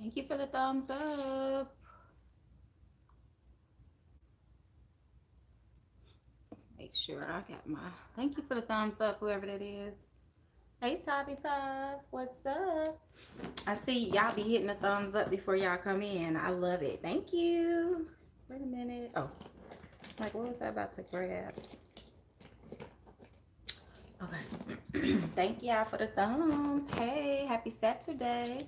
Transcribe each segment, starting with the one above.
Thank you for the thumbs up. Make sure I got my. Thank you for the thumbs up, whoever that is. Hey, Toppy Top, what's up? I see y'all be hitting the thumbs up before y'all come in. I love it. Thank you. Wait a minute. Oh, like what was I about to grab? Okay. Thank y'all for the thumbs. Hey, happy Saturday.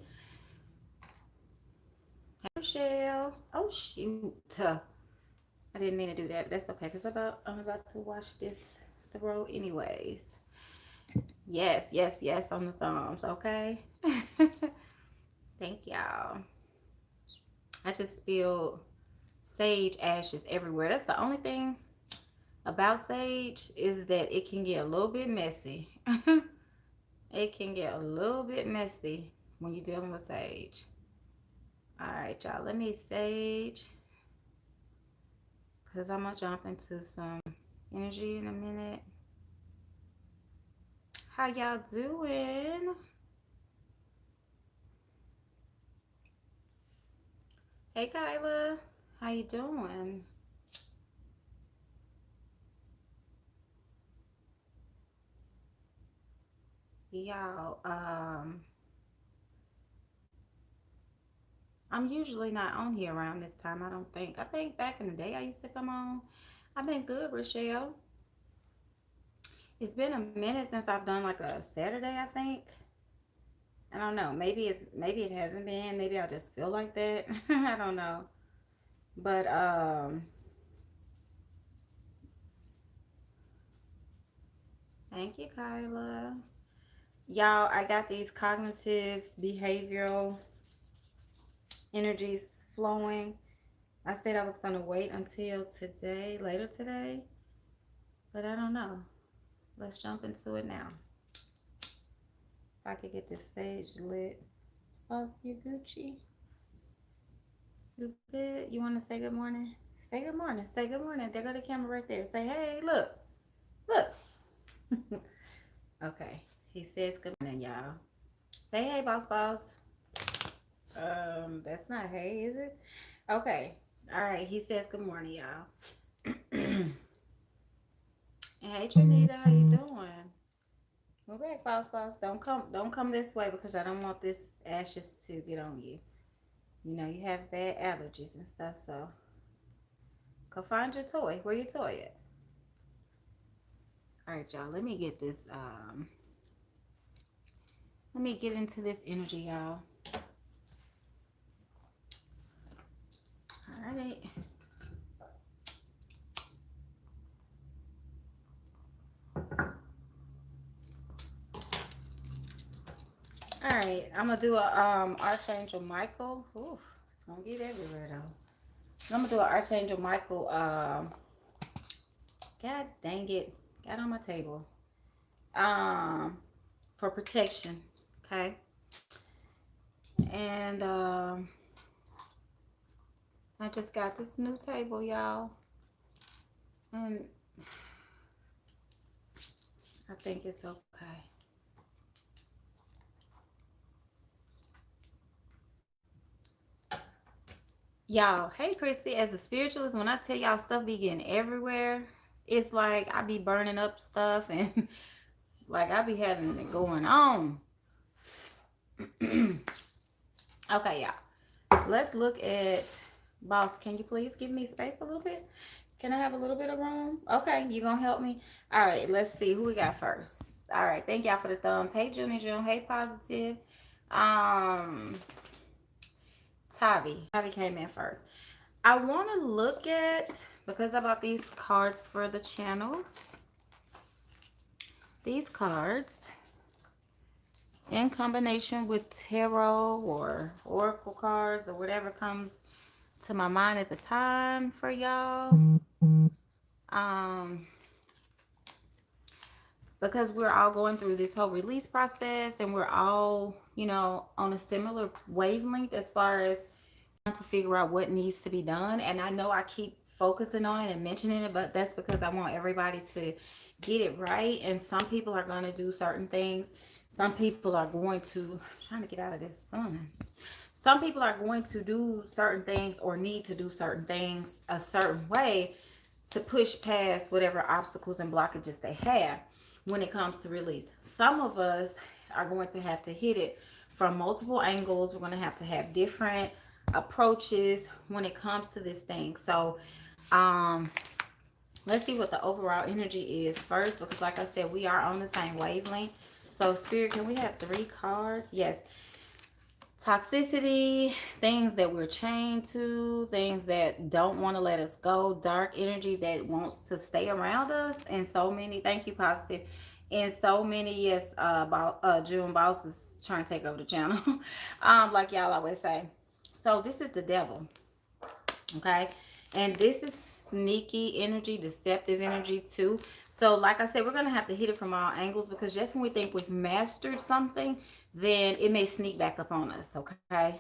Hey, Michelle. Oh shoot. I didn't mean to do that. That's okay, because I'm about to wash this the road anyways. Yes, yes, yes on the thumbs, okay? Thank y'all. I just spilled sage ashes everywhere. That's the only thing about sage is that it can get a little bit messy. It can get a little bit messy when you're dealing with sage. All right, y'all. Let me sage because I'm going to jump into some energy in a minute. How y'all doing? Hey, Kyla. How you doing? Y'all, I'm usually not on here around this time, I don't think. I think back in the day I used to come on. I've been good, Rochelle. It's been a minute since I've done like a Saturday, I think. I don't know. Maybe it hasn't been. Maybe I just feel like that. I don't know. But thank you, Kyla. Y'all, I got these cognitive behavioral energies flowing. I said I was gonna wait until today, later today, but I don't know. Let's jump into it now. If I could get this sage lit. Boss, you Gucci? You good? You want to say good morning? Say good morning. Say good morning. There go the camera right there. Say, hey, look. Look. Okay. He says good morning, y'all. Say, hey, boss, boss. That's not hey, is it? Okay. All right. He says good morning, y'all. Hey, Trinita, how you doing? Move back, boss, boss. Don't come this way because I don't want this ashes to get on you. You know, you have bad allergies and stuff, so go find your toy. Where your toy at? All right, y'all. Let me get this. Let me get into this energy, y'all. All right. All right. I'm gonna do a Archangel Michael. Ooh, it's gonna get everywhere though. I'm gonna do an Archangel Michael. God dang it, got on my table. For protection. Okay. And I just got this new table, y'all. And I think it's okay. Y'all, hey Chrissy, as a spiritualist, when I tell y'all stuff be getting everywhere, it's like I be burning up stuff and like I be having it going on. Okay, y'all. Let's look at boss. Can you please give me space a little bit? Can I have a little bit of room? Okay, you gonna help me? All right, let's see who we got first. All right, thank y'all for the thumbs. Hey Junior June, hey Positive. Um Tavi came in first. I want to look at, because I bought these cards for the channel, these cards in combination with tarot or oracle cards or whatever comes to my mind at the time for y'all. Because we're all going through this whole release process and we're all, you know, on a similar wavelength as far as to figure out what needs to be done. And I know I keep focusing on it and mentioning it, but that's because I want everybody to get it right. And some people are going to do certain things. Some people are going to, I'm trying to get out of this sun. Some people are going to do certain things or need to do certain things a certain way to push past whatever obstacles and blockages they have when it comes to release. Some of us are going to have to hit it from multiple angles. We're going to have different approaches when it comes to this thing. So, um, let's see what the overall energy is first, because like I said, we are on the same wavelength. So, Spirit, can we have 3 cards? Yes. Toxicity, things that we're chained to, things that don't want to let us go, dark energy that wants to stay around us, and so many. Thank you, positive. And so many, yes. June Boss is trying to take over the channel, like y'all always say. So this is the devil, okay, and this is sneaky energy, deceptive energy too. So like I said, we're gonna have to hit it from all angles, because just when we think we've mastered something, then it may sneak back up on us. Okay,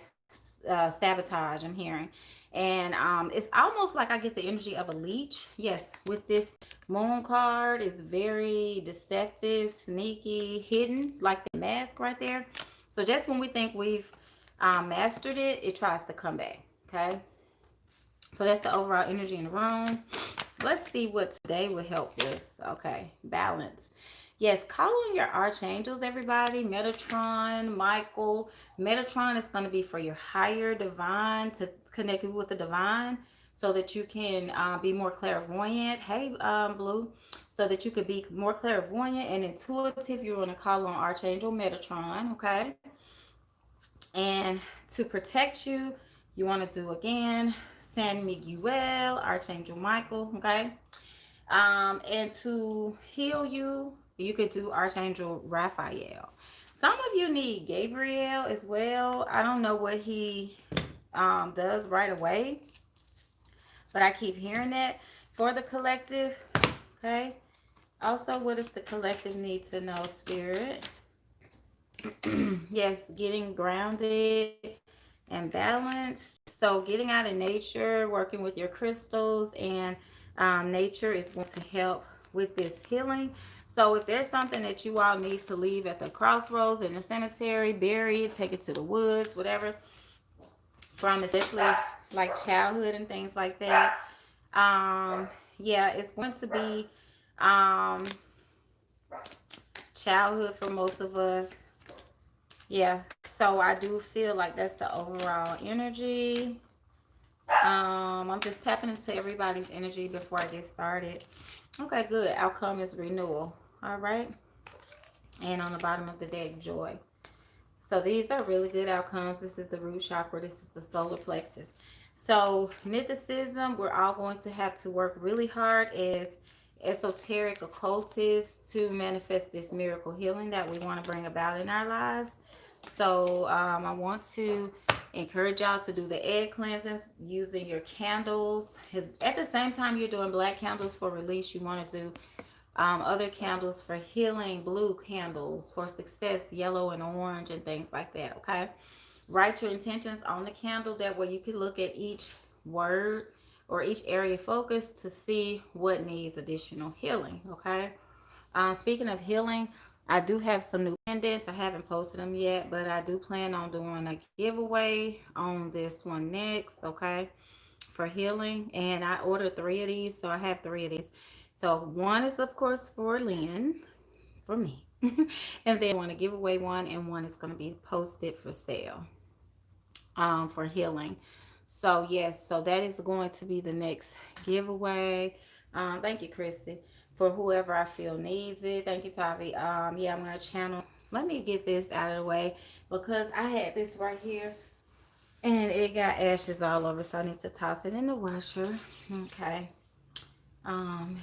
sabotage, I'm hearing. And it's almost like I get the energy of a leech. Yes, with this moon card, it's very deceptive, sneaky, hidden, like the mask right there. So just when we think we've mastered it, it tries to come back. Okay, so that's the overall energy in the room. Let's see what today will help with. Okay, balance. Yes, call on your archangels, everybody. Metatron, Michael. Metatron is going to be for your higher divine, to connect you with the divine, so that you can be more clairvoyant. Hey, Blue. So that you could be more clairvoyant and intuitive, you're going to call on Archangel Metatron, okay? And to protect you, you want to do again San Miguel, Archangel Michael, okay? And to heal you, you could do Archangel Raphael. Some of you need Gabriel as well. I don't know what he does right away, but I keep hearing that for the collective, okay? Also, what does the collective need to know, Spirit? Yes, getting grounded and balanced. So getting out of nature, working with your crystals, and nature is going to help with this healing. So if there's something that you all need to leave at the crossroads, in the cemetery, bury it, take it to the woods, whatever, from especially like childhood and things like that. Yeah, it's going to be childhood for most of us. Yeah, so I do feel like that's the overall energy. I'm just tapping into everybody's energy before I get started. Okay, good. Outcome is renewal. All right. And on the bottom of the deck, joy. So these are really good outcomes. This is the root chakra. This is the solar plexus. So mythicism, we're all going to have to work really hard as esoteric occultists to manifest this miracle healing that we want to bring about in our lives. So I want to encourage y'all to do the egg cleansings using your candles. At the same time you're doing black candles for release, you want to do other candles for healing, blue candles for success, yellow and orange, and things like that. Okay, write your intentions on the candle. That way you can look at each word or each area of focus to see what needs additional healing. Okay, speaking of healing, I do have some new pendants. I haven't posted them yet, but I do plan on doing a giveaway on this one next, okay, for healing. And I ordered 3 of these, so I have 3 of these. So one is, of course, for Lynn, for me. And then I want to give away one, and one is going to be posted for sale for healing. So, yes, so that is going to be the next giveaway. Thank you, Christy, for whoever I feel needs it. Thank you, Tavi. Yeah, I'm going to channel. Let me get this out of the way, because I had this right here and it got ashes all over, so I need to toss it in the washer. Okay.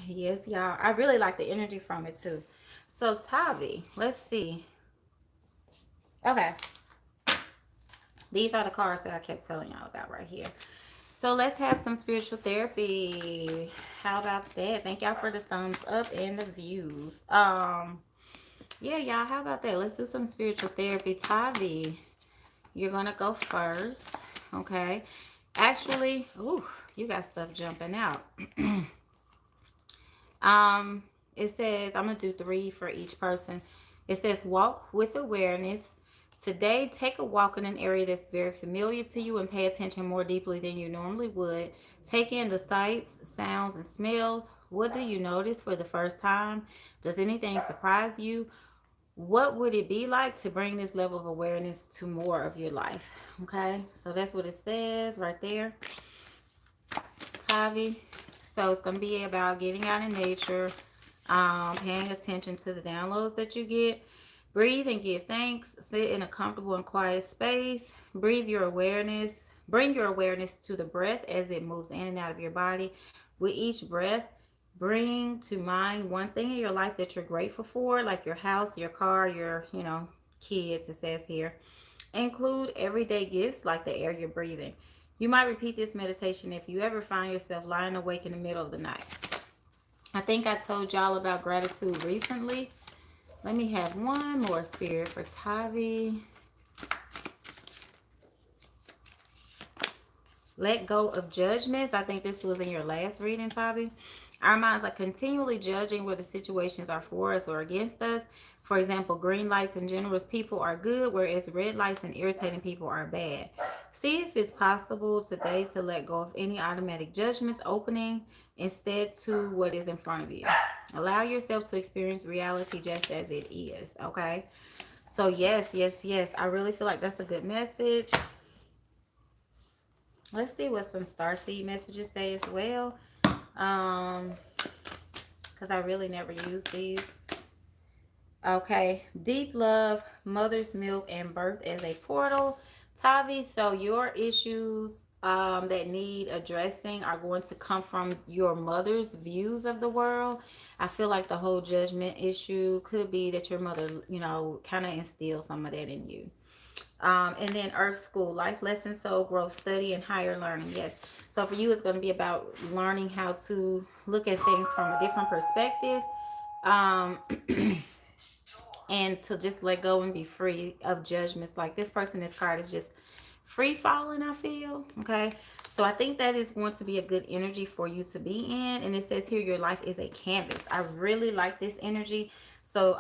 Yes, y'all. I really like the energy from it too. So, Tavi, let's see. Okay. These are the cards that I kept telling y'all about right here. So let's have some spiritual therapy. How about that? Thank y'all for the thumbs up and the views. Yeah, y'all, how about that? Let's do some spiritual therapy. Tavi, you're gonna go first. Okay. Actually, ooh, you got stuff jumping out. It says I'm gonna do 3 for each person. It says walk with awareness. Today, take a walk in an area that's very familiar to you and pay attention more deeply than you normally would. Take in the sights, sounds, and smells. What do you notice for the first time? Does anything surprise you? What would it be like to bring this level of awareness to more of your life? Okay, so that's what it says right there, Tavi. So it's going to be about getting out in nature, paying attention to the downloads that you get. Breathe and give thanks. Sit in a comfortable and quiet space. Breathe your awareness. Bring your awareness to the breath as it moves in and out of your body. With each breath, bring to mind one thing in your life that you're grateful for, like your house, your car, your, kids, it says here. Include everyday gifts like the air you're breathing. You might repeat this meditation if you ever find yourself lying awake in the middle of the night. I think I told y'all about gratitude recently. Let me have one more spirit for Tavi. Let go of judgments. I think this was in your last reading, Tavi. Our minds are continually judging whether situations are for us or against us. For example, green lights and generous people are good, whereas red lights and irritating people are bad. See if it's possible today to let go of any automatic judgments, opening instead to what is in front of you. Allow yourself to experience reality just as it is, okay? So yes. I really feel like that's a good message. Let's see what some starseed messages say as well. Because I really never use these. Okay. Deep love, mother's milk, and birth as a portal. Tavi, so your issues that need addressing are going to come from your mother's views of the world. I feel like the whole judgment issue could be that your mother, kind of instilled some of that in you. And then Earth School, life lessons, soul growth, study, and higher learning. Yes. So for you, it's going to be about learning how to look at things from a different perspective, um, and to just let go and be free of judgments. Like this person, this card is just free falling, I feel. Okay. So I think that is going to be a good energy for you to be in. And it says here, your life is a canvas. I really like this energy. So,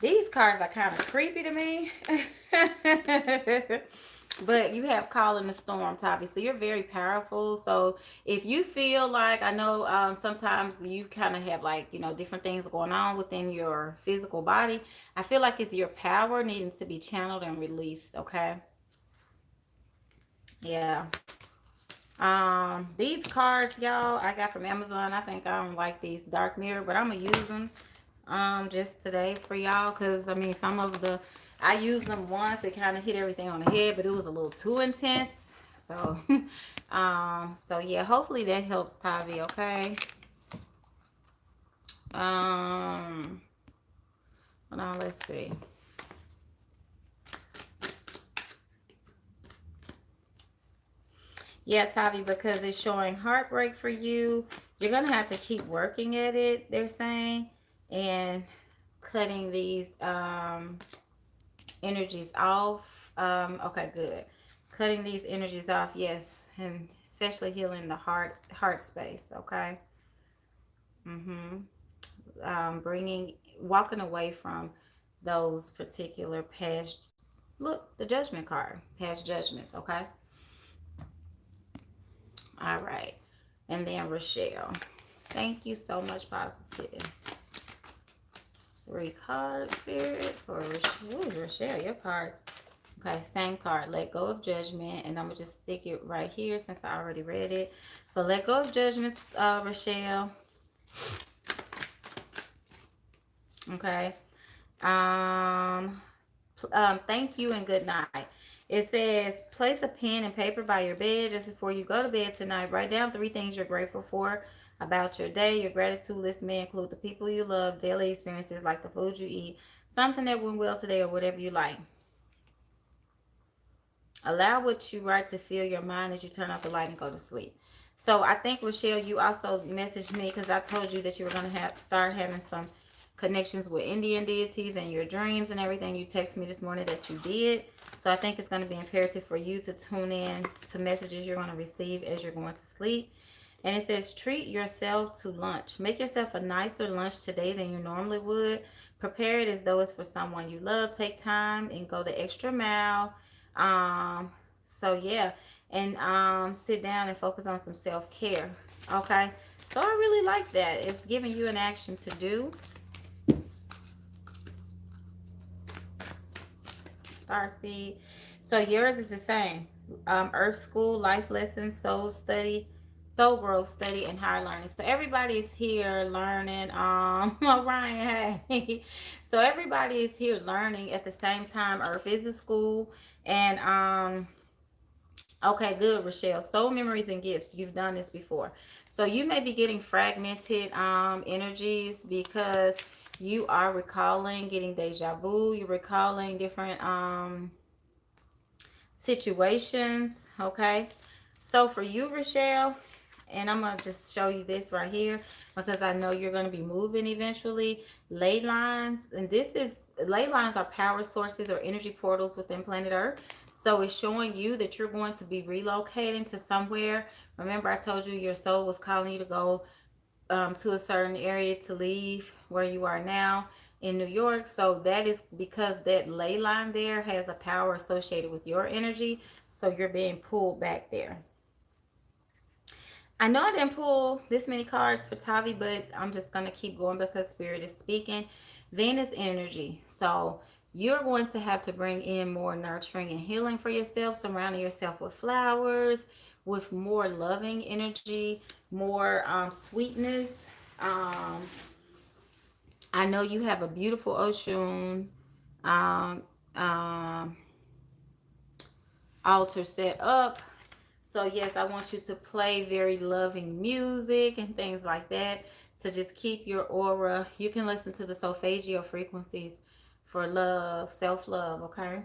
these cards are kind of creepy to me. But you have calling the storm, Tavi. So you're very powerful. So if you feel like, I know sometimes you kind of have like, different things going on within your physical body. I feel like it's your power needing to be channeled and released, okay? Yeah. These cards, y'all, I got from Amazon. I think I don't like these dark mirror, but I'm gonna use them just today for y'all, because I mean some of the I used them once, it kind of hit everything on the head, but it was a little too intense. So so yeah, hopefully that helps, Tavi. Okay. Hold on, let's see. Yeah, Tavi, because it's showing heartbreak for you. You're gonna have to keep working at it, they're saying, and cutting these energies off. Okay, good. Cutting these energies off, yes, and especially healing the heart space. Okay. Walking away from those particular past. Look, the Judgment card, past judgments. Okay. All right, and then Rochelle. Thank you so much, positive. 3 cards, Spirit, for Rochelle. Ooh, Rochelle, your cards. Okay, same card. Let go of judgment. And I'm going to just stick it right here since I already read it. So let go of judgments, Rochelle. Okay. Thank you and good night. It says, place a pen and paper by your bed just before you go to bed tonight. Write down 3 things you're grateful for about your day. Your gratitude list may include the people you love, daily experiences like the food you eat, something that went well today, or whatever you like. Allow what you write to fill your mind as you turn off the light and go to sleep. So I think, Rochelle, you also messaged me because I told you that you were going to start having some connections with Indian deities and your dreams and everything. You texted me this morning that you did. So I think it's going to be imperative for you to tune in to messages you're going to receive as you're going to sleep. And it says, treat yourself to lunch. Make yourself a nicer lunch today than you normally would. Prepare it as though it's for someone you love. Take time and go the extra mile. So yeah, and sit down and focus on some self-care. Okay, so I really like that. It's giving you an action to do. Starseed. So yours is the same. Earth School, Life Lessons, Soul Study, Soul Growth Study, and Higher Learning. So everybody is here learning. Ryan, hey. So everybody is here learning at the same time. Earth is a school, and okay, good, Rochelle. Soul memories and gifts. You've done this before. So you may be getting fragmented energies because you are recalling, getting deja vu. You're recalling different situations. Okay. So for you, Rochelle, and I'm going to just show you this right here because I know you're going to be moving eventually. Ley lines, and this is, ley lines are power sources or energy portals within planet Earth. So it's showing you that you're going to be relocating to somewhere. Remember, I told you your soul was calling you to go to a certain area, to leave where you are now in New York. So that is because that ley line there has a power associated with your energy. So you're being pulled back there. I know I didn't pull this many cards for Tavi, but I'm just going to keep going because Spirit is speaking. Venus energy. So you're going to have to bring in more nurturing and healing for yourself, surrounding yourself with flowers, with more loving energy, more sweetness. I know you have a beautiful ocean um, um, altar set up. So yes, I want you to play very loving music and things like that to just keep your aura. You can listen to the solfeggio frequencies for love, self-love, okay?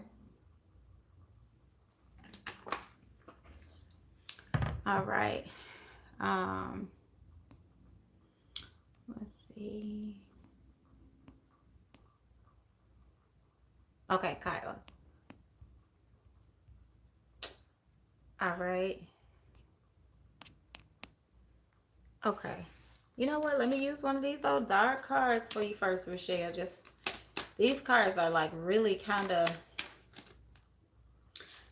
All right. Um, let's see. Okay, Kyla. All right. Okay. You know what? Let me use one of these old dark cards for you first, Rochelle. Just, these cards are like really kind of...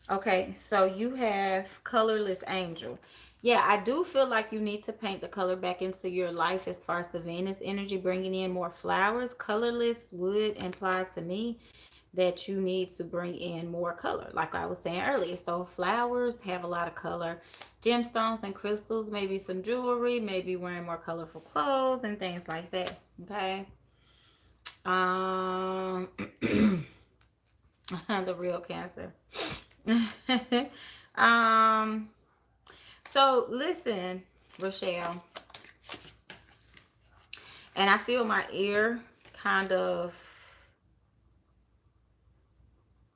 Okay, so you have colorless angel. Yeah, I do feel like you need to paint the color back into your life as far as the Venus energy, bringing in more flowers. Colorless would imply to me that you need to bring in more color, like I was saying earlier. So flowers have a lot of color. Gemstones and crystals, maybe some jewelry, maybe wearing more colorful clothes and things like that. Okay. The real Cancer. um so listen, Rochelle, and I feel my ear kind of,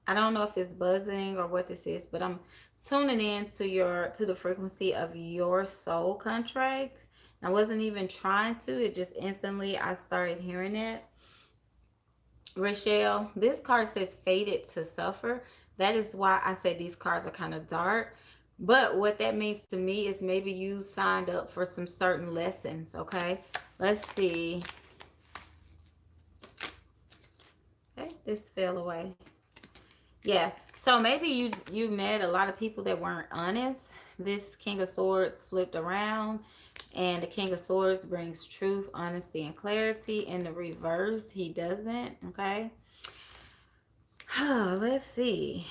I don't know if it's buzzing or what this is, but I'm tuning in to the frequency of your soul contract. I wasn't even trying to, it just instantly I started hearing it. Rochelle, this card says fated to suffer. That is why I said these cards are kind of dark. But what that means to me is maybe you signed up for some certain lessons, okay? Let's see. Okay, this fell away. Yeah, so maybe you met a lot of people that weren't honest. This King of Swords flipped around, and the King of Swords brings truth, honesty, and clarity. In the reverse, he doesn't, okay? Let's see.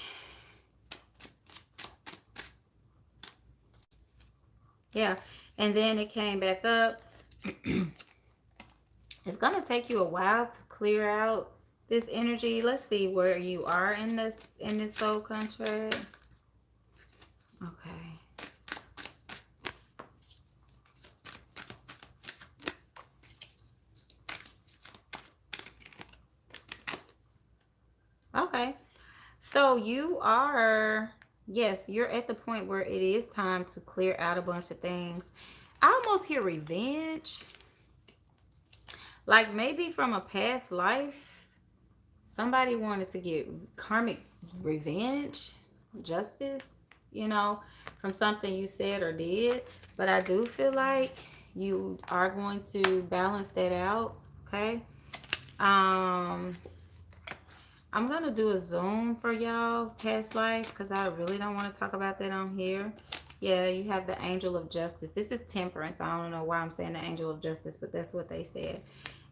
Yeah, and then it came back up. It's going to take you a while to clear out this energy. Let's see where you are in this soul contract. Okay. Okay. So you are, yes, you're at the point where it is time to clear out a bunch of things. I almost hear revenge. Like maybe from a past life, somebody wanted to get karmic revenge, justice. you know, from something you said or did. But I do feel like you are going to balance that out. Okay. Um, I'm gonna do a Zoom for y'all past life because I really don't want to talk about that on here. Yeah, you have the angel of justice. This is temperance. I don't know why I'm saying the angel of justice, but that's what they said.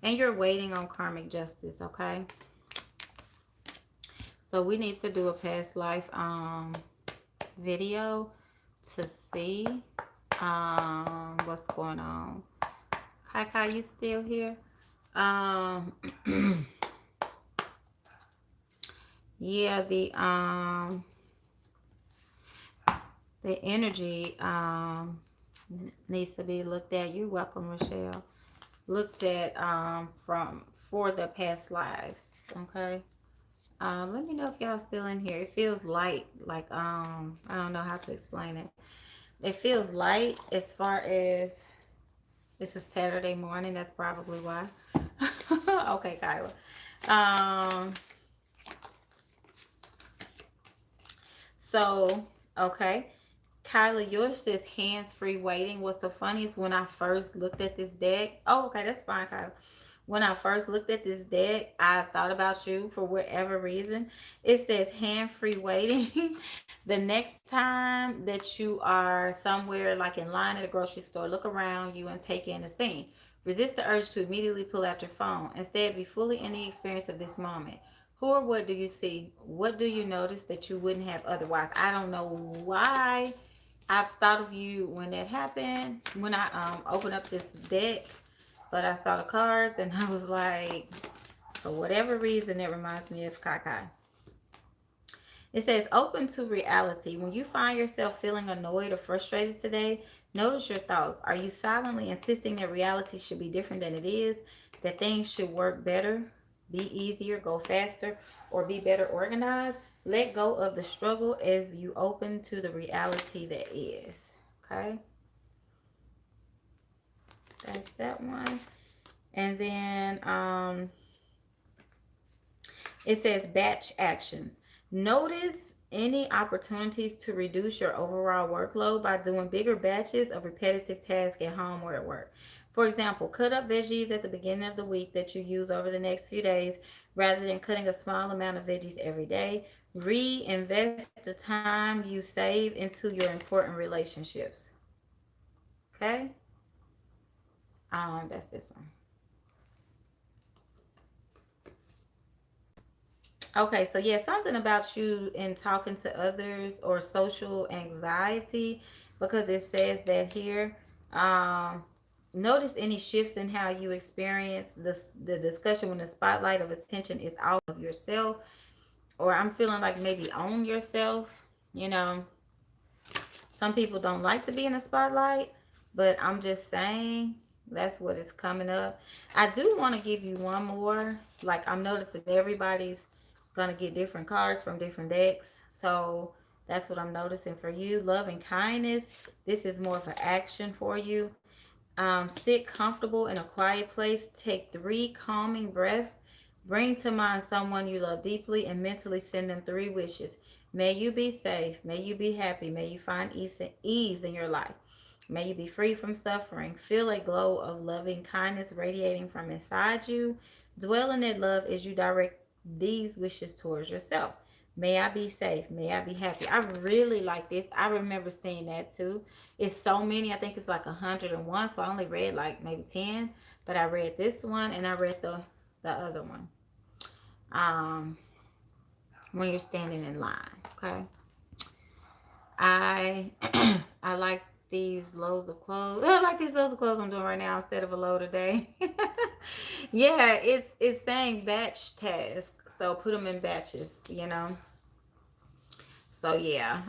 And you're waiting on karmic justice, okay? So we need to do a past life video to see what's going on. Kai, you still here? Um yeah, the energy needs to be looked at. You're welcome, Rochelle. Looked at from for the past lives. Okay. Let me know if y'all still in here. It feels light, like I don't know how to explain it. It feels light as far as it's a Saturday morning. That's probably why. Okay, Kyla. Um, so okay. Kyla, yours says hands-free waiting. What's so funny is when I first looked at this deck. Oh, okay, that's fine, Kyla. When I first looked at this deck, I thought about you for whatever reason. It says hand-free waiting. The next time that you are somewhere like in line at a grocery store, look around you and take in the scene. Resist the urge to immediately pull out your phone. Instead, be fully in the experience of this moment. Who or what do you see? What do you notice that you wouldn't have otherwise? I don't know why I thought of you when that happened, when I opened up this deck, but I saw the cards and I was like, for whatever reason, it reminds me of Kai. It says, open to reality. When you find yourself feeling annoyed or frustrated today, notice your thoughts. Are you silently insisting that reality should be different than it is? That things should work better, be easier, go faster, or be better organized? Let go of the struggle as you open to the reality that is. Okay? That's that one. And then it says batch actions. Notice any opportunities to reduce your overall workload by doing bigger batches of repetitive tasks at home or at work. For example, cut up veggies at the beginning of the week that you use over the next few days rather than cutting a small amount of veggies every day. Reinvest the time you save into your important relationships. Okay? That's this one. Okay, so yeah, something about you in talking to others or social anxiety, because it says that here. Um, Notice any shifts in how you experience the discussion when the spotlight of attention is off of yourself, or I'm feeling like maybe own yourself. You know, some people don't like to be in the spotlight, but I'm just saying that's what is coming up. I do want to give you one more. Like, I'm noticing everybody's gonna get different cards from different decks. So that's what I'm noticing for you. Love and kindness. This is more of an action for you. Sit comfortable in a quiet place. Take 3 calming breaths. Bring to mind someone you love deeply and mentally send them 3 wishes. May you be safe. May you be happy. May you find ease in your life. May you be free from suffering. Feel a glow of loving kindness radiating from inside you. Dwell in that love as you direct these wishes towards yourself. May I be safe. May I be happy. I really like this. I remember seeing that too. It's so many. I think it's like 101. So I only read like maybe 10. But I read this one and I read the other one. Um, when you're standing in line. Okay. I I like these loads of clothes. I like these loads of clothes I'm doing right now instead of a load a day. Yeah, it's saying batch task. So put them in batches, you know. So yeah.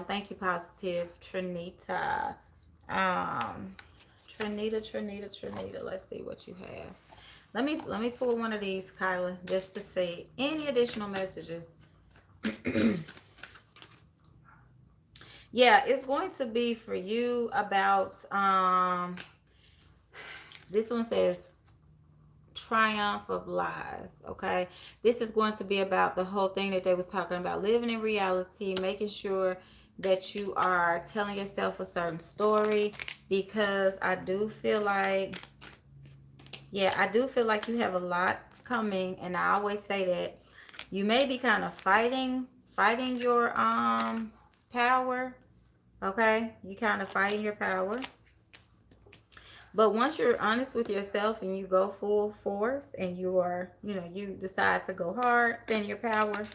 Thank you, positive Trinita. Um Trinita. Let's see what you have. Let me pull one of these, Kyla, just to see any additional messages. Yeah, it's going to be for you about this one says triumph of lies. Okay, this is going to be about the whole thing that they was talking about, living in reality, making sure that you are telling yourself a certain story, because I do feel like, yeah, I do feel like you have a lot coming, and I always say that you may be kind of fighting your power. Okay, you kind of fighting your power. But once you're honest with yourself and you go full force and you are, you decide to go hard, stand your power,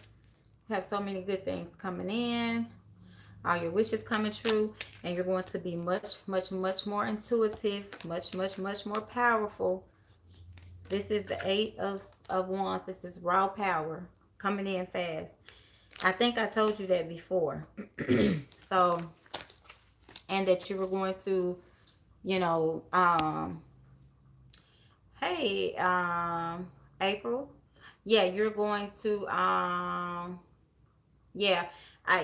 have so many good things coming in, all your wishes coming true, and you're going to be much, much, much more intuitive, much, much, much more powerful. This is the Eight of Wands. This is raw power coming in fast. I think I told you that before. So, and that you were going to, you know, hey, April. Yeah, you're going to, yeah,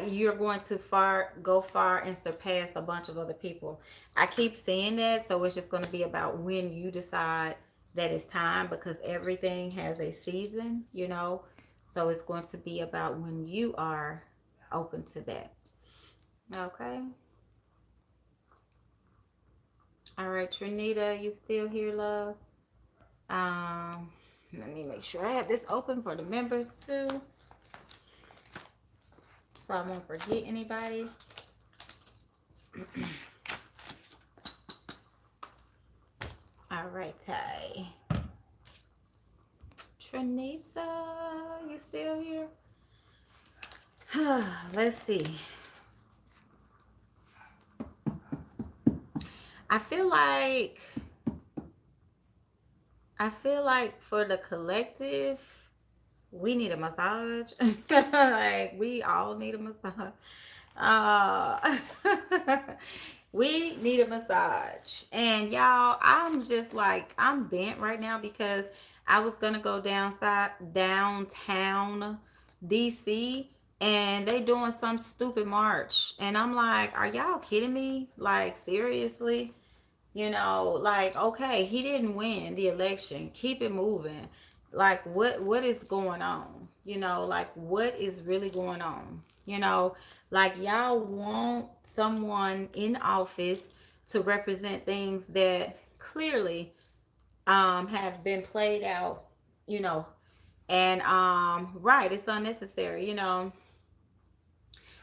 you're going to go far and surpass a bunch of other people. I keep saying that, so it's just going to be about when you decide that it's time, because everything has a season, So it's going to be about when you are open to that. Okay. All right, Trinita, you still here, love? Um, Let me make sure I have this open for the members too, so I won't forget anybody. All right, Ty. Trinita, you still here? Let's see. I feel like for the collective, we need a massage. Like, we all need a massage. Uh, we need a massage. And y'all, I'm just like, I'm bent right now because I was gonna go downtown DC, and they doing some stupid march. And I'm like, are y'all kidding me? Like, seriously? Like, okay, he didn't win the election. Keep it moving. Like, what is going on? Like, what is really going on? Like, y'all want someone in office to represent things that clearly have been played out, you know, and right, it's unnecessary,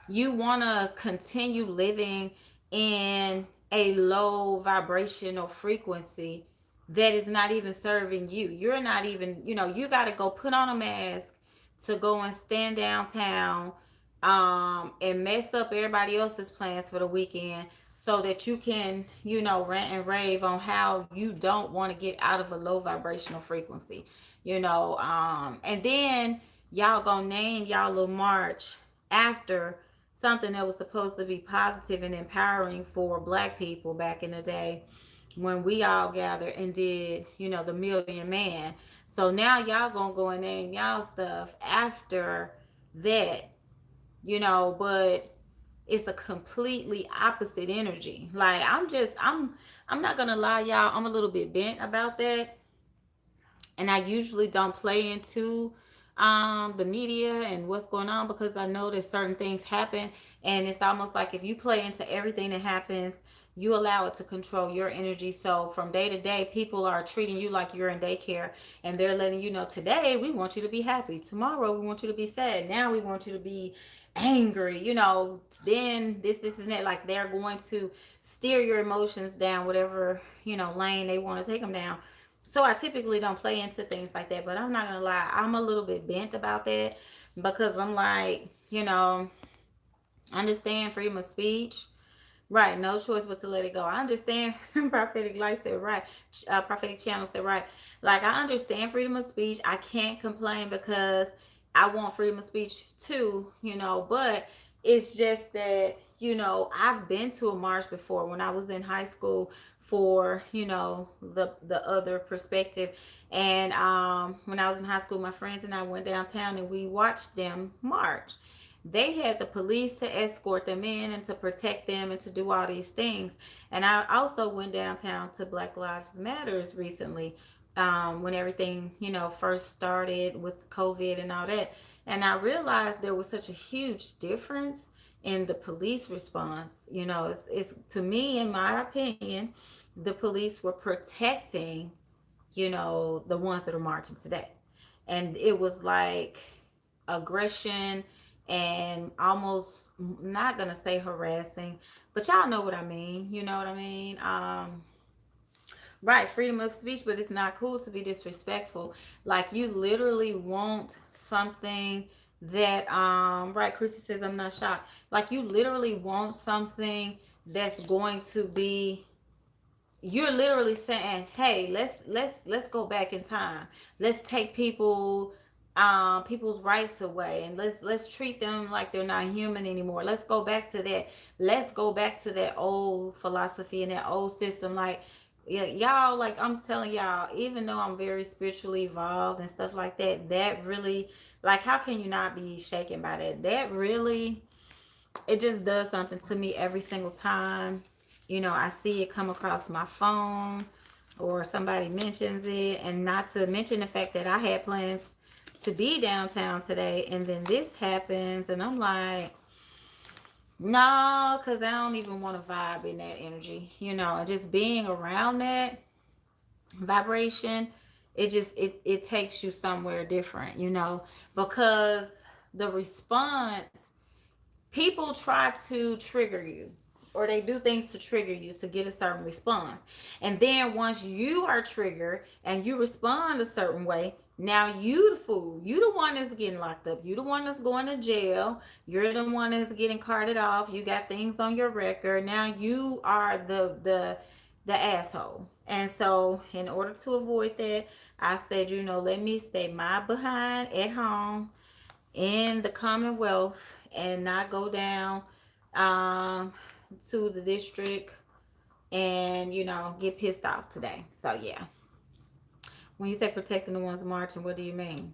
you want to continue living in a low vibrational frequency that is not even serving you. You're not even, you got to go put on a mask to go and stand downtown and mess up everybody else's plans for the weekend so that you can, rant and rave on how you don't want to get out of a low vibrational frequency, and then y'all gonna name y'all little march after something that was supposed to be positive and empowering for Black people back in the day when we all gathered and did, the Million Man. So now y'all gonna go and name y'all stuff after that, but it's a completely opposite energy. Like, I'm not gonna lie, y'all, I'm a little bit bent about that. And I usually don't play into the media and what's going on, because I know that certain things happen, and it's almost like if you play into everything that happens, you allow it to control your energy. So from day to day, people are treating you like you're in daycare, and they're letting you know, today we want you to be happy, tomorrow we want you to be sad, now we want you to be angry, then this and that. Like, they're going to steer your emotions down whatever, lane they want to take them down. So I typically don't play into things like that, but I'm not gonna lie, I'm a little bit bent about that, because I'm like, understand freedom of speech. Right, no choice but to let it go. I understand. Prophetic Light said right. Prophetic Channel said right. Like, I understand freedom of speech. I can't complain because I want freedom of speech too, but it's just that, I've been to a march before when I was in high school for, the other perspective. And when I was in high school, my friends and I went downtown and we watched them march. They had the police to escort them in and to protect them and to do all these things. And I also went downtown to Black Lives Matters recently, when everything, first started with COVID and all that. And I realized there was such a huge difference in the police response. It's to me, in my opinion, the police were protecting, the ones that are marching today. And it was like aggression and almost, not gonna say harassing, but y'all know what I mean. You know what I mean? Right, freedom of speech, but it's not cool to be disrespectful. Like, you literally want something that, right, Chrissy says I'm not shocked. Like, you literally want something that's going to be, you're literally saying, hey, let's go back in time. Let's take people's rights away, and let's treat them like they're not human anymore. Let's go back to that. Let's go back to that old philosophy and that old system. Like, yeah, y'all, like I'm telling y'all, even though I'm very spiritually evolved and stuff like that, that really, like, how can you not be shaken by that? That really, it just does something to me every single time. I see it come across my phone or somebody mentions it, and not to mention the fact that I had plans to be downtown today, and then this happens, and I'm like, no, because I don't even want to vibe in that energy, and just being around that vibration, it takes you somewhere different, because the response, people try to trigger you, or they do things to trigger you to get a certain response. And then once you are triggered and you respond a certain way, now you the fool. You the one that's getting locked up. You the one that's going to jail. You're the one that's getting carted off. You got things on your record. Now you are the asshole. And so, in order to avoid that, I said, let me stay my behind at home in the Commonwealth and not go down um, to the district and, get pissed off today. So, yeah. When you say protecting the ones marching, what do you mean?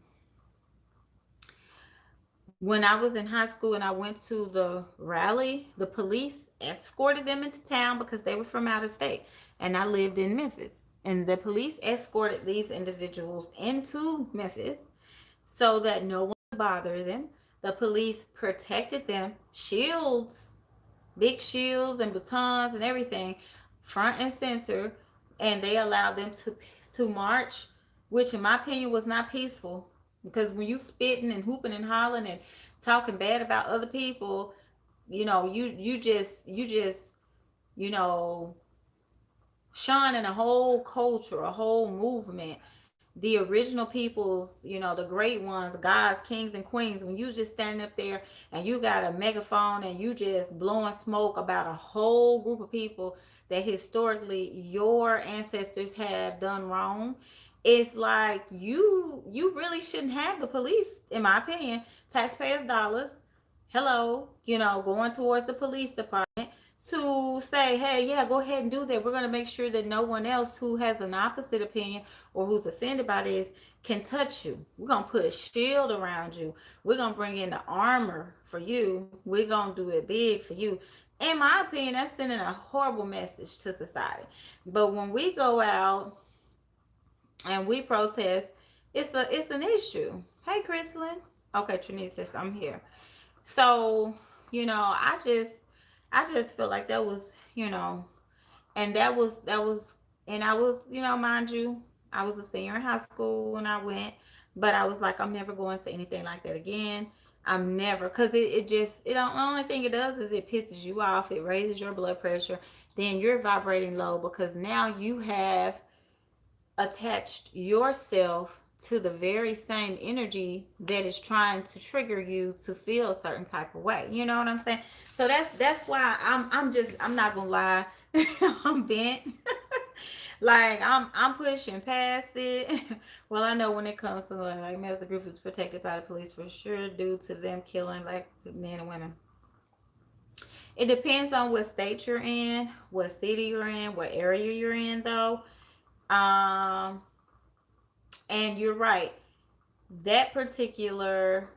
When I was in high school and I went to the rally, the police escorted them into town because they were from out of state. And I lived in Memphis. And the police escorted these individuals into Memphis so that no one would bother them. The police protected them, shields, big shields and batons and everything, front and center, and they allowed them to march, which in my opinion was not peaceful. Because when you spitting and hooping and hollering and talking bad about other people, you just you know shining a whole culture, a whole movement, the original peoples, the great ones, gods, kings, and queens. When you just standing up there and you got a megaphone and you just blowing smoke about a whole group of people that historically your ancestors have done wrong, it's like you really shouldn't have the police, in my opinion, taxpayers' dollars. Hello, going towards the police department to say, hey, yeah, go ahead and do that. We're going to make sure that no one else who has an opposite opinion or who's offended by this can touch you. We're going to put a shield around you. We're going to bring in the armor for you. We're going to do it big for you. In my opinion, that's sending a horrible message to society. But when we go out and we protest, it's an issue. Hey, Chrislyn. Okay, Trinity says I'm here. So, I just feel like that was, and that was, and I was, mind you, I was a senior in high school when I went, but I was like, I'm never going to anything like that again. I'm never, because it just, the only thing it does is it pisses you off. It raises your blood pressure. Then you're vibrating low because now you have attached yourself to the very same energy that is trying to trigger you to feel a certain type of way. You know what I'm saying? So that's why I'm not gonna lie, I'm bent. Like I'm pushing past it. Well, I know when it comes to like as the group is protected by the police for sure due to them killing like men and women. It depends on what state you're in, what city you're in, what area you're in though. Um and you're right, that particular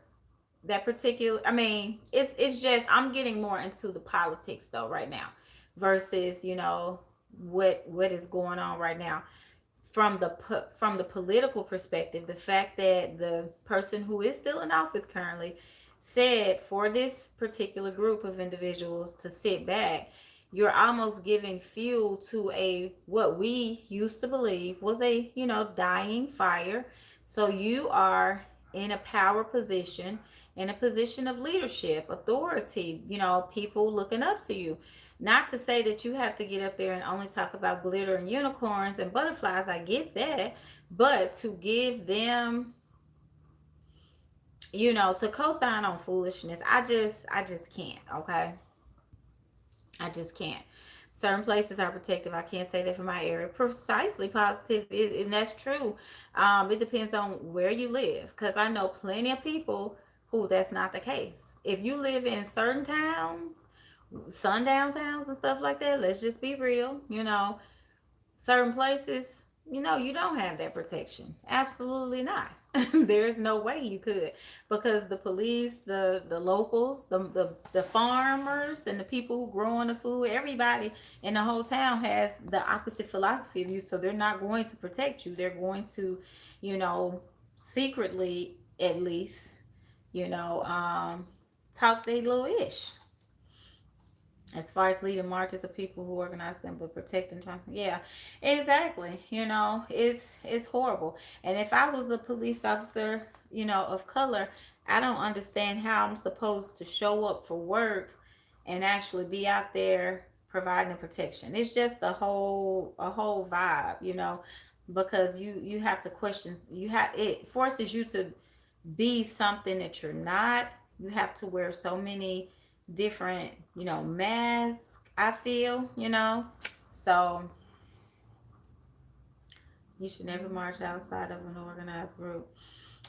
I mean, it's just I'm getting more into the politics though right now versus what is going on right now from the political perspective. The fact that the person who is still in office currently said for this particular group of individuals to sit back, you're almost giving fuel to a what we used to believe was a, dying fire. So you are in a power position, in a position of leadership, authority, people looking up to you. Not to say that you have to get up there and only talk about glitter and unicorns and butterflies. I get that. But to give them, to co-sign on foolishness, I just can't, okay? I just can't. Certain places are protective. I can't say that for my area. Precisely positive, and that's true. It depends on where you live, because I know plenty of people who that's not the case. If you live in certain towns, sundown towns and stuff like that, let's just be real. Certain places, you don't have that protection. Absolutely not. There's no way you could, because the police, the locals, the farmers, and the people who growing the food, everybody in the whole town has the opposite philosophy of you. So they're not going to protect you. They're going to, you know, secretly at least, you know, um, talk their little ish as far as leading marches of people who organize them, but protecting Trump. Yeah, exactly. It's horrible. And if I was a police officer, of color, I don't understand how I'm supposed to show up for work and actually be out there providing protection. It's just a whole vibe, because you have to question. It forces you to be something that you're not. You have to wear so many different, masks, I feel, So you should never march outside of an organized group.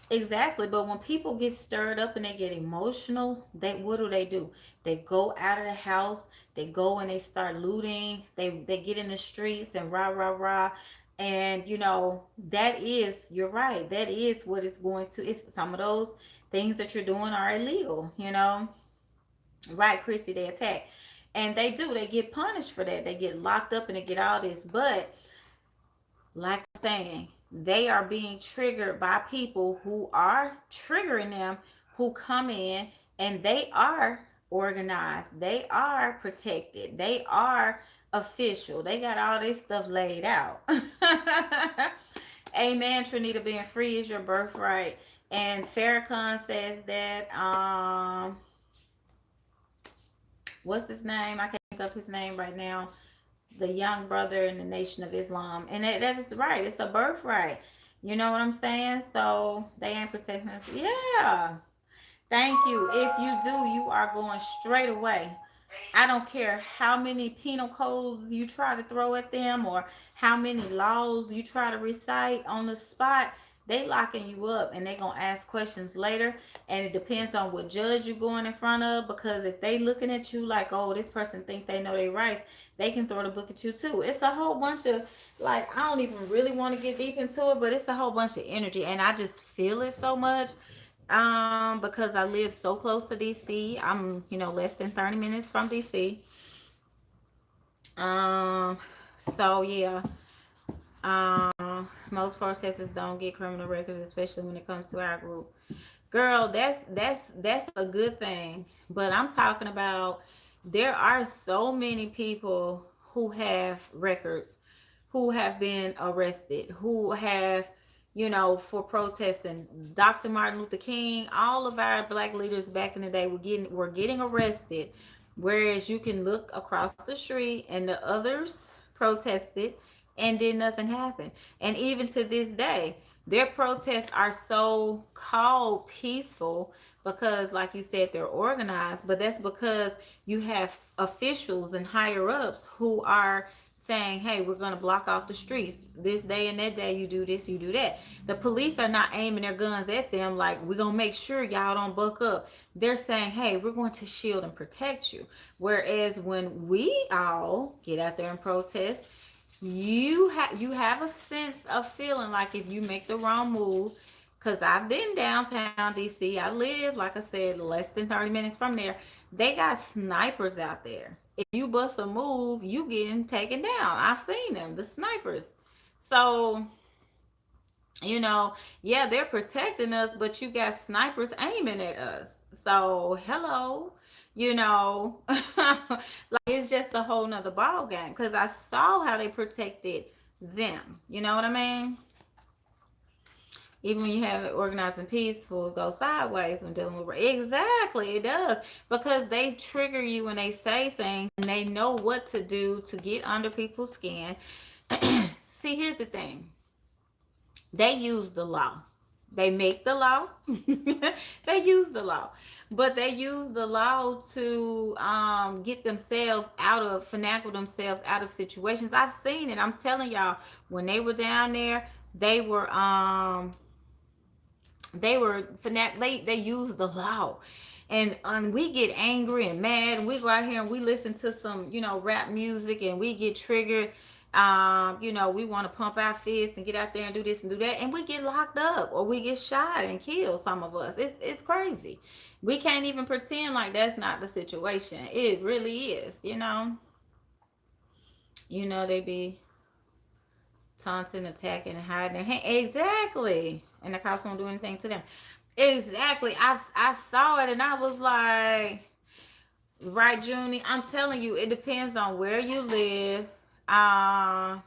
Exactly, but when people get stirred up and they get emotional, what do? They go out of the house, they go and they start looting, they get in the streets and rah rah rah. And you're right, that is what it's going to. It's some of those things that you're doing are illegal. Right, Christy, they attack. And they get punished for that. They get locked up and they get all this. But like I'm saying, they are being triggered by people who are triggering them, who come in and they are organized. They are protected. They are official. They got all this stuff laid out. Amen. Trinita, being free is your birthright. And Farrakhan says that what's his name? I can't think of his name right now. The young brother in the Nation of Islam. And that is right. It's a birthright. You know what I'm saying? So they ain't protecting us. Yeah. Thank you. If you do, you are going straight away. I don't care how many penal codes you try to throw at them or how many laws you try to recite on the spot. They locking you up and they gonna ask questions later. And it depends on what judge you're going in front of, because if they looking at you like, oh, this person think they know their rights, they can throw the book at you too. It's a whole bunch of, like, I don't even really want to get deep into it, but it's a whole bunch of energy and I just feel it so much. Because I live so close to DC. I'm, less than 30 minutes from DC. Um, so yeah. Most protesters don't get criminal records, especially when it comes to our group. Girl, that's a good thing. But I'm talking about, there are so many people who have records, who have been arrested, who have, for protesting. Dr. Martin Luther King, all of our black leaders back in the day were getting arrested. Whereas you can look across the street and the others protested and did nothing happen. And even to this day, their protests are so called peaceful because, like you said, they're organized, but that's because you have officials and higher ups who are saying, hey, we're going to block off the streets this day and that day. You do this, you do that. The police are not aiming their guns at them like, we're going to make sure y'all don't buck up. They're saying, hey, we're going to shield and protect you. Whereas when we all get out there and protest, you have a sense of feeling like if you make the wrong move, because I've been downtown DC. I live, like I said, less than 30 minutes from there. They got snipers out there. If you bust a move, you getting taken down. I've seen them, the snipers. So You know, yeah, they're protecting us, but you got snipers aiming at us. So hello, you know, like it's just a whole nother ball game because I saw how they protected them. You know what I mean? Even when you have it organized and peaceful, it goes sideways when dealing with exactly it does because they trigger you when they say things and they know what to do to get under people's skin. See, here's the thing: they use the law. They make the law. They use the law, but they use the law to get themselves out of finagle themselves out of situations. I've seen it. I'm telling y'all, when they were down there, they were they use the law, and we get angry and mad, and we go out here and we listen to some rap music, and we get triggered. We want to pump our fists and get out there and do this and do that, and we get locked up or we get shot and killed. Some of us, it's crazy. We can't even pretend like that's not the situation. It really is. They be taunting, attacking, and hiding their hand. Exactly. And the cops won't do anything to them. Exactly. I saw it and I was like, right, Junie. I'm telling you, it depends on where you live. Uh,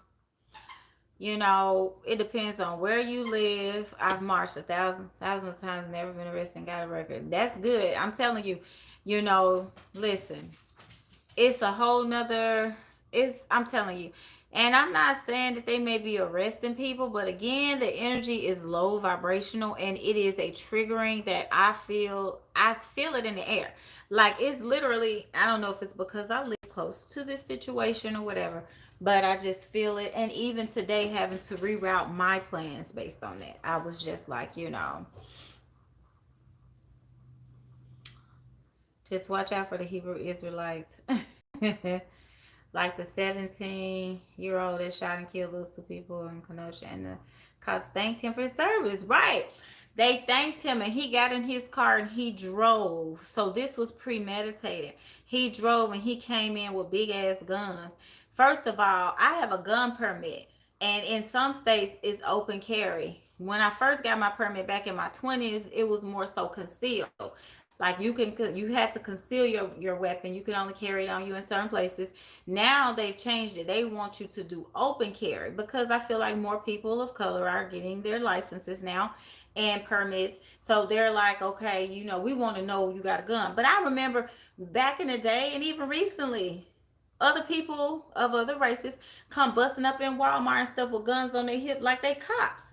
it depends on where you live. I've marched thousand times, never been arrested and got a record. That's good. I'm telling you, listen, it's a whole nother, I'm telling you. And I'm not saying that they may be arresting people, but again, the energy is low vibrational and it is a triggering that I feel it in the air. Like it's literally, I don't know if it's because I live close to this situation or whatever, but I just feel it. And even today, having to reroute my plans based on that, I was just like, just watch out for the Hebrew Israelites. Like the 17-year-old that shot and killed those two people in Kenosha, and the cops thanked him for his service. Right. They thanked him and he got in his car and he drove. So this was premeditated. He drove and he came in with big ass guns. First of all, I have a gun permit, and in some states it's open carry. When I first got my permit back in my 20s, it was more so concealed. Like you had to conceal your weapon. You can only carry it on you in certain places. Now they've changed it. They want you to do open carry because I feel like more people of color are getting their licenses now and permits. So they're like, okay, we want to know you got a gun. But I remember back in the day and even recently, other people of other races come busting up in Walmart and stuff with guns on their hip like they cops.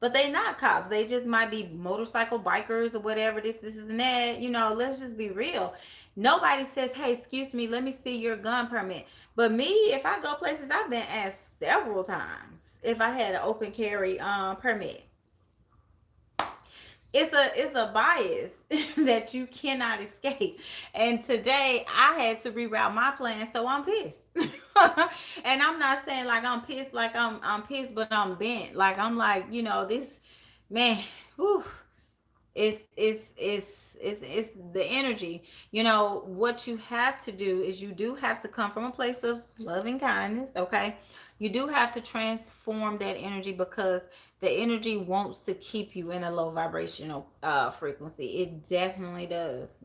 But they not cops. They just might be motorcycle bikers or whatever. This is and that. Let's just be real. Nobody says, hey, excuse me, let me see your gun permit. But me, if I go places, I've been asked several times if I had an open carry permit. It's a bias that you cannot escape. And today I had to reroute my plan, so I'm pissed. And I'm not saying like I'm pissed, like I'm pissed, but I'm bent. Like I'm like, this man, whew, it's the energy. What you have to do is you do have to come from a place of loving kindness. Okay, you do have to transform that energy because the energy wants to keep you in a low vibrational frequency. It definitely does.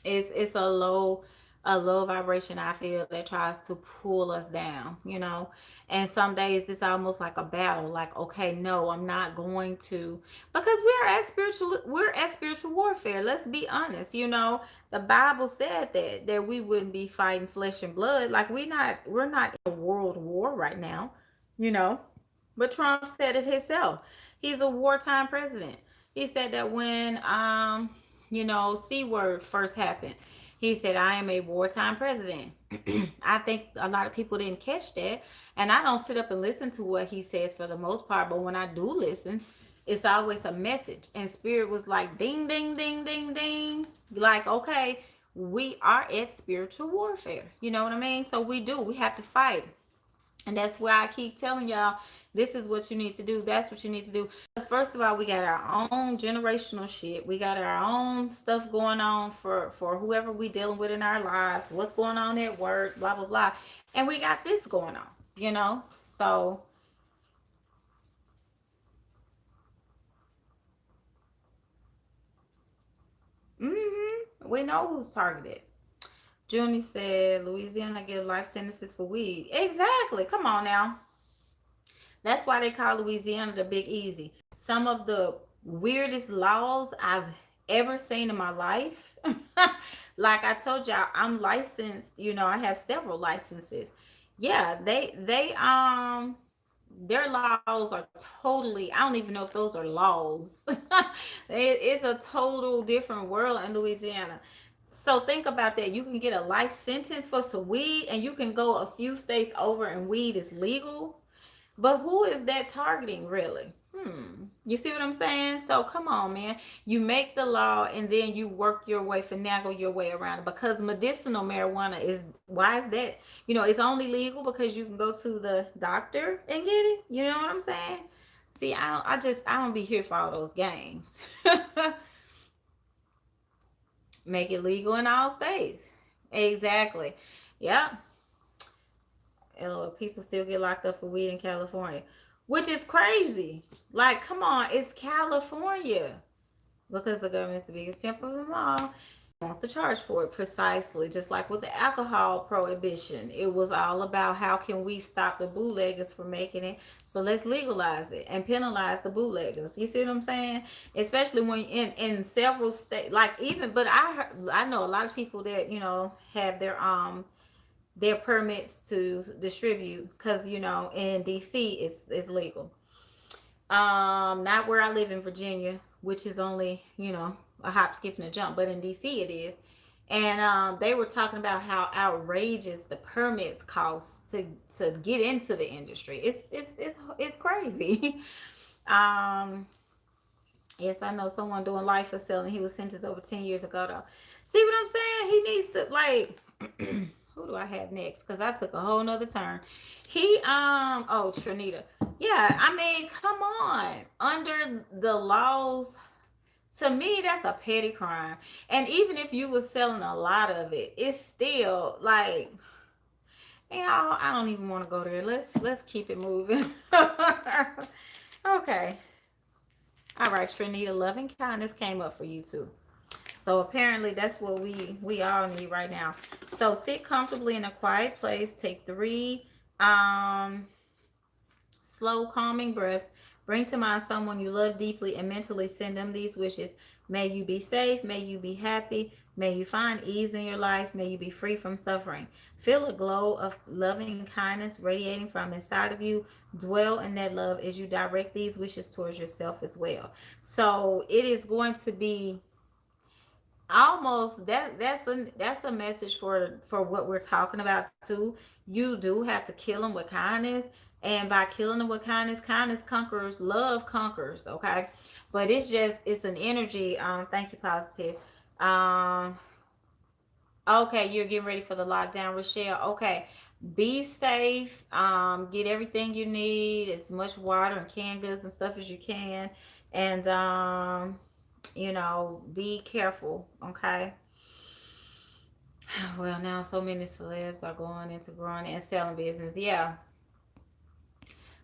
It's a low vibration, I feel, that tries to pull us down. And some days it's almost like a battle, like, okay, no, I'm not going to, because we're at spiritual warfare. Let's be honest. The Bible said that we wouldn't be fighting flesh and blood. Like we're not in a world war right now, you know but Trump said it himself. He's a wartime president. He said that when C word first happened, he said, I am a wartime president. I think a lot of people didn't catch that. And I don't sit up and listen to what he says for the most part, but when I do listen, it's always a message. And Spirit was like, ding, ding, ding, ding, ding. Like, okay, we are at spiritual warfare. You know what I mean? So we have to fight. And that's why I keep telling y'all, this is what you need to do. That's what you need to do. Because first of all, we got our own generational shit. We got our own stuff going on for whoever we dealing with in our lives. What's going on at work, blah, blah, blah. And we got this going on. So, we know who's targeted. Junie said Louisiana get life sentences for weed. Exactly. Come on now. That's why they call Louisiana the Big Easy. Some of the weirdest laws I've ever seen in my life. Like I told y'all, I'm licensed. You know, I have several licenses. Yeah, their laws are totally, I don't even know if those are laws. It's a total different world in Louisiana. So think about that. You can get a life sentence for some weed, and you can go a few states over and weed is legal. But who is that targeting really? You see what I'm saying? So come on, man. You make the law and then you work your way, finagle your way around it. Because medicinal marijuana is, why is that? You know, it's only legal because you can go to the doctor and get it. You know what I'm saying? See, I don't be here for all those games. Make it legal in all states. Exactly. Yeah. LOL, people still get locked up for weed in California, which is crazy. Like, come on, it's California because the government's the biggest pimp of them all. Wants to charge for it precisely, just like with the alcohol prohibition. It was all about how can we stop the bootleggers from making it. So let's legalize it and penalize the bootleggers. You see what I'm saying? Especially when in several states, like even, but I know a lot of people that have their permits to distribute because in DC it's legal. Not where I live in Virginia, which is only a hop, skip, and a jump, but in DC it is. And they were talking about how outrageous the permits cost to get into the industry. It's crazy. um, yes, I know someone doing life for selling. He was sentenced over 10 years ago though. See what I'm saying? He needs to like. Who do I have next? Because I took a whole nother turn. Trinita. Yeah, I mean, come on. Under the laws, to me, that's a petty crime. And even if you were selling a lot of it, it's still like, I don't even want to go there. Let's keep it moving. Okay. All right, Trinita, loving kindness came up for you too. So apparently that's what we all need right now. So sit comfortably in a quiet place. Take 3 slow, calming breaths. Bring to mind someone you love deeply and mentally send them these wishes. May you be safe. May you be happy. May you find ease in your life. May you be free from suffering. Feel a glow of loving kindness radiating from inside of you. Dwell in that love as you direct these wishes towards yourself as well. So it is going to be almost that's a message for what we're talking about too. You do have to kill them with kindness, and by killing them with kindness conquers, love conquers. Okay, but it's an energy. Thank you, positive. um okay, you're getting ready for the lockdown, Rochelle. Okay, be safe. Get everything you need, as much water and canned goods and stuff as you can, and be careful. Okay. Well, now so many celebs are going into growing and selling business. Yeah,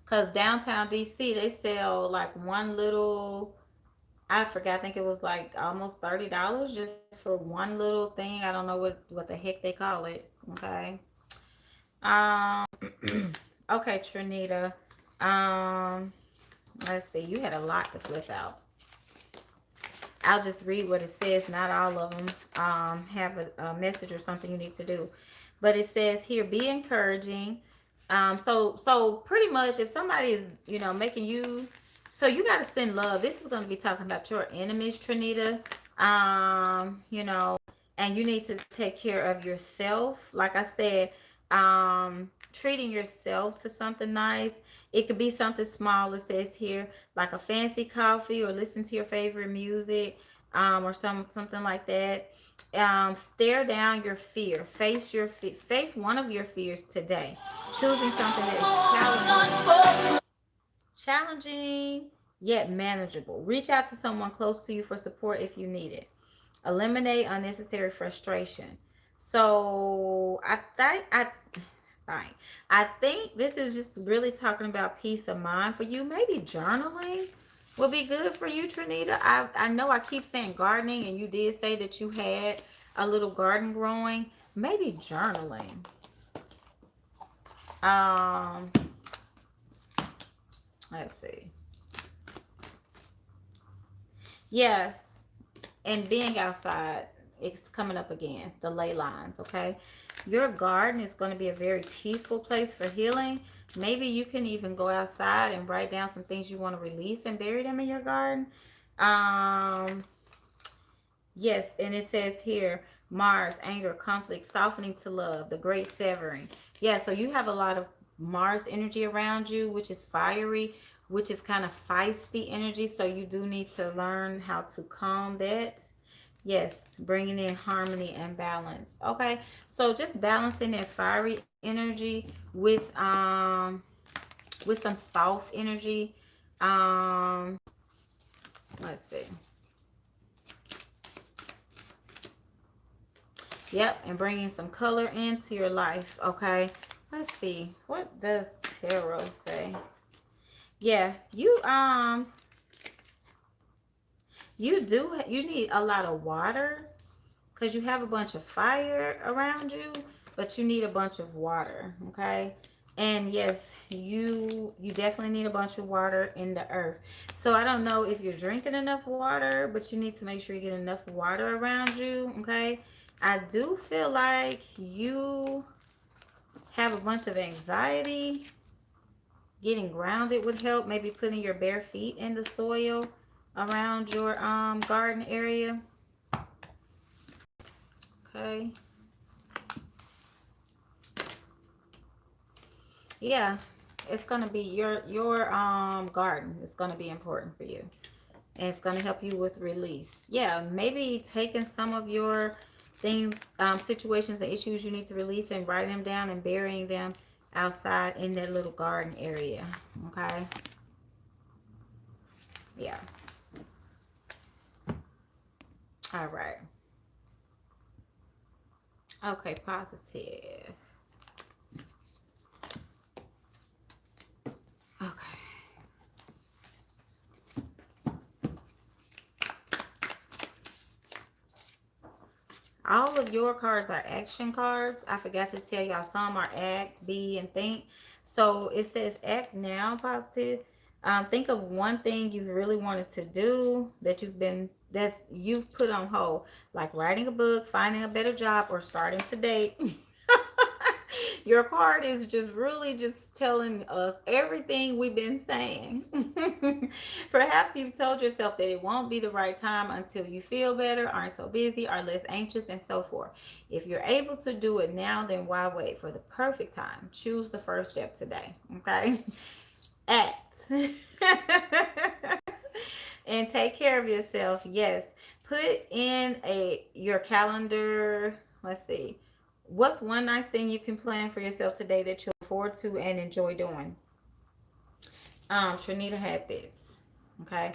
because downtown DC they sell like one little. I forgot. I think it was like almost $30 just for one little thing. I don't know what the heck they call it. Okay. Um. Okay, Trinita. Um. Let's see. You had a lot to flip out. I'll just read what it says. Not all of them have a message or something you need to do. But it says here, be encouraging. So pretty much if somebody is, making you, so you got to send love. This is going to be talking about your enemies, Trinita. And you need to take care of yourself. Like I said, treating yourself to something nice. It could be something small. It says here, like a fancy coffee or listen to your favorite music, or something like that. Stare down your fear. Face one of your fears today. Choosing something that is challenging yet manageable. Reach out to someone close to you for support if you need it. Eliminate unnecessary frustration. So I think think. I think this is just really talking about peace of mind for you. Maybe journaling would be good for you, Trinita. I know I keep saying gardening, and you did say that you had a little garden growing. Maybe journaling. Um, let's see. Yeah, and being outside, it's coming up again, the ley lines. Okay, your garden is going to be a very peaceful place for healing. Maybe you can even go outside and write down some things you want to release and bury them in your garden. um yes, and it says here, Mars, anger, conflict, softening to love, the great severing. Yeah, so you have a lot of Mars energy around you, which is fiery, which is kind of feisty energy, so you do need to learn how to calm that. Yes, bringing in harmony and balance. Okay, so just balancing that fiery energy with some soft energy. Um, let's see. Yep, and bringing some color into your life. Okay, let's see. What does tarot say? Yeah, you need a lot of water because you have a bunch of fire around you, but you need a bunch of water, okay? And yes, you definitely need a bunch of water in the earth. So I don't know if you're drinking enough water, but you need to make sure you get enough water around you, okay? I do feel like you have a bunch of anxiety. Getting grounded would help. Maybe putting your bare feet in the soil around your garden area. Okay. Yeah, it's gonna be your garden. It's gonna be important for you, and it's gonna help you with release. Yeah, maybe taking some of your things, situations and issues you need to release, and writing them down and burying them outside in that little garden area. Okay. Yeah. All right. Okay. Positive. Okay. All of your cards are action cards. I forgot to tell y'all, some are act, be, and think. So it says act now, positive. Think of one thing you really wanted to do that you've put on hold, like writing a book, finding a better job, or starting to date. Your card is just really just telling us everything we've been saying. Perhaps you've told yourself that it won't be the right time until you feel better, aren't so busy, are less anxious, and so forth. If you're able to do it now, then why wait for the perfect time? Choose the first step today. Okay? Act. And take care of yourself. Yes. Put in your calendar. Let's see. What's one nice thing you can plan for yourself today that you'll look forward to and enjoy doing? Trinita had this. Okay.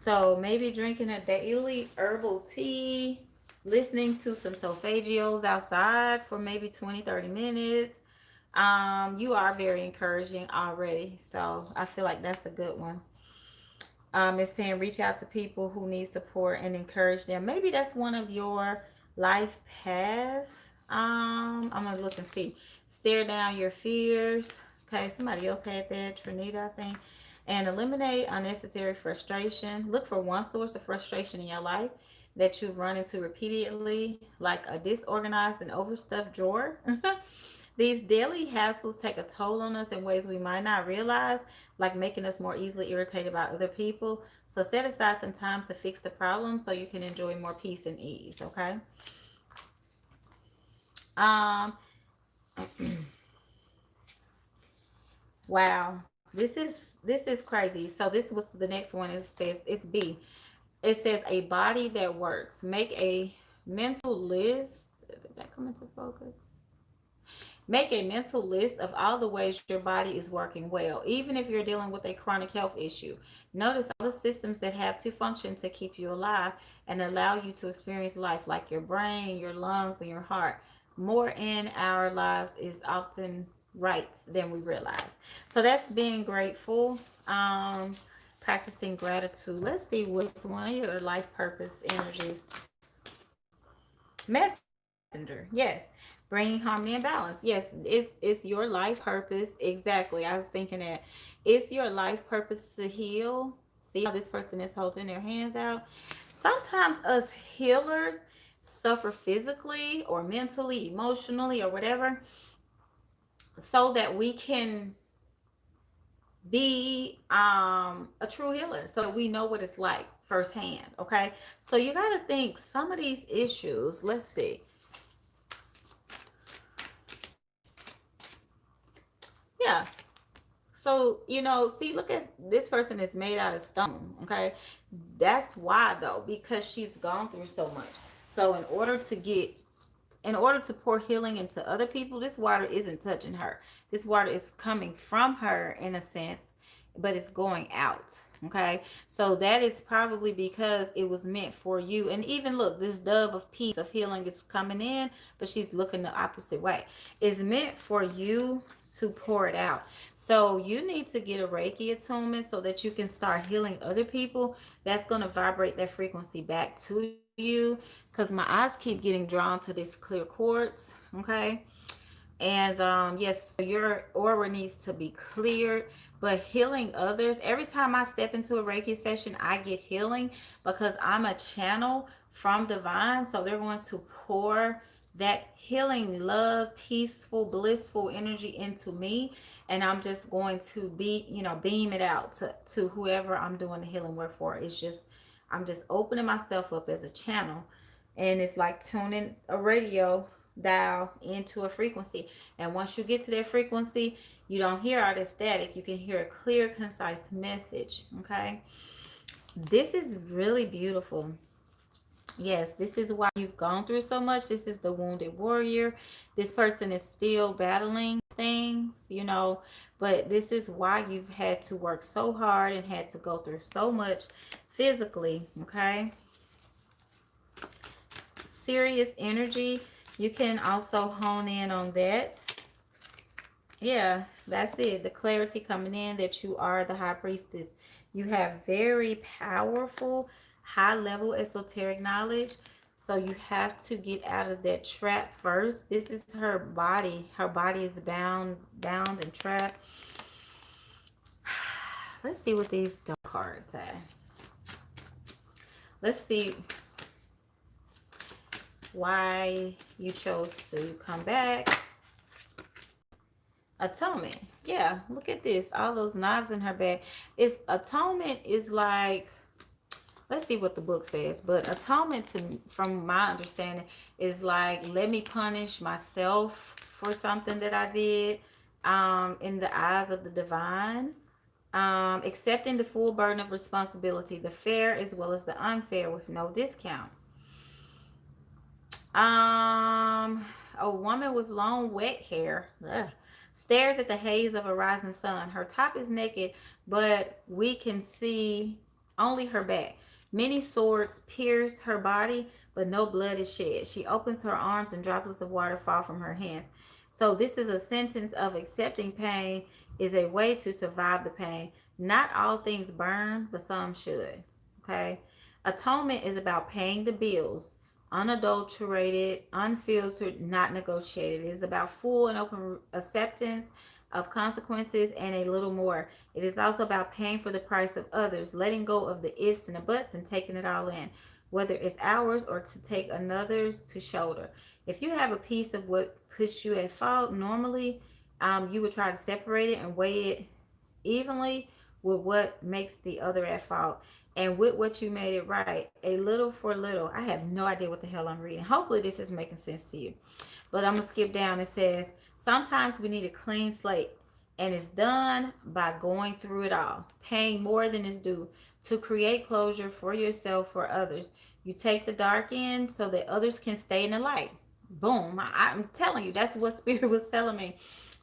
So maybe drinking a daily herbal tea, listening to some solfeggios outside for maybe 20-30 minutes. You are very encouraging already. So I feel like that's a good one. It's saying reach out to people who need support and encourage them. Maybe that's one of your life paths. I'm gonna look and see. Stare down your fears. Okay, somebody else had that. Trinita, I think. And eliminate unnecessary frustration. Look for one source of frustration in your life that you've run into repeatedly, like a disorganized and overstuffed drawer. These daily hassles take a toll on us in ways we might not realize, like making us more easily irritated by other people. So set aside some time to fix the problem so you can enjoy more peace and ease, okay? Um, wow. This is crazy. So this was the next one. It says it's B. It says a body that works. Make a mental list. Did that come into focus? Make a mental list of all the ways your body is working well, even if you're dealing with a chronic health issue. Notice all the systems that have to function to keep you alive and allow you to experience life, like your brain, your lungs, and your heart. More in our lives is often right than we realize. So that's being grateful. Practicing gratitude. Let's see what's one of your life purpose energies. Messenger, yes. Bringing harmony and balance. Yes, it's your life purpose. Exactly. I was thinking that it's your life purpose to heal. See how this person is holding their hands out. Sometimes us healers suffer physically or mentally, emotionally, or whatever, so that we can be a true healer, so that we know what it's like firsthand. Okay, so you got to think some of these issues. Let's see. Yeah, so, see, look at this person is made out of stone, okay? That's why, though, because she's gone through so much. So, in order to pour healing into other people, this water isn't touching her. This water is coming from her in a sense, but it's going out. Okay. So that is probably because it was meant for you. And even look, this dove of peace, of healing is coming in, but she's looking the opposite way. It's meant for you to pour it out. So you need to get a Reiki attunement so that you can start healing other people. That's going to vibrate that frequency back to you, because my eyes keep getting drawn to this clear quartz. Okay. And yes, so your aura needs to be cleared. But healing others, every time I step into a Reiki session, I get healing because I'm a channel from divine. So they're going to pour that healing, love, peaceful, blissful energy into me. And I'm just going to be, beam it out to whoever I'm doing the healing work for. I'm just opening myself up as a channel. And it's like tuning a radio dial into a frequency. And once you get to that frequency, you don't hear all that static. You can hear a clear, concise message. Okay. This is really beautiful. Yes, this is why you've gone through so much. This is the wounded warrior. This person is still battling things, but this is why you've had to work so hard and had to go through so much physically. Okay. Serious energy. You can also hone in on that. Yeah, that's it. The clarity coming in that you are the high priestess. You have very powerful, high level esoteric knowledge. So you have to get out of that trap first. This is her body. Her body is bound and trapped. Let's see what these dark cards say. Let's see why you chose to come back. Atonement. Yeah, look at this. All those knives in her bag. It's atonement is like, let's see what the book says. But atonement, from my understanding, is like, let me punish myself for something that I did in the eyes of the divine. Accepting the full burden of responsibility, the fair as well as the unfair, with no discount. A woman with long wet hair stares at the haze of a rising sun. Her top is naked, but we can see only her back. Many swords pierce her body, but no blood is shed. She opens her arms and droplets of water fall from her hands. So this is a sentence of accepting pain is a way to survive the pain. Not all things burn, but some should. Okay. Atonement is about paying the bills, unadulterated, unfiltered, not negotiated. It is about full and open acceptance of consequences and a little more. It is also about paying for the price of others, letting go of the ifs and the buts and taking it all in, whether it's ours or to take another's to shoulder. If you have a piece of what puts you at fault, normally you would try to separate it and weigh it evenly with what makes the other at fault. And with what you made it right, a little for little. I have no idea what the hell I'm reading. Hopefully this is making sense to you. But I'm going to skip down. It says, sometimes we need a clean slate. And it's done by going through it all. Paying more than is due to create closure for yourself, for others. You take the dark end so that others can stay in the light. Boom. I'm telling you, that's what Spirit was telling me.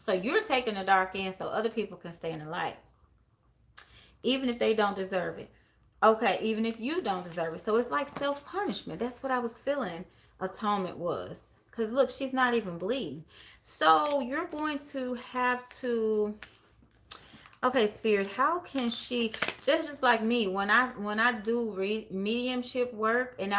So you're taking the dark end so other people can stay in the light, even if they don't deserve it. Okay, even if you don't deserve it. So it's like self-punishment. That's what I was feeling atonement was. because look, she's not even bleeding. So you're going to have to, okay, spirit, how can she, just like me, when I do mediumship work, and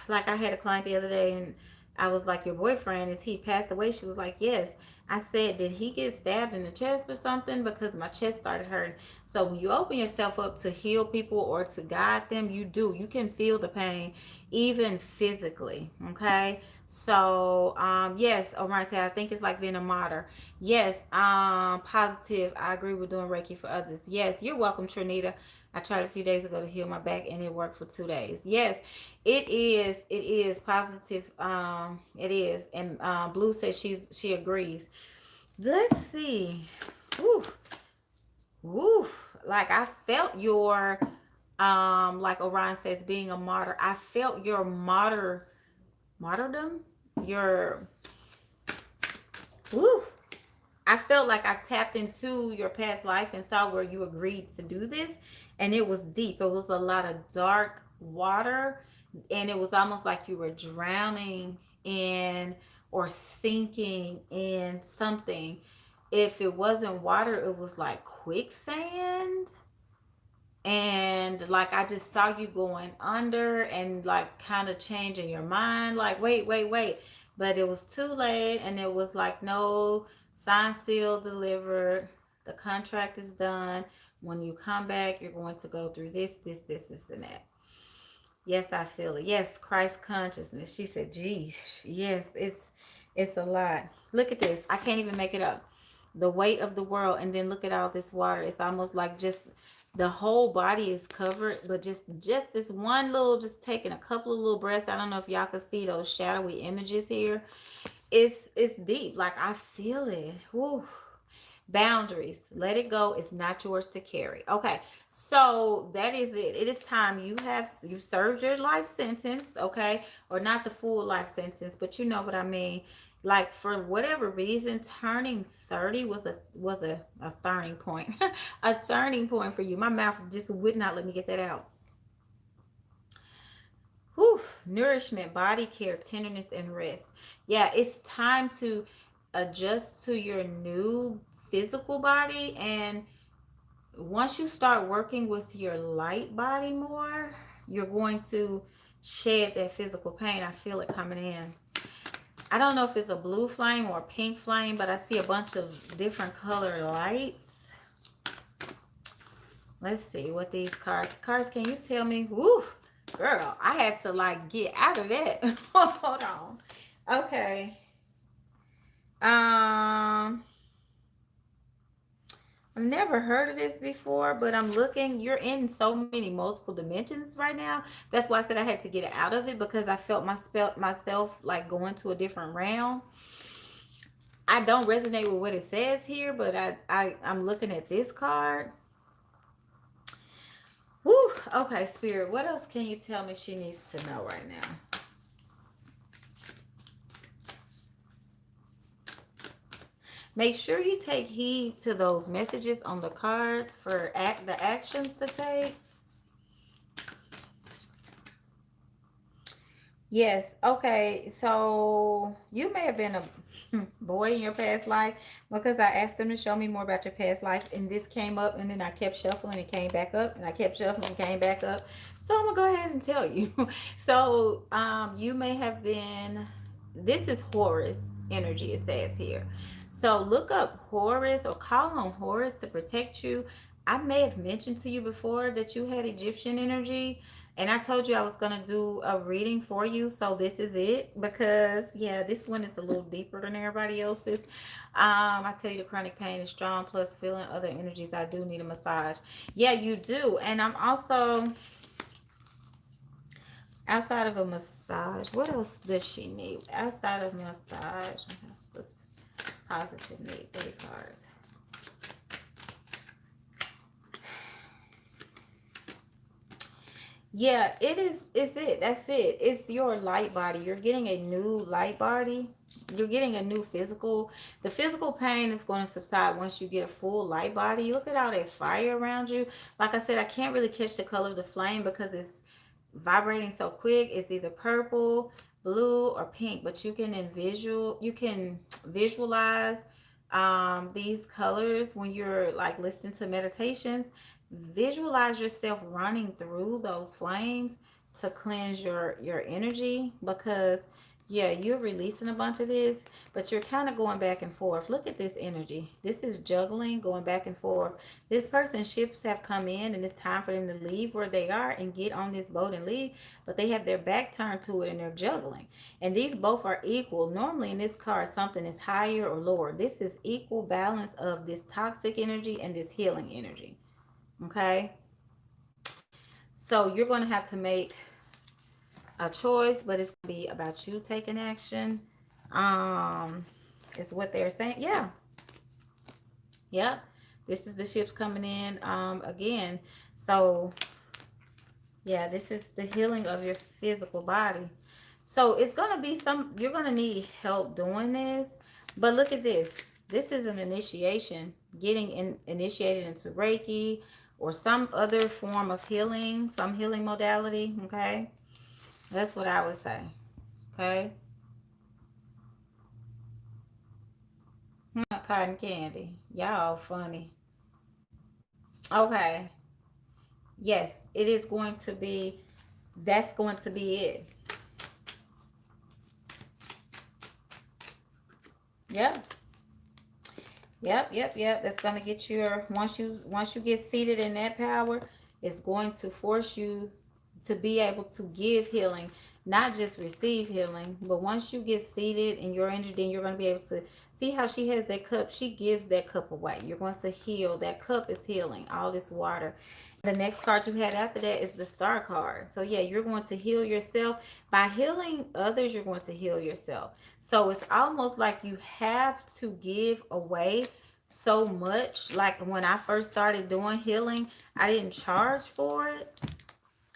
like I had a client the other day, and I was like, your boyfriend, is he passed away? She was like, yes. I said, did he get stabbed in the chest or something? Because my chest started hurting. So when you open yourself up to heal people or to guide them, you can feel the pain, even physically. Okay. So yes, Orion said, I think it's like being a martyr. Yes, positive. I agree with doing Reiki for others. Yes, you're welcome, Trinita. I tried a few days ago to heal my back, and it worked for 2 days. Yes, it is. It is positive. It is. And Blue says she agrees. Let's see. Woo, woo. Like I felt your like Orion says, being a martyr. I felt your martyrdom. Your woo. I felt like I tapped into your past life and saw where you agreed to do this. And it was deep. It was a lot of dark water. And it was almost like you were drowning in or sinking in something. If it wasn't water, it was like quicksand. And like I just saw you going under and like kind of changing your mind, like wait, but it was too late, and it was like, no, signed, sealed, delivered, the contract is done. When you come back, you're going to go through this and that. Yes, I feel it. Yes, Christ consciousness. She said, geez, yes, it's a lot. Look at this. I can't even make it up. The weight of the world, and then look at all this water. It's almost like just the whole body is covered, but just this one little, just taking a couple of little breaths. I don't know if y'all can see those shadowy images here. It's deep. Like I feel it. Woo. Boundaries, let it go. It's not yours to carry. Okay, so that is it. It is time. You served your life sentence. Okay, or not the full life sentence, but you know what I mean. Like for whatever reason, turning 30 was a turning point. A turning point for you. My mouth just would not let me get that out. Whew. Nourishment, body care, tenderness, and rest. Yeah, it's time to adjust to your new physical body. And once you start working with your light body more, you're going to shed that physical pain. I feel it coming in. I don't know if it's a blue flame or a pink flame, but I see a bunch of different color lights. Let's see what these cards, can you tell me? Woo, girl, I had to like get out of that. Hold on. Okay. I've never heard of this before, but I'm looking. You're in so many multiple dimensions right now. That's why I said I had to get out of it, because I felt myself like going to a different realm. I don't resonate with what it says here, but I'm looking at this card. Woo. Okay, Spirit, what else can you tell me she needs to know right now? Make sure you take heed to those messages on the cards for the actions to take. Yes. Okay. So you may have been a boy in your past life, because I asked them to show me more about your past life, and this came up, and then I kept shuffling, it came back up, and I kept shuffling, it came back up. So I'm gonna go ahead and tell you. So you may have been. This is Horus energy. It says here. So look up Horus or call on Horus to protect you. I may have mentioned to you before that you had Egyptian energy. And I told you I was going to do a reading for you. So this is it, because, yeah, this one is a little deeper than everybody else's. I tell you the chronic pain is strong, plus feeling other energies. I do need a massage. Yeah, you do. And I'm also, outside of a massage, what else does she need? Outside of massage, positive need, 3 cards. Yeah, it is. It's it. That's it. It's your light body. You're getting a new light body. You're getting a new physical. The physical pain is going to subside once you get a full light body. Look at all that fire around you. Like I said, I can't really catch the color of the flame because it's vibrating so quick. It's either purple, blue or pink, but you can visualize these colors when you're like listening to meditations. Visualize yourself running through those flames to cleanse your energy, because yeah, you're releasing a bunch of this, but you're kind of going back and forth. Look at this energy. This is juggling, going back and forth. This person's ships have come in and it's time for them to leave where they are and get on this boat and leave, but they have their back turned to it and they're juggling. And these both are equal. Normally in this card, something is higher or lower. This is equal balance of this toxic energy and this healing energy. Okay? So you're going to have to make a choice, but it's going to be about you taking action. Is what they're saying. Yeah. Yeah. This is the ships coming in again. So yeah, this is the healing of your physical body. So it's going to be you're going to need help doing this. But look at this. This is an initiation, initiated into Reiki or some other form of healing, some healing modality. Okay. That's what I would say. Okay. Cotton candy. Y'all funny. Okay. Yes, it is going to be, that's going to be it. Yep. Yep. That's gonna get your, once you get seated in that power, it's going to force you to be able to give healing, not just receive healing. But once you get seated in your energy, then you're gonna be able to see how she has that cup. She gives that cup away. You're going to heal. That cup is healing. All this water. The next card you had after that is the star card. So yeah, you're going to heal yourself. By healing others, you're going to heal yourself. So it's almost like you have to give away so much. Like when I first started doing healing, I didn't charge for it.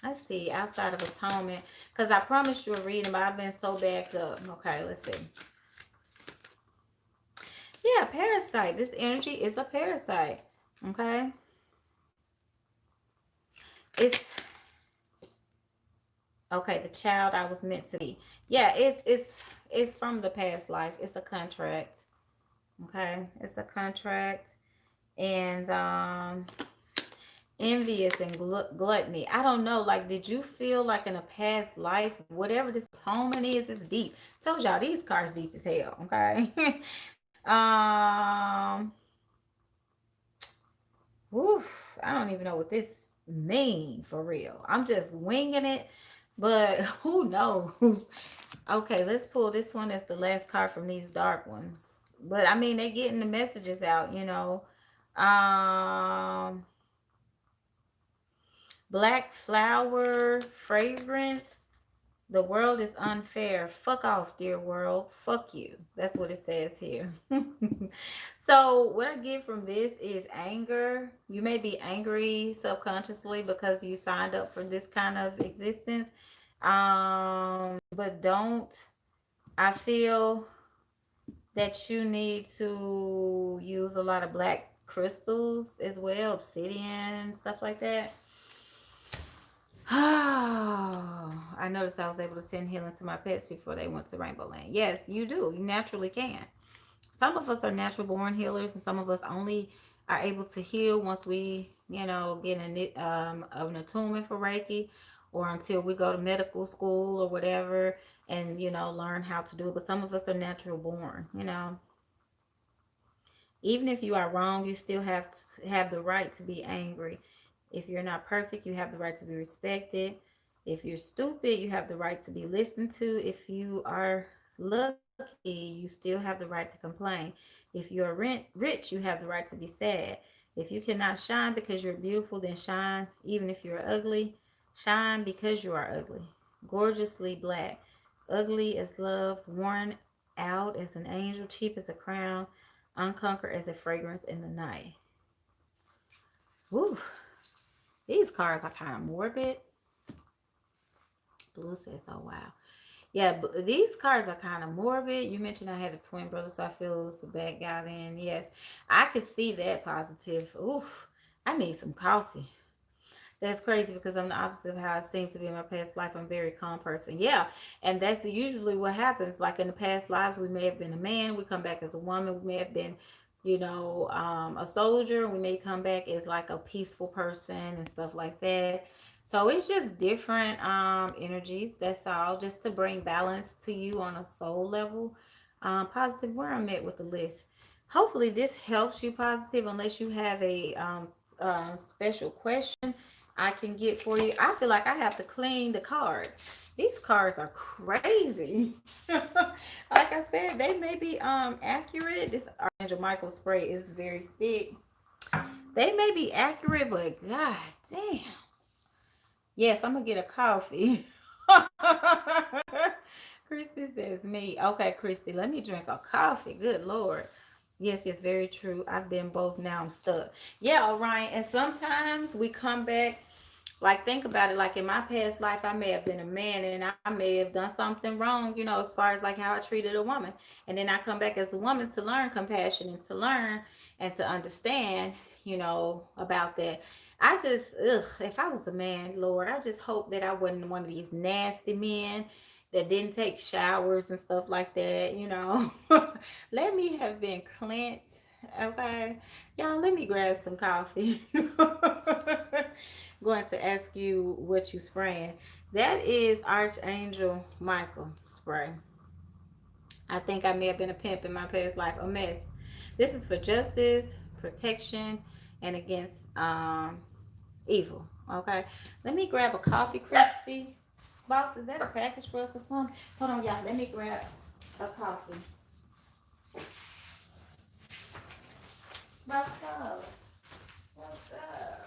Let's see, outside of atonement, because I promised you a reading, but I've been so backed up. Okay, let's see. Yeah, parasite. This energy is a parasite. Okay. It's okay, the child I was meant to be. Yeah, it's from the past life. It's a contract. Okay, it's a contract. And envious and gluttony. I don't know. Like, did you feel like in a past life, whatever this atonement is deep. Told y'all these cards deep as hell. Okay. um. Oof, I don't even know what this mean for real. I'm just winging it, but who knows? Okay, let's pull this one as the last card from these dark ones. But I mean, they're getting the messages out. Um, black flower fragrance. The world is unfair. Fuck off, dear world. Fuck you. That's what it says here. So what I get from this is anger. You may be angry subconsciously because you signed up for this kind of existence. But don't, I feel that you need to use a lot of black crystals as well, obsidian, stuff like that. I noticed I was able to send healing to my pets before they went to Rainbow Land. Yes, you do. You naturally can. Some of us are natural born healers, and some of us only are able to heal once we, get an attunement for Reiki, or until we go to medical school or whatever, and learn how to do it. But some of us are natural born. Even if you are wrong, you still have the right to be angry. If you're not perfect, you have the right to be respected. If you're stupid, you have the right to be listened to. If you are lucky, you still have the right to complain. If you're rich, you have the right to be sad. If you cannot shine because you're beautiful, then shine. Even if you're ugly, shine because you are ugly. Gorgeously black. Ugly as love, worn out as an angel, cheap as a crown, unconquered as a fragrance in the night. Woo. These cards are kind of morbid. Blue says, oh, wow. Yeah, these cards are kind of morbid. You mentioned I had a twin brother, so I feel it was a bad guy then. Yes, I could see that positive. Oof, I need some coffee. That's crazy because I'm the opposite of how I seem to be in my past life. I'm a very calm person. Yeah. And that's usually what happens. Like in the past lives, we may have been a man, we come back as a woman, we may have been, a soldier, we may come back as like a peaceful person and stuff like that. So it's just different energies. That's all, just to bring balance to you on a soul level. Positive, where I'm at with the list. Hopefully, this helps you, positive, unless you have a special question I can get for you. I feel like I have to clean the cards. These cards are crazy. Like I said, they may be accurate. This Archangel Michael spray is very thick. They may be accurate, but god damn. Yes, I'm gonna get a coffee. Christy says me. Okay, Christy, let me drink a coffee. Good Lord. Yes, yes, very true. I've been both. Now I'm stuck. Yeah, Orion. And sometimes we come back, like, think about it, like in my past life I may have been a man and I may have done something wrong, as far as like how I treated a woman, and then I come back as a woman to learn compassion and to learn and to understand, about that. I just, if I was a man, Lord, I just hope that I wasn't one of these nasty men that didn't take showers and stuff like that. Let me have been cleansed. Okay, y'all, let me grab some coffee. Going to ask you what you spraying. That is Archangel Michael spray. I think I may have been a pimp in my past life, a mess. This is for justice, protection, and against evil. Okay, let me grab a coffee, Christy. Boss, is that a package for us or something? Hold on, y'all. Let me grab a coffee. What's up? What's up?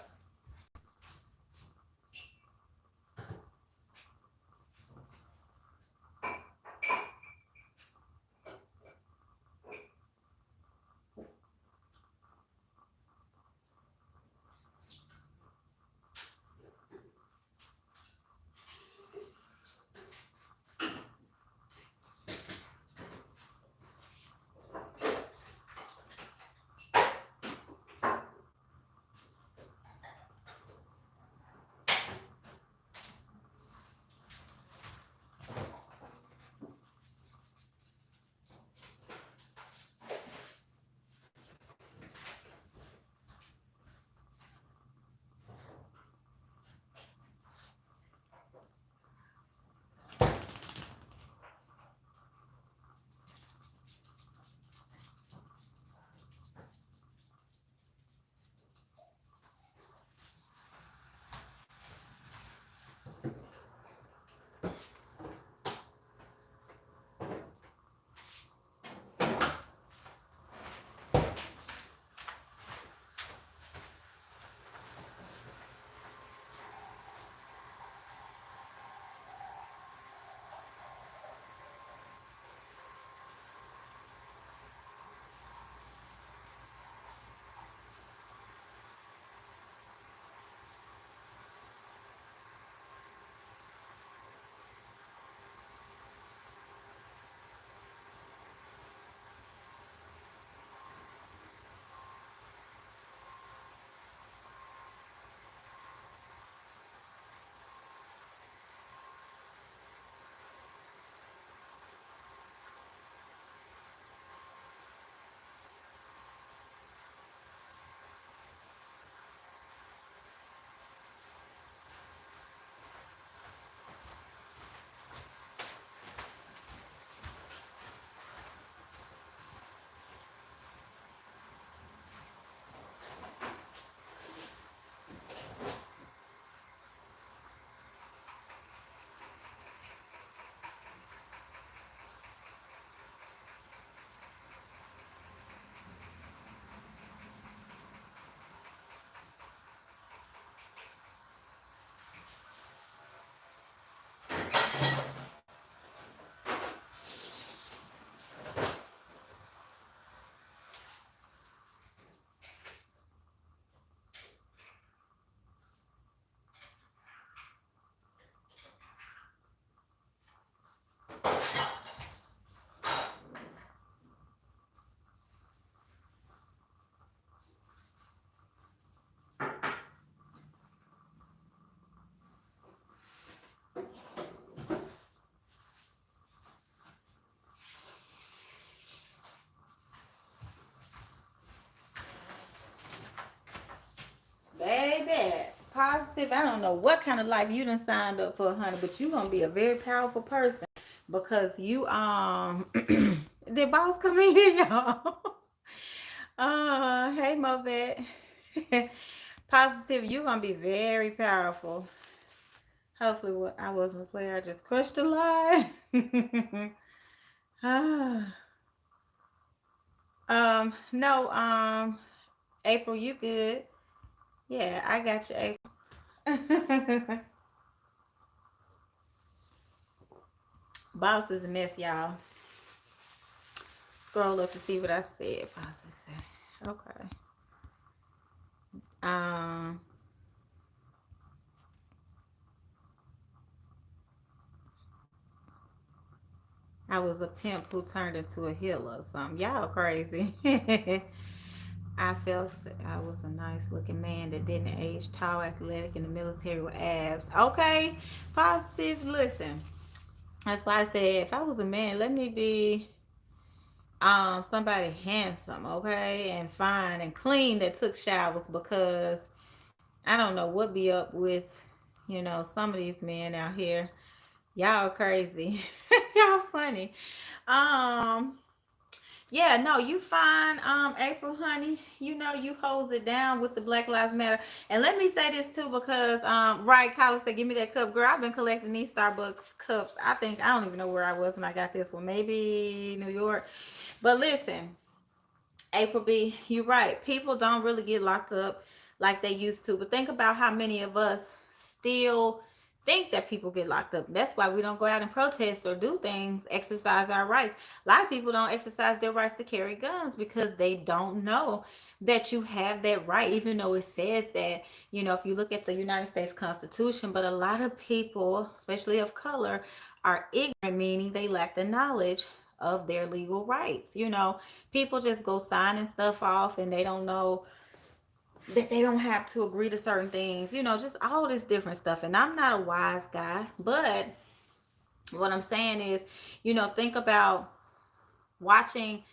Positive, I don't know what kind of life you done signed up for, honey, but you gonna be a very powerful person because you did boss come in here, y'all? Hey Movet. Positive, you gonna be very powerful. Hopefully what I wasn't clear, I just crushed a lie. No, April, you good. Yeah, I got you, April. Boss is a mess, y'all. Scroll up to see what I said. Positive say. Okay. Um, I was a pimp who turned into a healer or something. Y'all crazy. I felt I was a nice looking man that didn't age, tall, athletic, in the military with abs. Okay, positive. Listen, that's why I said if I was a man, let me be somebody handsome, okay, and fine and clean that took showers, because I don't know what be up with, some of these men out here. Y'all crazy. Y'all funny. Um, yeah, no, you fine, April, honey. You hose it down with the Black Lives Matter. And let me say this too, because right, Kyla said, give me that cup. Girl, I've been collecting these Starbucks cups. I don't even know where I was when I got this one. Maybe New York. But listen, April B, you're right. People don't really get locked up like they used to. But think about how many of us still think that people get locked up. That's why we don't go out and protest or do things, exercise our rights. A lot of people don't exercise their rights to carry guns because they don't know that you have that right, even though it says that, if you look at the United States Constitution. But a lot of people, especially of color, are ignorant, meaning they lack the knowledge of their legal rights. People just go signing stuff off and they don't know that they don't have to agree to certain things, just all this different stuff. And I'm not a wise guy, but what I'm saying is, think about watching,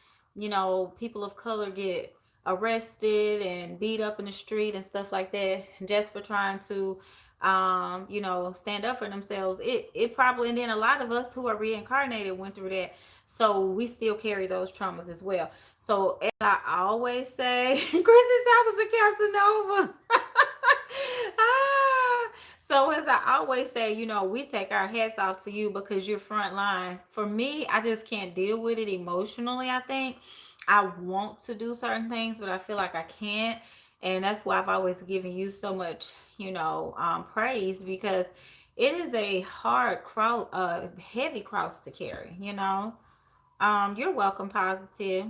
people of color get arrested and beat up in the street and stuff like that, just for trying to stand up for themselves. It probably, and then a lot of us who are reincarnated went through that, so we still carry those traumas as well. So as I always say, Chrissy's house was a Casanova. Ah, so as I always say, we take our hats off to you because you're front line. For me, I just can't deal with it emotionally. I think I want to do certain things, but I feel like I can't. And that's why I've always given you so much, praise, because it is a hard cross, heavy cross to carry, You're welcome, Positive.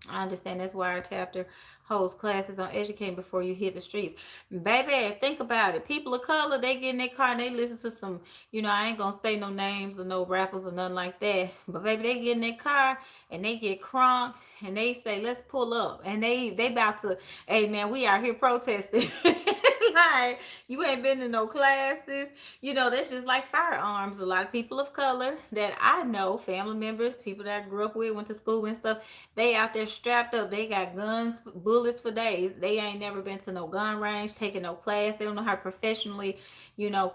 I understand that's why our chapter holds classes on educating before you hit the streets. Baby, think about it. People of color, they get in their car and they listen to some, I ain't gonna say no names or no rappers or nothing like that. But baby, they get in their car and they get crunk and they say, let's pull up. And they about to, hey man, we out here protesting. Like, you ain't been in no classes. That's just like firearms. A lot of people of color that I know, family members, people that I grew up with, went to school and stuff, they out there strapped up. They got guns, bullets for days. They ain't never been to no gun range, taking no class. They don't know how to professionally,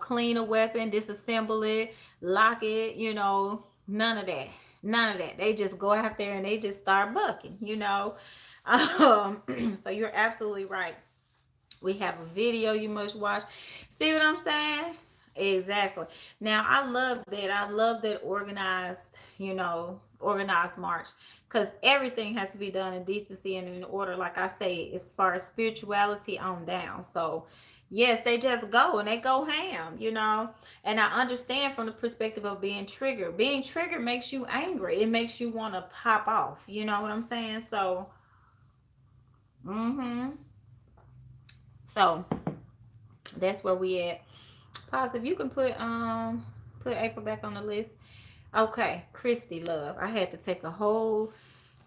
clean a weapon, disassemble it, lock it, none of that. None of that. They just go out there and they just start bucking. So you're absolutely right. We have a video you must watch. See what I'm saying? Exactly. Now I love that. I love that organized march, because everything has to be done in decency and in order. Like I say, as far as spirituality on down. So yes, they just go and they go ham. And I understand from the perspective of being triggered. Being triggered makes you angry. It makes you want to pop off. You know what I'm saying? So, so that's where we at. Positive, you can put April back on the list. Okay, Christy, love. I had to take a whole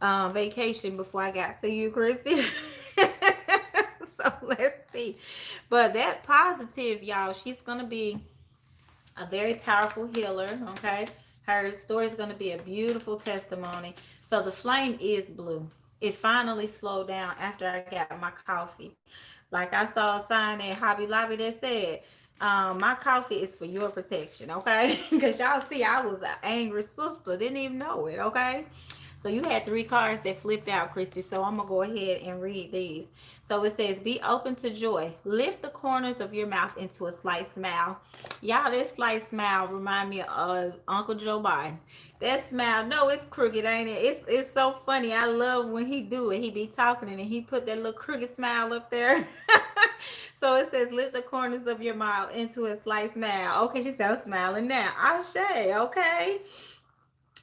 vacation before I got to you, Christy. So let's see. But that Positive, y'all, she's gonna be a very powerful healer. Okay, her story is gonna be a beautiful testimony. So the flame is blue. It finally slowed down after I got my coffee. Like I saw a sign at Hobby Lobby that said, my coffee is for your protection, okay? Because y'all see, I was an angry sister, didn't even know it, okay? So you had three cards that flipped out, Christy. So I'm gonna go ahead and read these. So it says, "Be open to joy. Lift the corners of your mouth into a slight smile." Y'all, this slight smile remind me of Uncle Joe Biden. That smile, no, it's crooked, ain't it? It's so funny. I love when he do it. He be talking and he put that little crooked smile up there. So it says, "Lift the corners of your mouth into a slight smile." Okay, she said, "I'm smiling now." Ashe, okay.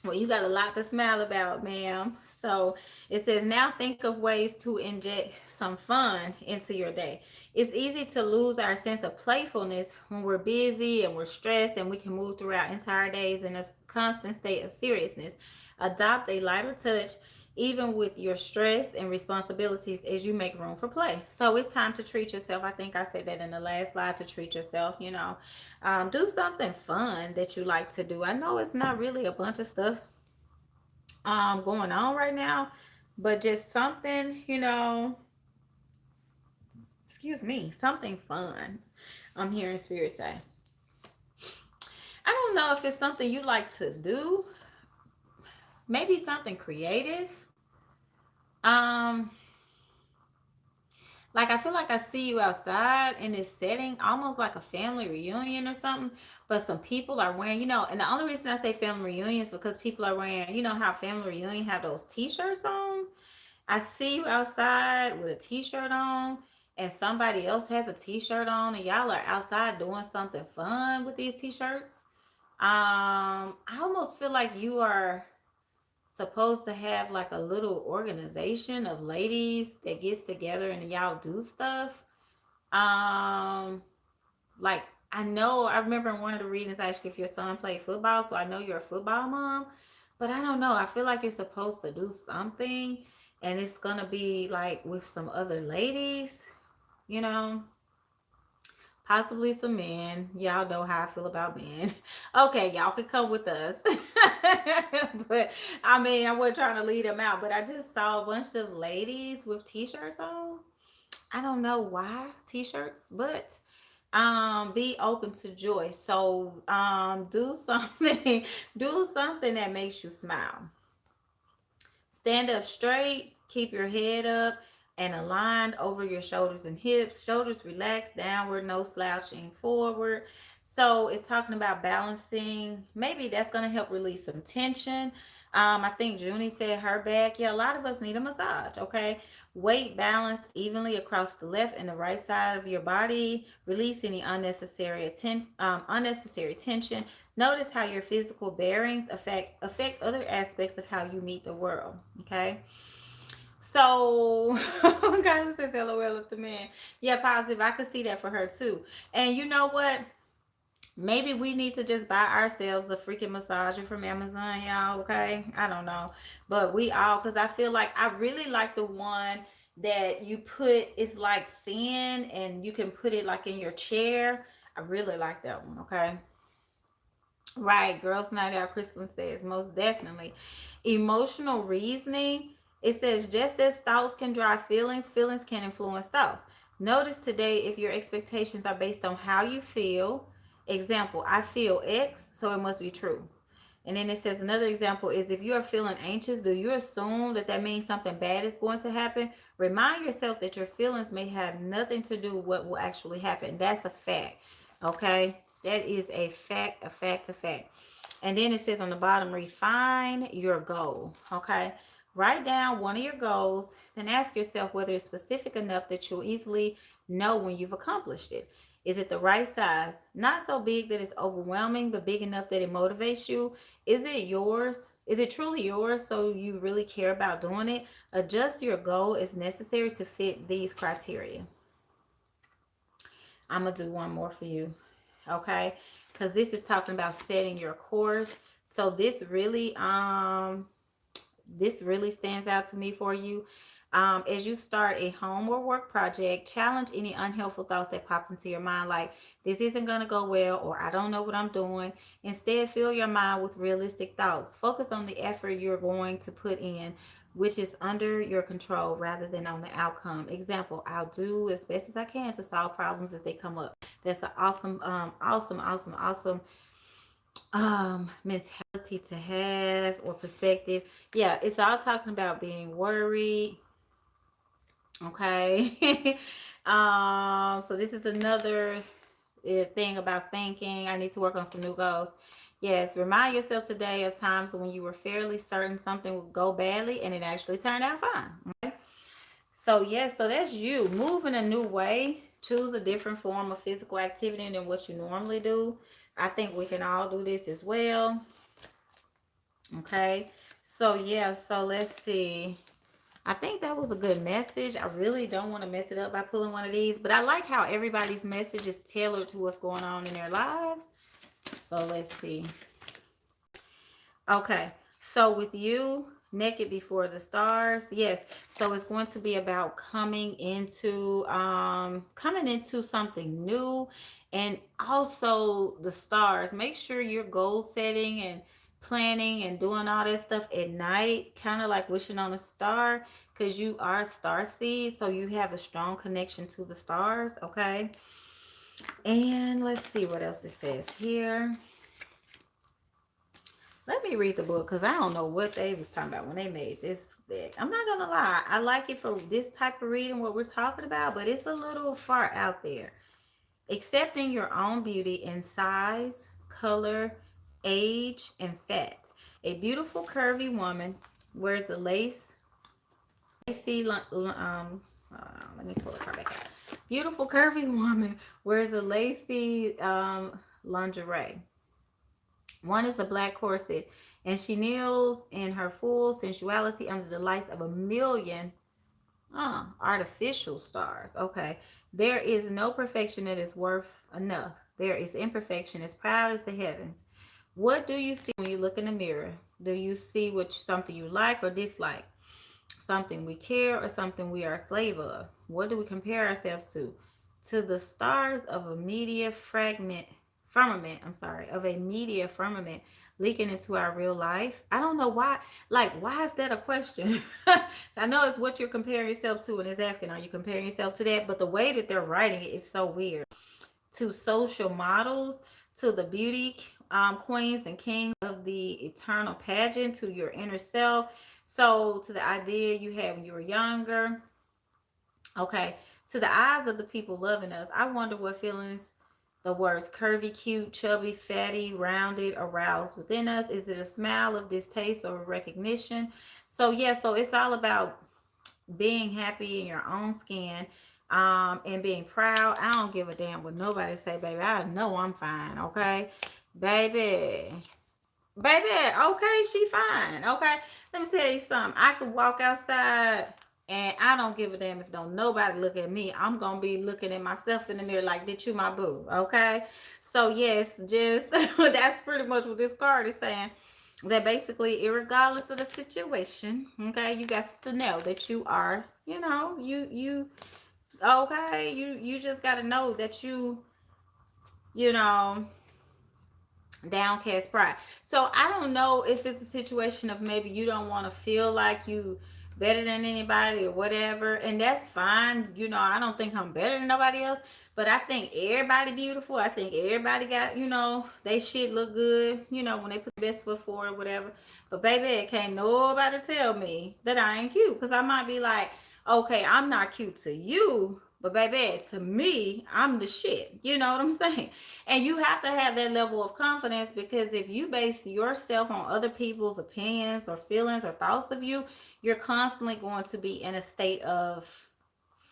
Well, you got a lot to smile about, ma'am. So it says, "Now think of ways to inject some fun into your day." It's easy to lose our sense of playfulness when we're busy and we're stressed, and we can move through our entire days in a constant state of seriousness. Adopt a lighter touch even with your stress and responsibilities as you make room for play. So it's time to treat yourself. I think I said that in the last live, to treat yourself, do something fun that you like to do. I know it's not really a bunch of stuff going on right now, but just something, excuse me, something fun. I'm hearing spirit say. I don't know if it's something you like to do, maybe something creative. Um, Like I feel like I see you outside in this setting, almost like a family reunion or something. But some people are wearing, and the only reason I say family reunion is because people are wearing, how family reunion have those t-shirts on. I see you outside with a t-shirt on, and somebody else has a t-shirt on, and y'all are outside doing something fun with these t-shirts. I almost feel like you are supposed to have like a little organization of ladies that gets together and y'all do stuff. Um, like I remember in one of the readings I asked you if your son played football, so I know you're a football mom. But I don't know. I feel like you're supposed to do something, and it's gonna be like with some other ladies, you know possibly some men. Y'all know how I feel about men. Okay, y'all could come with us. But I mean, I wasn't trying to lead them out, but I just saw a bunch of ladies with t-shirts on. I don't know why t-shirts, but be open to joy. So do something, do something that makes you smile. Stand up straight, keep your head up and aligned over your shoulders and hips. Shoulders relaxed downward, no slouching forward. So it's talking about balancing. Maybe that's going to help release some tension. I think Junie said her back. Yeah, a lot of us need a massage, okay? Weight balanced evenly across the left and the right side of your body. Release any unnecessary tension. Notice how your physical bearings affect other aspects of how you meet the world. Okay. So, guys says LOL at the man. Yeah, positive. I could see that for her too. And you know what? Maybe we need to just buy ourselves a freaking massager from Amazon, y'all. Okay. I don't know. But we all, because I feel like I really like the one that you put, it's like thin and you can put it like in your chair. I really like that one. Okay. Right, Girls Night Out, Kristen says, most definitely. Emotional reasoning, it says, just as thoughts can drive feelings, feelings can influence thoughts. Notice today if your expectations are based on how you feel. Example, I feel X, so it must be true. And then it says another example is, if you are feeling anxious, do you assume that that means something bad is going to happen? Remind yourself that your feelings may have nothing to do with what will actually happen. That's a fact. Okay? That is a fact, a fact, a fact. And then it says on the bottom, refine your goal. Okay? Write down one of your goals, then ask yourself whether it's specific enough that you'll easily know when you've accomplished it. Is it the right size? Not so big that it's overwhelming, but big enough that it motivates you. Is it yours? Is it truly yours so you really care about doing it? Adjust your goal as necessary to fit these criteria. I'm going to do one more for you. Okay? Because this is talking about setting your course. So this really stands out to me for you. As you start a home or work project, challenge any unhelpful thoughts that pop into your mind, like this isn't going to go well, or I don't know what I'm doing. Instead, fill your mind with realistic thoughts. Focus on the effort you're going to put in which is under your control rather than on the outcome. Example, I'll do as best as I can to solve problems as they come up. That's an awesome, awesome mentality to have, or perspective. Yeah, it's all talking about being worried. Okay. So this is another thing about thinking. I need to work on some new goals. Yes, remind yourself today of times when you were fairly certain something would go badly and it actually turned out fine. Okay. So yes, so that's you. Move in a new way. Choose a different form of physical activity than what you normally do. I think we can all do this as well. Okay. So yeah, so let's see. I think that was a good message. I really don't want to mess it up by pulling one of these, but I like how everybody's message is tailored to what's going on in their lives. So let's see. Okay, so with you, naked before the stars, yes. So it's going to be about coming into something new, and also the stars. Make sure you're goal setting and planning and doing all that stuff at night, kind of like wishing on a star, because you are a star seed, so you have a strong connection to the stars. Okay, and let's see what else it says here. Let me read the book, because I don't know what they was talking about when they made this deck. I'm not gonna lie, I like it for this type of reading, what we're talking about, but it's a little far out there. Accepting your own beauty in size, color, age, and fat. A beautiful curvy woman wears a lacy let me pull the card back out. Beautiful curvy woman wears a lacy lingerie. One is a black corset, and she kneels in her full sensuality under the lights of a million artificial stars. Okay. There is no perfection that is worth enough. There is imperfection as proud as the heavens. What do you see when you look in the mirror? Do you see something you like or dislike? Something we care or something we are a slave of? What do we compare ourselves to? To the stars of a media firmament, of a media firmament leaking into our real life. I don't know why. Like, why is that a question? I know it's what you're comparing yourself to, and it's asking, are you comparing yourself to that? But the way that they're writing it is so weird. To social models, to the beauty queens and kings of the eternal pageant, to your inner self. So to the idea you had when you were younger. Okay. To the eyes of the people loving us, I wonder what feelings the words curvy, cute, chubby, fatty, rounded arouse within us. Is it a smile of distaste or recognition? So yeah, so it's all about being happy in your own skin, and being proud. I don't give a damn what nobody say, baby. I know I'm fine, okay? Baby. Baby, okay, she fine. Okay. Let me tell you something. I could walk outside and I don't give a damn if don't nobody look at me. I'm gonna be looking at myself in the mirror like, bitch, you my boo. Okay. So yes, just that's pretty much what this card is saying. That basically, irregardless of the situation, okay, you got to know that you are, you okay, you just gotta know that you know downcast pride. So I don't know if it's a situation of maybe you don't want to feel like you better than anybody or whatever, and that's fine. I don't think I'm better than nobody else, but I think everybody beautiful. I think everybody got, they shit look good, when they put the best foot forward or whatever. But baby, can't nobody tell me that I ain't cute, because I might be like, okay, I'm not cute to you, but baby, to me, I'm the shit. You know what I'm saying? And you have to have that level of confidence, because if you base yourself on other people's opinions or feelings or thoughts of you, you're constantly going to be in a state of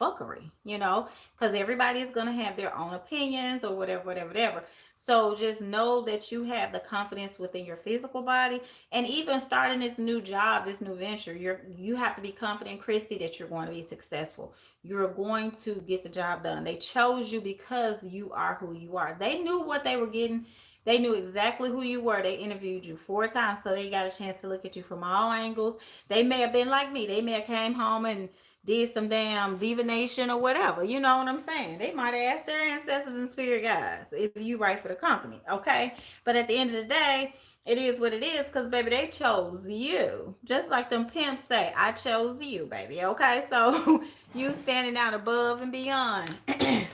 fuckery, because everybody is going to have their own opinions or whatever. So just know that you have the confidence within your physical body, and even starting this new job, this new venture, you have to be confident, Christy, that you're going to be successful. You're going to get the job done. They chose you because you are who you are. They knew what they were getting. They knew exactly who you were. They interviewed you 4 times, so they got a chance to look at you from all angles. They may have been like me. They may have came home and did some damn divination or whatever. You know what I'm saying? They might have asked their ancestors and spirit guides if you write for the company, okay? But at the end of the day, it is what it is, because baby, they chose you. Just like them pimps say, I chose you, baby. Okay, so you standing out above and beyond.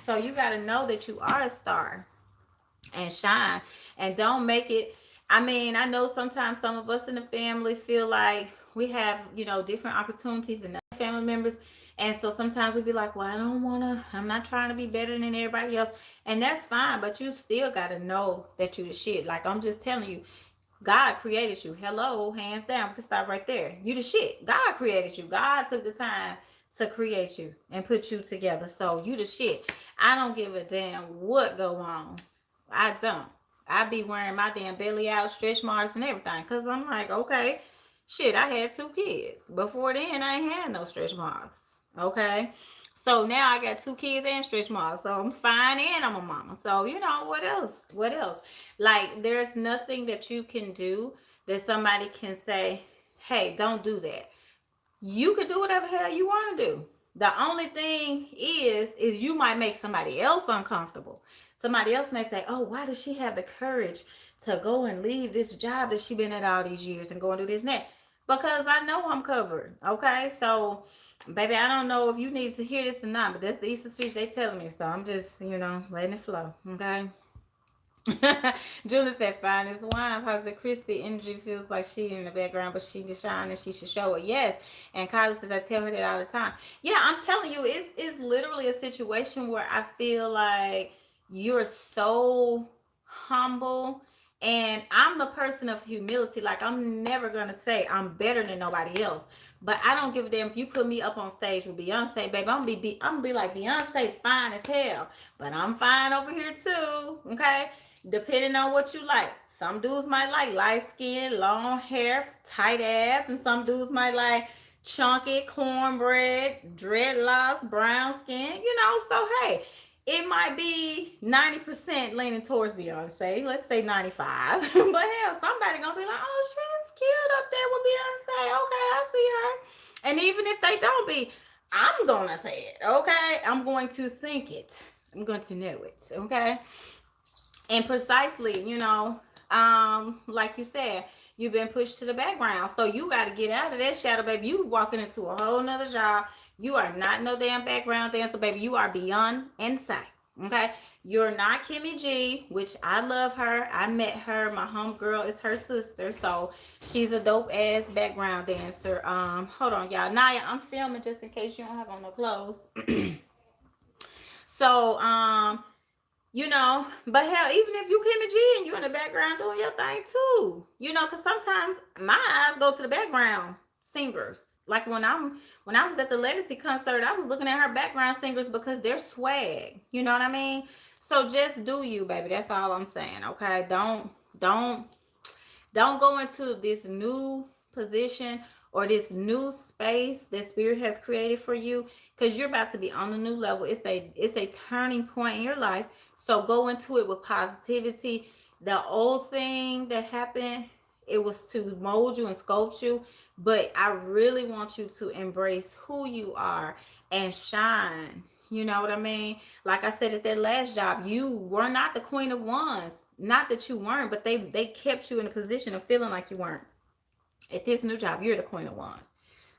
So you got to know that you are a star and shine, and don't make it. I mean, I know sometimes some of us in the family feel like we have, different opportunities than other family members, and so sometimes we be like, well, I don't want to, I'm not trying to be better than everybody else, and that's fine, but you still got to know that you the shit. Like, I'm just telling you, God created you. Hello, hands down. We can stop right there. You the shit. God created you. God took the time to create you and put you together. So you the shit. I don't give a damn what go on. I don't. I be wearing my damn belly out, stretch marks and everything. Cause I'm like, okay, shit, I had 2 kids. Before then, I ain't had no stretch marks. Okay. So now I got 2 kids and stretch marks. So I'm fine and I'm a mama. So what else? What else? Like, there's nothing that you can do that somebody can say, hey, don't do that. You can do whatever the hell you want to do. The only thing is you might make somebody else uncomfortable. Somebody else may say, oh, why does she have the courage to go and leave this job that she been at all these years and go and do this and that? Because I know I'm covered. Okay. So, baby, I don't know if you need to hear this or not, but that's the Easter speech they telling me. So I'm just, letting it flow. Okay. Julie said, fine as wine. Positive Christy energy feels like she in the background, but she just shine and she should show it. Yes. And Kylie says, I tell her that all the time. Yeah, I'm telling you, it's literally a situation where I feel like you're so humble. And I'm a person of humility. Like, I'm never gonna say I'm better than nobody else. But I don't give a damn if you put me up on stage with Beyonce, baby. I'm gonna be like, Beyonce fine as hell, but I'm fine over here too. Okay, depending on what you like. Some dudes might like light skin, long hair, tight abs, and some dudes might like chunky cornbread, dreadlocks, brown skin. So hey, it might be 90% leaning towards Beyonce. Let's say 95. But hell, somebody gonna be like, oh, she's cute up there with Beyonce. Okay, I see her. And even if they don't be, I'm gonna say it. Okay, I'm going to think it. I'm going to know it. Okay. And precisely, like you said, you've been pushed to the background. So you got to get out of that shadow, baby. You walking into a whole nother job. You are not no damn background dancer, baby. You are beyond insight. Okay. You're not Kimmy G, which I love her. I met her. My homegirl is her sister. So she's a dope ass background dancer. Hold on, y'all. Naya, I'm filming just in case you don't have on no clothes. So, but hell, even if you Kimmy G and you in the background doing your thing too, because sometimes my eyes go to the background singers. Like when I was at the Legacy concert, I was looking at her background singers because they're swag. You know what I mean? So just do you, baby. That's all I'm saying. Okay, don't go into this new position or this new space that spirit has created for you, because you're about to be on a new level. It's a turning point in your life. So go into it with positivity. The old thing that happened, it was to mold you and sculpt you, but I really want you to embrace who you are and shine. You know what I mean? Like I said at that last job, you were not the queen of wands. Not that you weren't, but they kept you in a position of feeling like you weren't. At this new job, you're the queen of wands.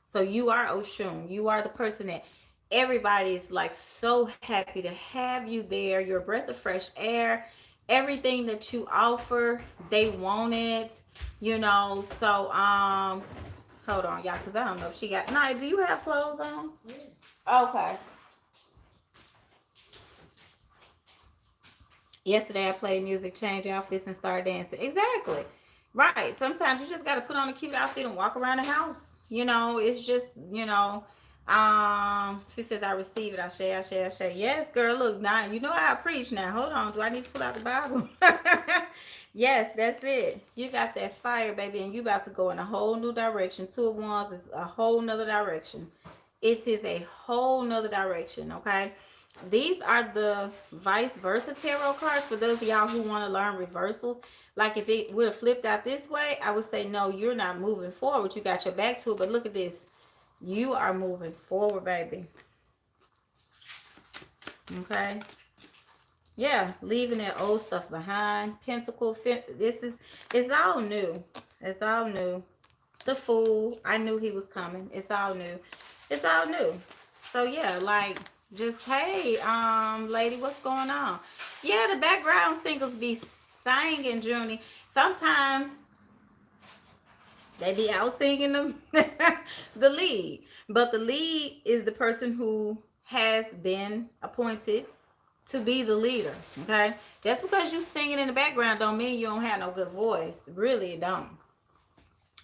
So you are Oshun. You are the person that everybody's like so happy to have you there. You're a breath of fresh air. Everything that you offer, they want it. So hold on, y'all, because I don't know if she got. Naya, do you have clothes on? Yeah. Okay. Yesterday I played music, change outfits, and start dancing. Exactly. Right. Sometimes you just got to put on a cute outfit and walk around the house. It's just, she says, I receive it. I share. Yes, girl, look, now, I preach now. Hold on. Do I need to pull out the Bible? Yes, that's it. You got that fire, baby, and you about to go in a whole new direction. 2 of Wands is a whole nother direction. It is a whole nother direction, okay? These are the vice versa tarot cards for those of y'all who want to learn reversals. Like if it would have flipped out this way, I would say, no, you're not moving forward. You got your back to it. But look at this. You are moving forward, baby. Okay. Yeah, leaving that old stuff behind. Pentacle, it's all new. It's all new. The Fool, I knew he was coming. It's all new. It's all new. So yeah, like, just, hey, lady, what's going on? Yeah, the background singers be singing, Junie. Sometimes they be out singing them the lead. But the lead is the person who has been appointed to be the leader. Okay? Just because you singing in the background don't mean you don't have no good voice. Really, it don't.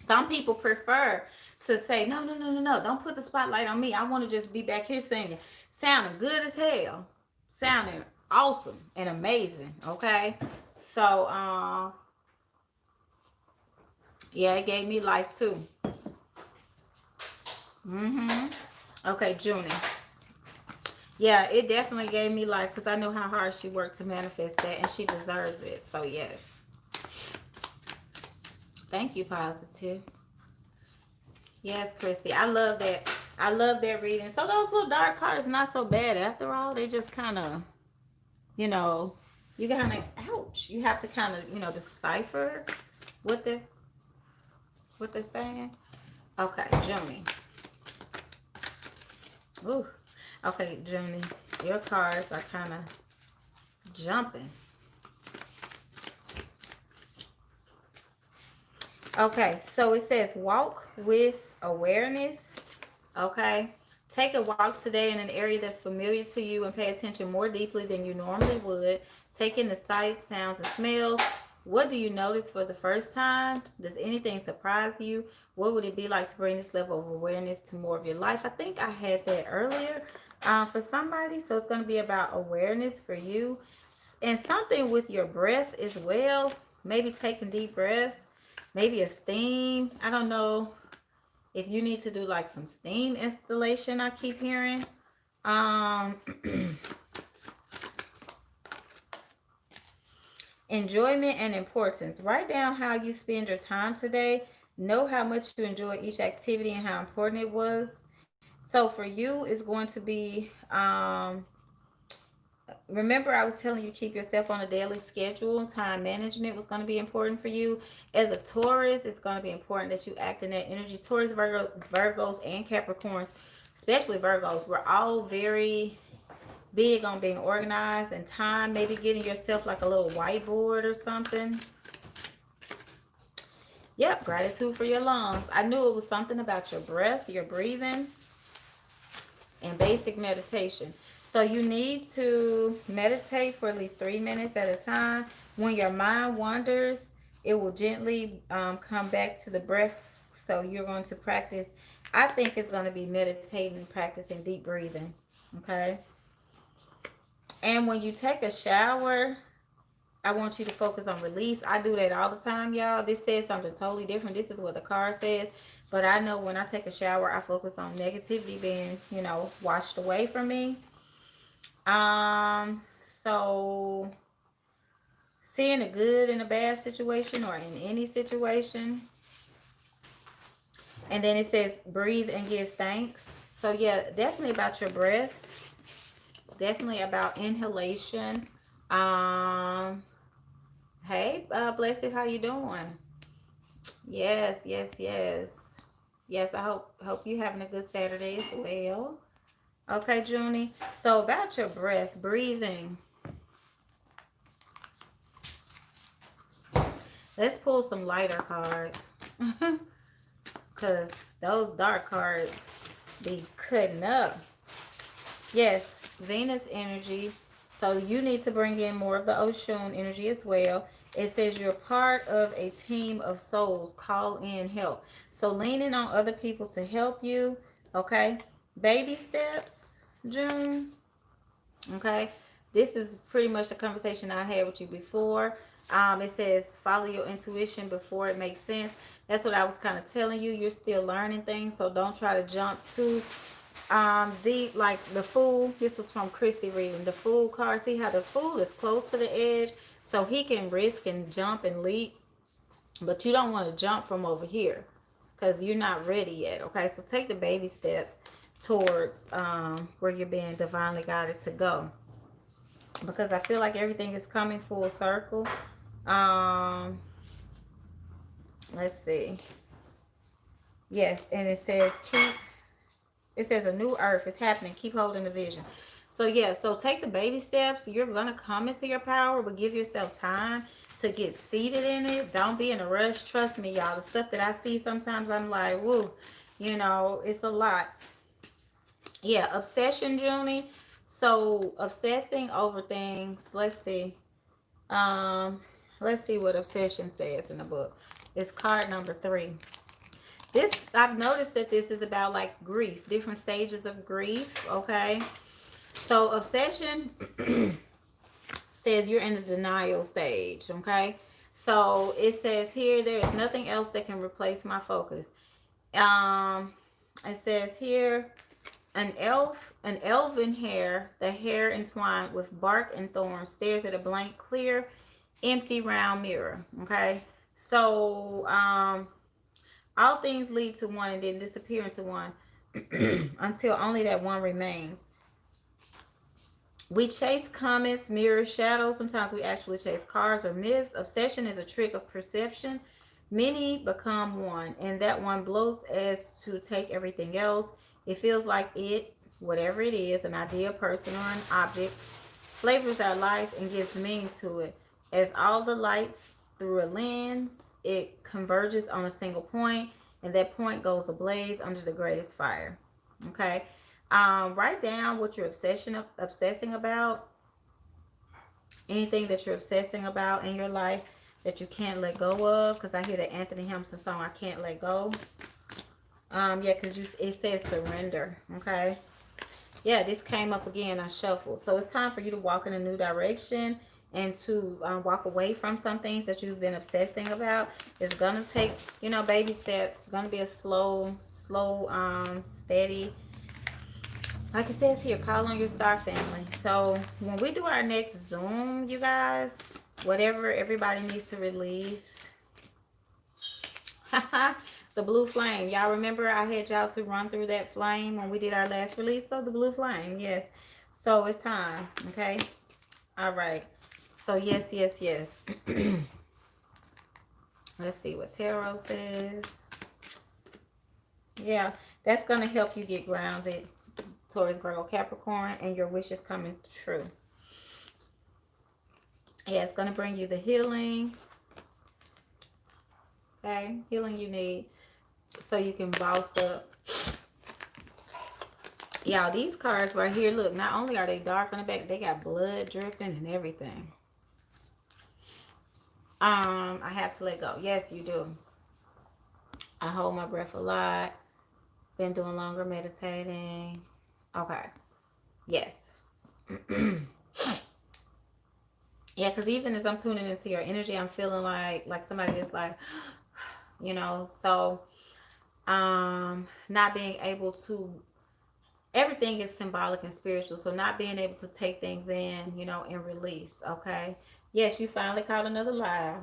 Some people prefer to say, no, no, no, no, no. Don't put the spotlight on me. I want to just be back here singing. Sounding good as hell. Sounding awesome and amazing. Okay? So, yeah, it gave me life too. Okay, Junie. Yeah, it definitely gave me life because I know how hard she worked to manifest that, and she deserves it. So, yes. Thank you, Positive. Yes, Christy. I love that. I love that reading. So those little dark cards not so bad after all. They just kind of, you know, you kind of, ouch. You have to kind of, decipher what they're saying. Okay, Junie. Ooh. Okay, Junie. Your cards are kind of jumping. Okay, so it says walk with awareness. Okay. Take a walk today in an area that's familiar to you and pay attention more deeply than you normally would. Take in the sights, sounds, and smells. What do you notice for the first time? Does anything surprise you? What would it be like to bring this level of awareness to more of your life? I think I had that earlier for somebody. So it's going to be about awareness for you. And something with your breath as well. Maybe taking deep breaths. Maybe a steam. I don't know if you need to do like some steam installation. I keep hearing. Enjoyment and importance. Write down how you spend your time today. Know how much you enjoy each activity and how important it was. So for you, it's going to be, remember I was telling you keep yourself on a daily schedule. Time management was going to be important for you. As a Taurus, it's going to be important that you act in that energy. Taurus, Virgos, and Capricorns, especially Virgos, we're all very big on being organized and time. Maybe getting yourself like a little whiteboard or something. Yep, gratitude for your lungs. I knew it was something about your breath, your breathing, and basic meditation. So you need to meditate for at least 3 minutes at a time. When your mind wanders, it will gently come back to the breath. So you're going to practice. I think it's going to be meditating, practicing deep breathing. Okay. And when you take a shower, I want you to focus on release. I do that all the time, y'all. This says something totally different. This is what the card says. But I know when I take a shower, I focus on negativity being, washed away from me. So seeing the good in a bad situation or in any situation. And then it says breathe and give thanks. So yeah, definitely about your breath. Definitely about inhalation. Hey, Blessed, how you doing? Yes, yes, yes. Yes, I hope you having a good Saturday as well. Okay, Junie. So about your breath, breathing. Let's pull some lighter cards. Because those dark cards be cutting up. Yes, Venus energy. So you need to bring in more of the Oshun energy as well. It says you're part of a team of souls. Call in help. So leaning on other people to help you. Okay. Baby steps, June. Okay. This is pretty much the conversation I had with you before. It says follow your intuition before it makes sense. That's what I was kind of telling you. You're still learning things. So don't try to jump too deep, like the Fool. This was from Christy reading the Fool card. See how the Fool is close to the edge, so he can risk and jump and leap, but you don't want to jump from over here. because you're not ready yet. Okay, so take the baby steps towards where you're being divinely guided to go, because I feel like everything is coming full circle. Let's see. Yes, and it says keep. It says a new earth is happening. Keep holding the vision. So yeah, so take the baby steps. You're gonna come into your power, but give yourself time to get seated in it. Don't be in a rush. Trust me, y'all. The stuff that I see sometimes, I'm like, woo, you know, it's a lot. Yeah, obsession, Junie. So obsessing over things. Let's see. Um, let's see what obsession says in the book. It's card number 3. This, I've noticed that this is about like grief, different stages of grief. Okay, so obsession says you're in the denial stage. Okay, so it says here there is nothing else that can replace my focus. It says here an elven hair, the hair entwined with bark and thorns, stares at a blank, clear, empty, round mirror. Okay, so all things lead to one and then disappear into one until only that one remains. We chase comets, mirrors, shadows. Sometimes we actually chase cars or myths. Obsession is a trick of perception. Many become one, and that one blows as to take everything else. It feels like it, whatever it is, an idea, person, or an object, flavors our life and gives meaning to it. As all the lights through a lens, it converges on a single point, and that point goes ablaze under the greatest fire. Okay. Write down what you're obsessing about. Anything that you're obsessing about in your life that you can't let go of. Because I hear the Anthony Hamilton song, I Can't Let Go. Yeah, because it says surrender. Okay. Yeah, this came up again. I shuffled. So it's time for you to walk in a new direction and to walk away from some things that you've been obsessing about. It's gonna take, you know, baby steps. It's gonna be a slow, steady. Like it says here, call on your star family. So when we do our next Zoom, you guys, whatever everybody needs to release. The blue flame. Y'all remember I had y'all to run through that flame when we did our last release? So the blue flame, yes. So it's time, okay? All right. So yes. Let's see what tarot says. Yeah, that's going to help you get grounded, Taurus, Virgo, Capricorn, and your wishes coming true. Yeah, it's going to bring you the healing. Okay, healing you need so you can boss up. Y'all, these cards right here, look, not only are they dark on the back, they got blood dripping and everything. I have to let go. Yes, you do. I hold my breath a lot. Been doing longer meditating. Okay. Yes. Yeah, because even as I'm tuning into your energy, I'm feeling like somebody is like, you know, so not being able to, everything is symbolic and spiritual, so not being able to take things in, you know, and release. Okay. Yes, you finally caught another lie.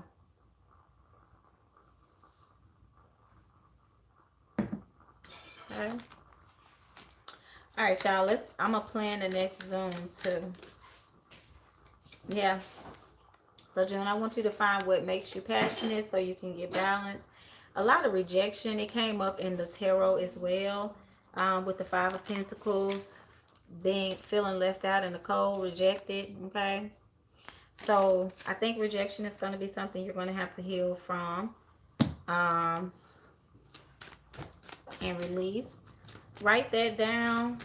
Okay. All right, y'all. I'm gonna plan the next Zoom too. Yeah. So, June, I want you to find what makes you passionate so you can get balance. A lot of rejection. It came up in the tarot as well, with the 5 of Pentacles, feeling left out in the cold, rejected. Okay. So I think rejection is going to be something you're going to have to heal from, and release. Write that down.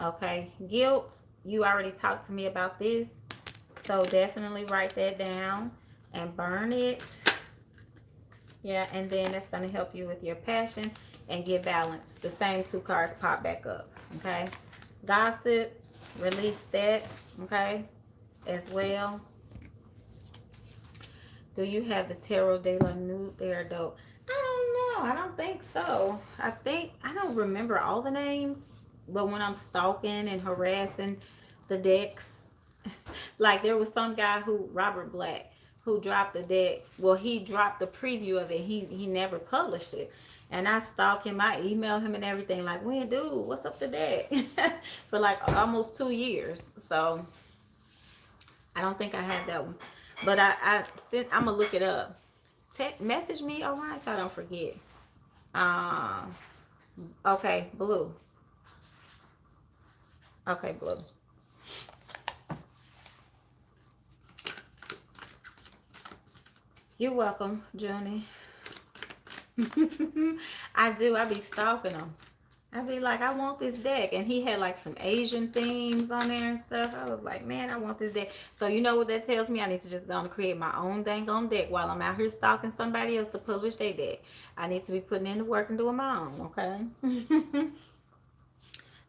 Okay. Guilt. You already talked to me about this. So definitely write that down and burn it. Yeah, and then that's going to help you with your passion and get balance. The same 2 cards pop back up. Okay. Gossip. Release that. Okay. As well. Do you have the Tarot de la Nude? They are dope. I don't know. I don't think so. I don't remember all the names. But when I'm stalking and harassing the decks, like there was some guy Robert Black, who dropped the deck. Well, he dropped the preview of it. He never published it. And I stalked him. I emailed him and everything. Like, when, dude, what's up to that? For like almost 2 years. So I don't think I have that one. But I sent. I'm gonna look it up. Message me, alright, so I don't forget. Um. Okay, blue. Okay, blue. You're welcome, Junie. I do. I be stalking them. I be like, I want this deck. And he had like some Asian themes on there and stuff. I was like, man, I want this deck. So you know what that tells me? I need to just go and create my own dang on deck while I'm out here stalking somebody else to publish their deck. I need to be putting in the work and doing my own, okay?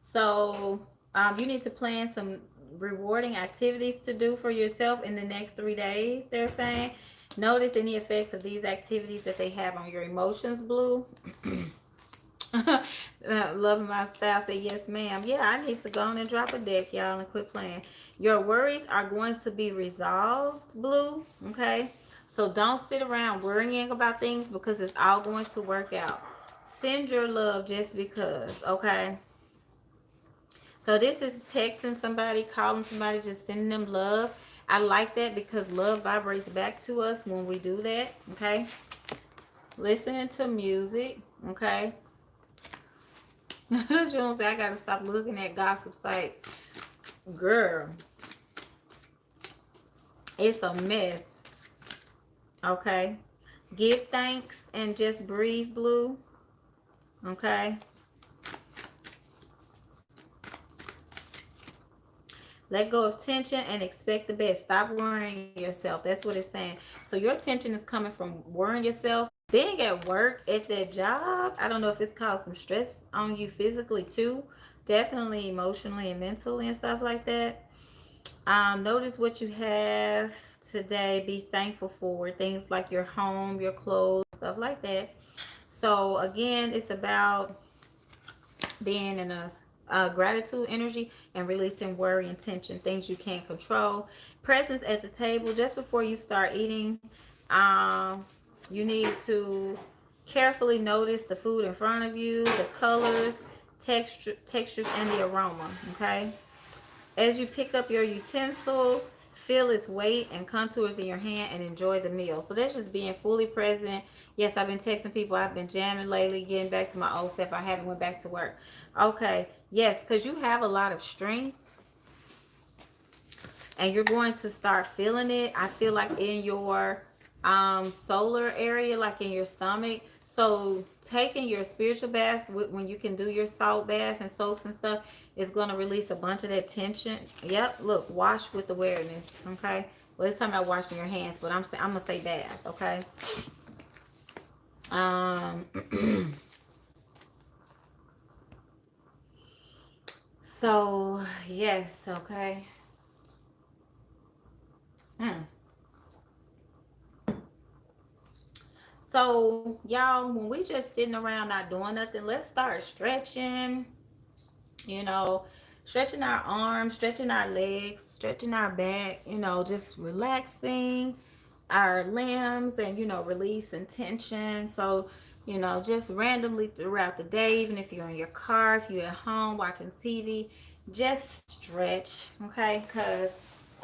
So you need to plan some rewarding activities to do for yourself in the next 3 days, they're saying. Notice any effects of these activities that they have on your emotions, blue. Loving my style, say yes ma'am. Yeah, I need to go on and drop a deck, y'all, and quit playing. Your worries are going to be resolved, blue. Okay, so don't sit around worrying about things because it's all going to work out. Send your love just because. Okay, so this is texting somebody, calling somebody, just sending them love. I like that because love vibrates back to us when we do that. Okay, listening to music. Okay. June said, I gotta stop looking at gossip sites. Girl, it's a mess. Okay. Give thanks and just breathe, blue. Okay. Let go of tension and expect the best. Stop worrying yourself. That's what it's saying. So your tension is coming from worrying yourself. Being at work, at that job, I don't know if it's caused some stress on you physically too. Definitely emotionally and mentally and stuff like that. Notice what you have today. Be thankful for things like your home, your clothes, stuff like that. So again, it's about being in a gratitude energy and releasing worry and tension, things you can't control. Presence at the table. Just before you start eating, you need to carefully notice the food in front of you, the colors, textures, and the aroma. Okay. As you pick up your utensil, feel its weight and contours in your hand and enjoy the meal. So that's just being fully present. Yes, I've been texting people. I've been jamming lately, getting back to my old self. I haven't went back to work. Okay. Yes, because you have a lot of strength and you're going to start feeling it. I feel like in your solar area, like in your stomach. So taking your spiritual bath when you can do your salt bath and soaps and stuff is going to release a bunch of that tension. Yep, look, wash with awareness. Okay, well, it's talking about washing your hands, but I'm gonna say bath. Okay. So yes, okay. So y'all, when we just sitting around not doing nothing, let's start stretching. You know, stretching our arms, stretching our legs, stretching our back, just relaxing our limbs and, releasing tension. So, just randomly throughout the day, even if you're in your car, if you're at home watching TV, just stretch, okay? Because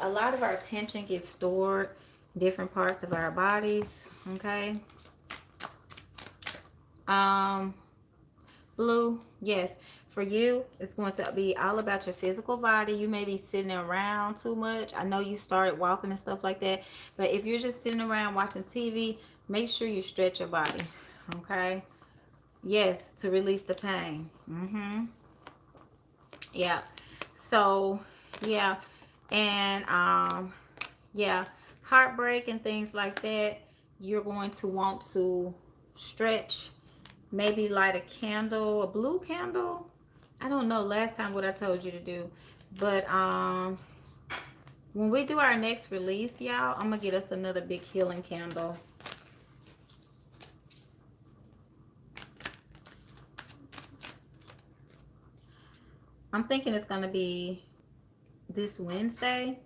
a lot of our tension gets stored in different parts of our bodies, okay? Blue, yes. For you, it's going to be all about your physical body. You may be sitting around too much. I know you started walking and stuff like that. But if you're just sitting around watching TV, make sure you stretch your body. Okay? Yes, to release the pain. Yeah. So, yeah. And, yeah. Heartbreak and things like that, you're going to want to stretch. Maybe light a candle, a blue candle. I don't know last time what I told you to do. But when we do our next release, y'all, I'm going to get us another big healing candle. I'm thinking it's going to be this Wednesday.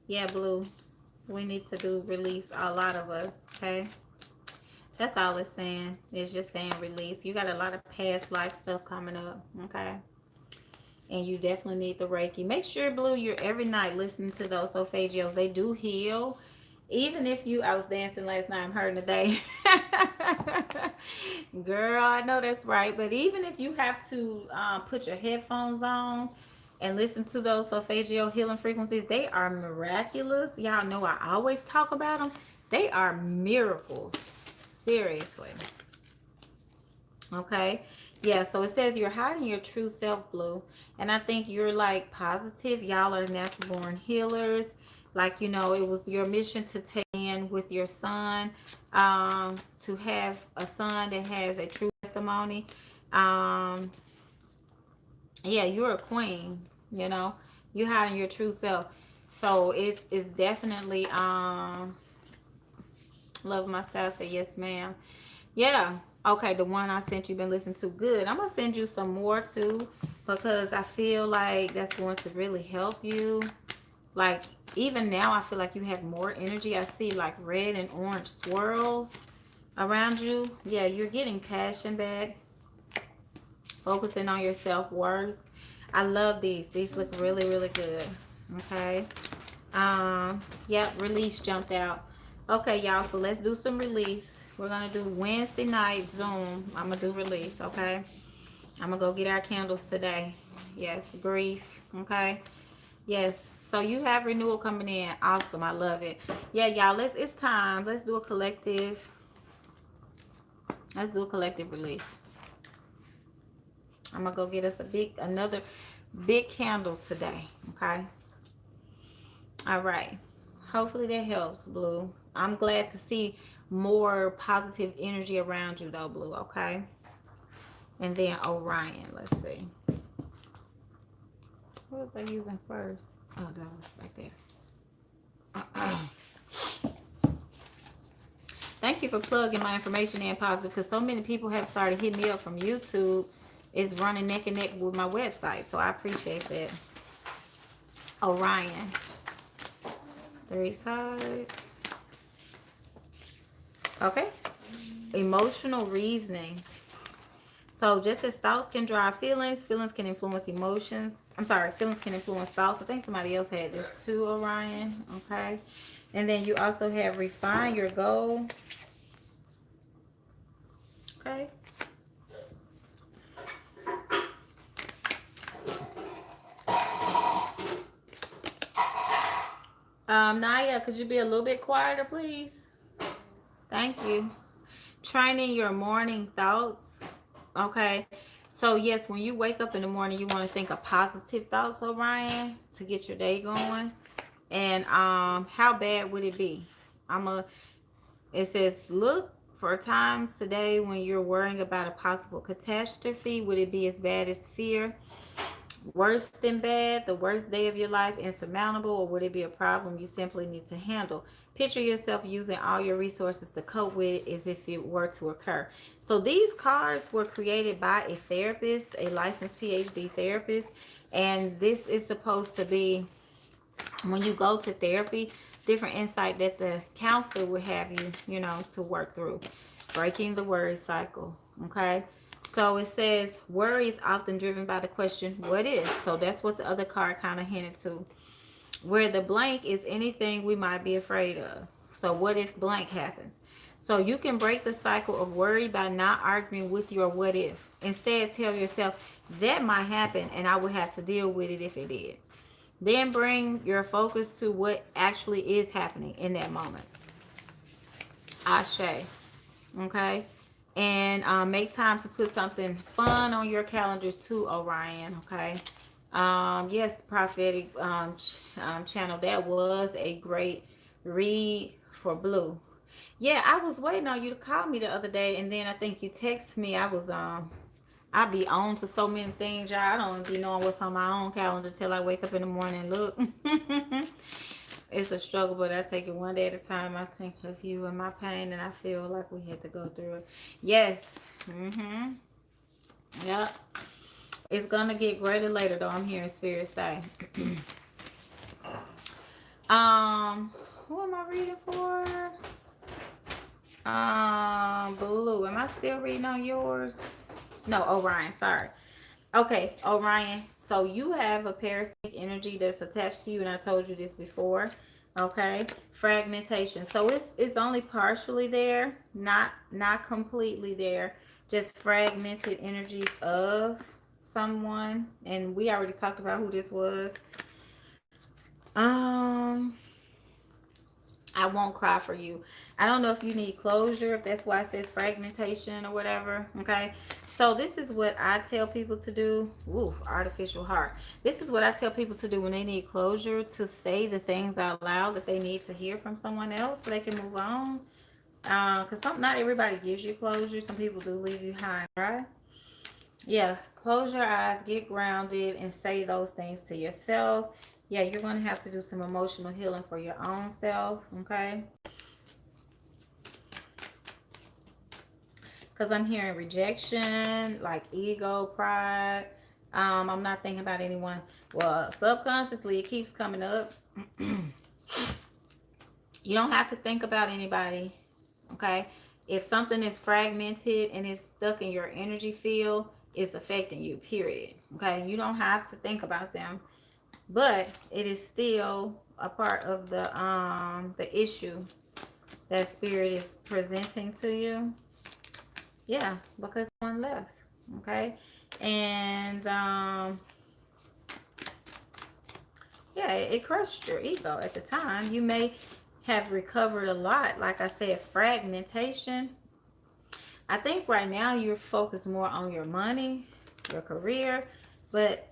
Yeah, Blue. We need to do release, a lot of us, okay? That's all it's saying. It's just saying release. You got a lot of past life stuff coming up, okay? And you definitely need the Reiki. Make sure, Blue, you're every night listening to those solfeggios. They do heal. Even if you, I was dancing last night, I'm hurting today. Girl, I know that's right. But even if you have to put your headphones on and listen to those solfeggio healing frequencies, they are miraculous. Y'all know I always talk about them. They are miracles. Seriously. Okay. Yeah, so it says you're hiding your true self, Blue. And I think you're like positive. Y'all are natural born healers. Like, you know, it was your mission to take in with your son, to have a son that has a true testimony. Um, yeah, you're a queen, you know. You're hiding your true self. So it's definitely love my style. Say yes, ma'am. Yeah. Okay, the one I sent you been listening to. Good. I'm gonna send you some more too, because I feel like that's going to really help you. Like, even now I feel like you have more energy. I see like red and orange swirls around you. Yeah, you're getting passion back. Focusing on your self-worth. I love these. These look really, really good. Okay. Yep, release jumped out. Okay, y'all, so let's do some release. We're gonna do Wednesday night Zoom. I'm gonna do release, okay? I'm gonna go get our candles today. Yes, grief, okay? Yes, so you have renewal coming in. Awesome, I love it. Yeah, y'all, it's time. Let's do a collective. Let's do a collective release. I'm gonna go get us another big candle today, okay? All right. Hopefully that helps, Blue. I'm glad to see more positive energy around you, though, Blue, okay? And then Orion, let's see. What was I using first? Oh, that was right there. Thank you for plugging my information in positive, because so many people have started hitting me up from YouTube. It's running neck and neck with my website, so I appreciate that. Orion. 3 cards. Okay. Emotional reasoning. So just as thoughts can drive feelings, feelings can influence emotions. I'm sorry, feelings can influence thoughts. I think somebody else had this too, Orion. Okay. And then you also have refine your goal. Okay. Naya, could you be a little bit quieter, please? Thank you. Training your morning thoughts. Okay. So yes, when you wake up in the morning, you want to think of positive thoughts, Orion, to get your day going. And how bad would it be? It says, look for times today when you're worrying about a possible catastrophe. Would it be as bad as fear? Worse than bad, the worst day of your life, insurmountable, or would it be a problem you simply need to handle? Picture yourself using all your resources to cope with it as if it were to occur. So these cards were created by a therapist, a licensed PhD therapist, and this is supposed to be, when you go to therapy, different insight that the counselor would have you, you know, to work through. Breaking the worry cycle, okay? So it says, worry is often driven by the question, what if? So that's what the other card kind of hinted to. Where the blank is anything we might be afraid of. So what if blank happens? So you can break the cycle of worry by not arguing with your what if. Instead, tell yourself, that might happen and I would have to deal with it if it did. Then bring your focus to what actually is happening in that moment. Ashe. Okay? And make time to put something fun on your calendars too, Orion. Okay? Yes, prophetic channel. That was a great read for Blue. Yeah, I was waiting on you to call me the other day, and then I think you texted me. I be on to so many things, y'all. I don't be knowing what's on my own calendar till I wake up in the morning and look. It's a struggle, but I take it one day at a time. I think of you and my pain, and I feel like we had to go through it. Yes. Yep. It's gonna get greater later, though. I'm hearing Spirit say. Who am I reading for? Blue. Am I still reading on yours? No, Orion. Sorry. Okay, Orion. So you have a parasitic energy that's attached to you, and I told you this before. Okay, fragmentation. So it's only partially there, not completely there. Just fragmented energies of someone, and we already talked about who this was. Um, I won't cry for you. I don't know if you need closure, if that's why it says fragmentation or whatever. Okay. So this is what I tell people to do. Ooh, artificial heart. This is what I tell people to do when they need closure, to say the things out loud that they need to hear from someone else so they can move on. Because not everybody gives you closure. Some people do leave you high, right? Yeah, close your eyes, get grounded, and say those things to yourself. Yeah, you're going to have to do some emotional healing for your own self, okay? Because I'm hearing rejection, like ego, pride. I'm not thinking about anyone. Well, subconsciously, it keeps coming up. You don't have to think about anybody, okay? If something is fragmented and is stuck in your energy field, it's affecting you, period. Okay, you don't have to think about them, but it is still a part of the issue that spirit is presenting to you. Yeah, because one left. Okay, and yeah, it crushed your ego at the time. You may have recovered a lot. Like I said, fragmentation. I think right now you're focused more on your money, your career, but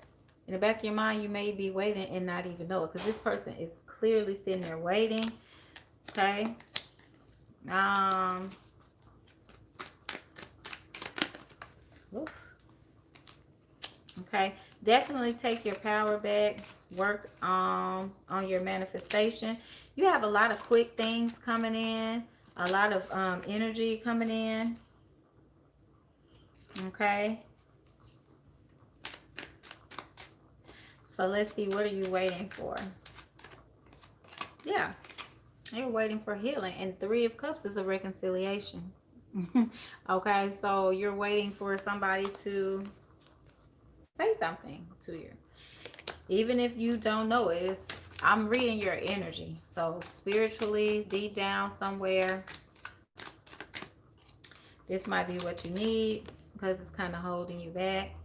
in the back of your mind, you may be waiting and not even know it, because this person is clearly sitting there waiting. Okay. Oof. Okay. Definitely take your power back. Work on your manifestation. You have a lot of quick things coming in, a lot of energy coming in. Okay. So let's see, what are you waiting for? Yeah, you're waiting for healing. And Three of Cups is a reconciliation. Okay, so you're waiting for somebody to say something to you. Even if you don't know it, I'm reading your energy. So spiritually, deep down somewhere, this might be what you need, because it's kind of holding you back.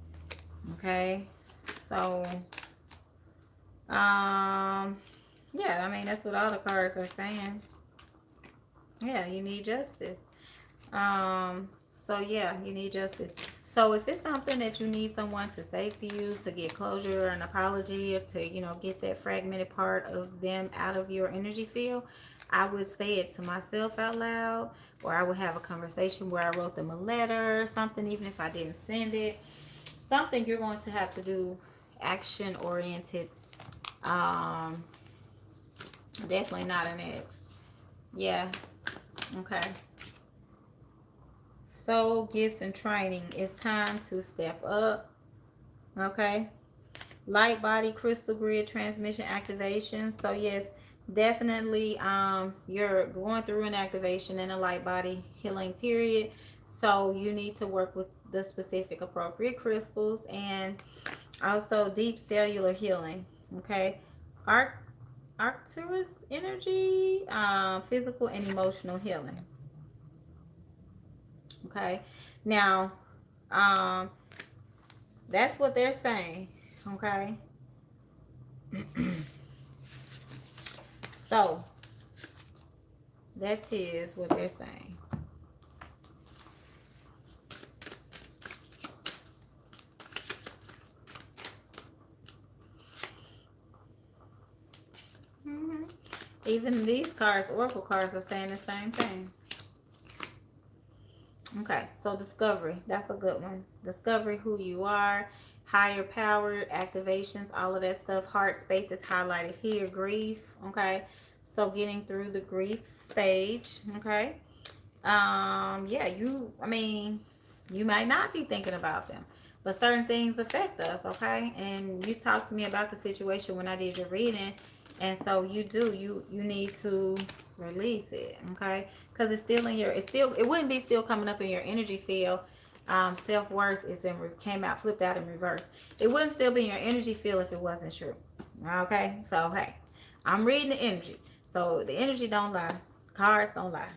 Okay, so yeah, I mean, that's what all the cards are saying. Yeah, you need justice. So yeah, you need justice. So if it's something that you need someone to say to you to get closure or an apology, or to, get that fragmented part of them out of your energy field, I would say it to myself out loud, or I would have a conversation where I wrote them a letter or something, even if I didn't send it. Something you're going to have to do, action oriented. Definitely not an ex. Yeah. Okay. Soul gifts and training. It's time to step up. Okay. Light body crystal grid transmission activation. So yes, definitely you're going through an activation in a light body healing period. So you need to work with the specific appropriate crystals, and also deep cellular healing. Okay. Arcturus energy, physical and emotional healing. Okay. Now, that's what they're saying. Okay. So that is what they're saying. Mm-hmm. Even these cards, oracle cards, are saying the same thing. Okay, so discovery, that's a good one. Discovery who you are, higher power, activations, all of that stuff. Heart space is highlighted here. Grief, okay. So getting through the grief stage, okay. Yeah, you might not be thinking about them, but certain things affect us, okay. And you talked to me about the situation when I did your reading, And so you need to release it, okay? Because it's still in your, it wouldn't be still coming up in your energy field. Self-worth is came out, flipped out in reverse. It wouldn't still be in your energy field if it wasn't true. Okay, so hey, I'm reading the energy. So the energy don't lie. Cards don't lie.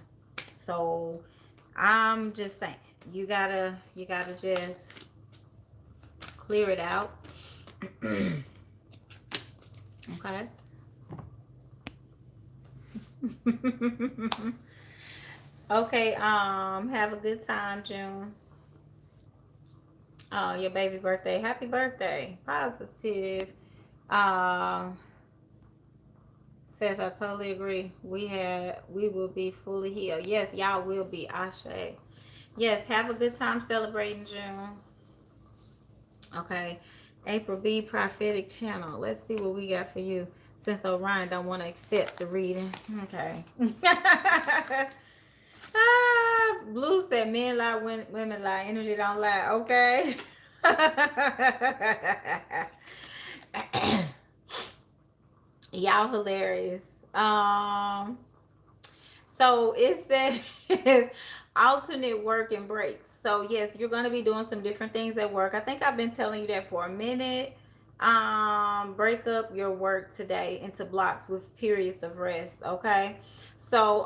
So I'm just saying, you gotta just clear it out. Okay. Okay, have a good time, June. Oh, your baby birthday. Happy birthday. Positive. Um, says I totally agree. We will be fully healed. Yes, y'all will be. Ashe. Yes, have a good time celebrating June. Okay. April B, prophetic channel. Let's see what we got for you. Since Orion don't want to accept the reading. Okay. Blue said men lie, women lie, energy don't lie. Okay. Y'all hilarious. So it says alternate work and breaks. So yes, you're going to be doing some different things at work. I think I've been telling you that for a minute. Break up your work today into blocks with periods of rest. Okay. So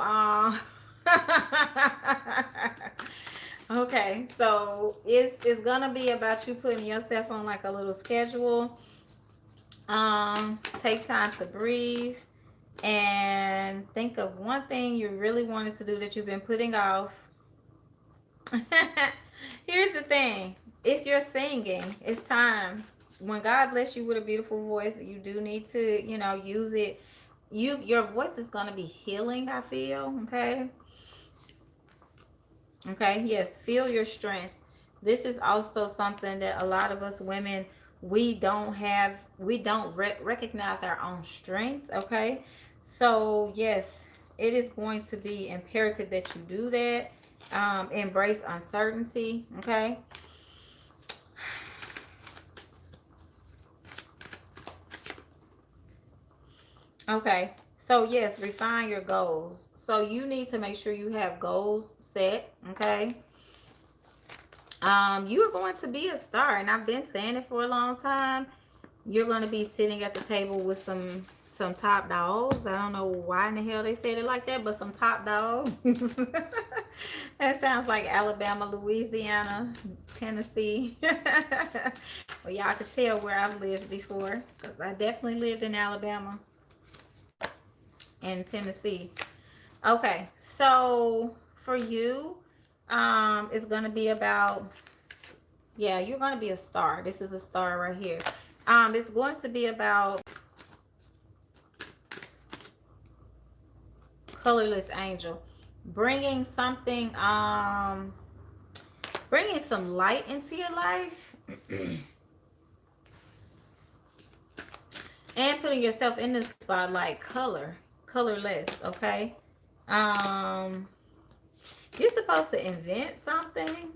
okay, so it's gonna be about you putting yourself on like a little schedule. Take time to breathe and think of one thing you really wanted to do that you've been putting off. Here's the thing. It's your singing. It's time. When God bless you with a beautiful voice, you do need to, use it. Your voice is gonna be healing, I feel. Okay. Okay, yes, feel your strength. This is also something that a lot of us women, we don't recognize our own strength. Okay, so yes, it is going to be imperative that you do that. Embrace uncertainty. Okay. Okay, so yes, refine your goals. So you need to make sure you have goals set. Okay. You're going to be a star, and I've been saying it for a long time. You're going to be sitting at the table with some top dogs. I don't know why in the hell they said it like that, but some top dogs. That sounds like Alabama, Louisiana, Tennessee. Well, y'all can tell where I've lived before, because I definitely lived in Alabama and Tennessee. Okay, so for you, it's going to be about, yeah, you're going to be a star. This is a star right here. It's going to be about colorless angel, bringing something, bringing some light into your life, and putting yourself in the spotlight. Colorless. Okay. You're supposed to invent something.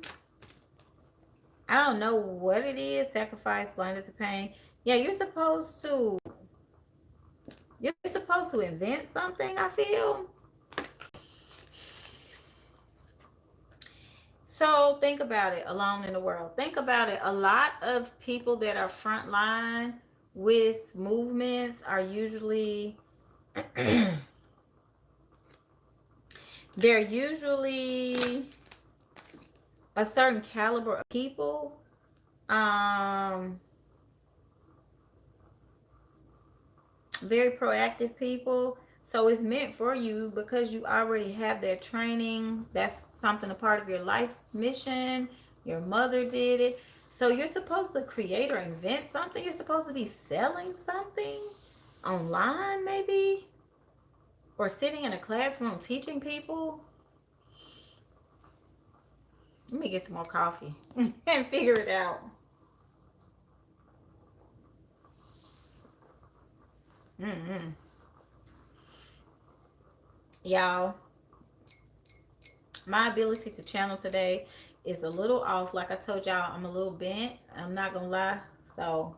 I don't know what it is. Sacrifice, blinded to pain. Yeah, you're supposed to invent something, I feel. So think about it. Alone in the world. Think about it. A lot of people that are frontline with movements are usually they're usually a certain caliber of people. Very proactive people. So it's meant for you because you already have that training. That's something, a part of your life mission. Your mother did it. So you're supposed to create or invent something. You're supposed to be selling something online, maybe, or sitting in a classroom teaching people. Let me get some more coffee and figure it out. Y'all, my ability to channel today is a little off. Like I told y'all, I'm a little bent. I'm not gonna lie. So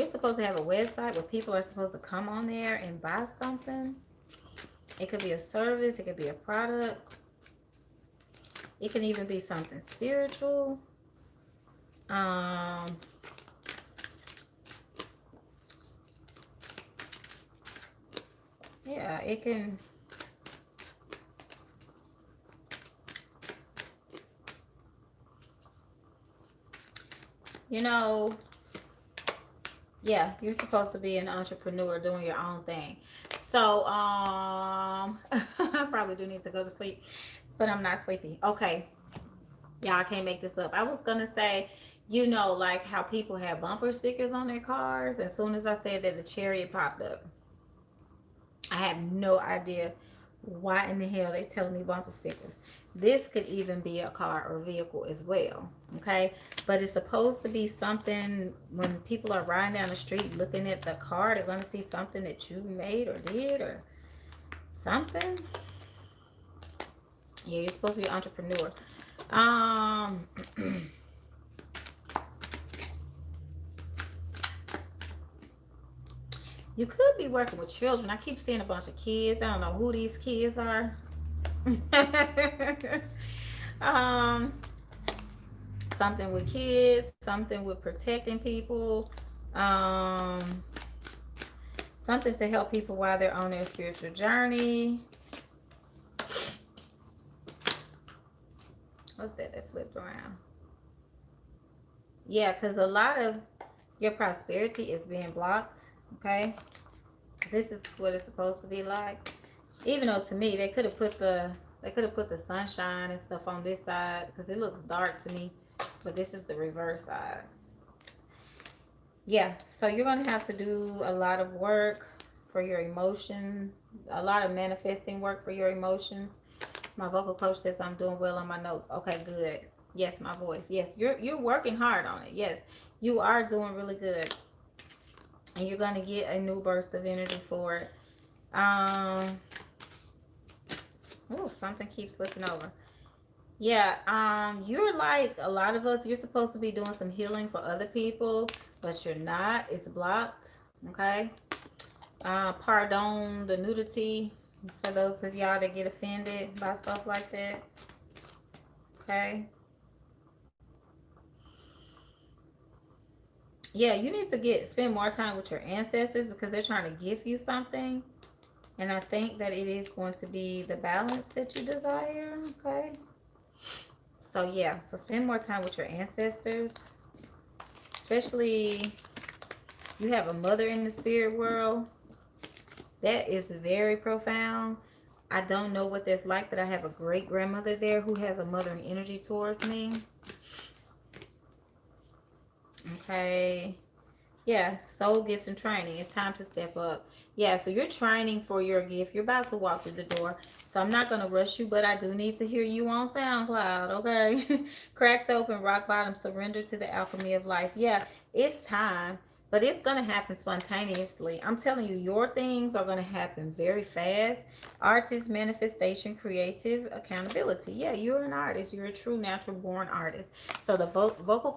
You're supposed to have a website where people are supposed to come on there and buy something. It could be a service. It could be a product. It can even be something spiritual. Yeah, it can. You know, yeah, you're supposed to be an entrepreneur doing your own thing. So, I probably do need to go to sleep, but I'm not sleepy. Okay, y'all, I can't make this up. I was gonna say, you know, like how people have bumper stickers on their cars. As soon as I said that, the chariot popped up. I have no idea why in the hell they telling me bumper stickers. This could even be a car or vehicle as well. Okay, but it's supposed to be something when people are riding down the street looking at the car, they're gonna see something that you made or did or something. Yeah, you're supposed to be an entrepreneur. Um You could be working with children. I keep seeing a bunch of kids. I don't know who these kids are. um, Something with kids, something with protecting people, um, something to help people while they're on their spiritual journey. What's that flipped around? Yeah, because a lot of your prosperity is being blocked. Okay, this is what it's supposed to be like. Even though to me they could have put the sunshine and stuff on this side because it looks dark to me, but this is the reverse side. Yeah, so you're gonna have to do a lot of work for your emotion, a lot of manifesting work for your emotions. My vocal coach says I'm doing well on my notes. Okay, good. Yes, my voice. Yes, you're working hard on it. Yes, you are doing really good, and you're gonna get a new burst of energy for it. Oh, something keeps flipping over. Yeah, you're like a lot of us, you're supposed to be doing some healing for other people, but you're not. It's blocked. Okay. Pardon the nudity for those of y'all that get offended by stuff like that. Okay. Yeah, you need to spend more time with your ancestors because they're trying to give you something. And I think that it is going to be the balance that you desire. Okay. So yeah, so spend more time with your ancestors. Especially you have a mother in the spirit world. That is very profound. I don't know what that's like, but I have a great grandmother there who has a mothering energy towards me. Okay. Yeah, soul gifts and training. It's time to step up. Yeah, so you're training for your gift. You're about to walk through the door. So I'm not going to rush you, but I do need to hear you on SoundCloud, okay? Cracked open, rock bottom, surrender to the alchemy of life. Yeah, it's time, but it's going to happen spontaneously. I'm telling you, your things are going to happen very fast. Artist, manifestation, creative, accountability. Yeah, you're an artist. You're a true natural born artist. So the vocal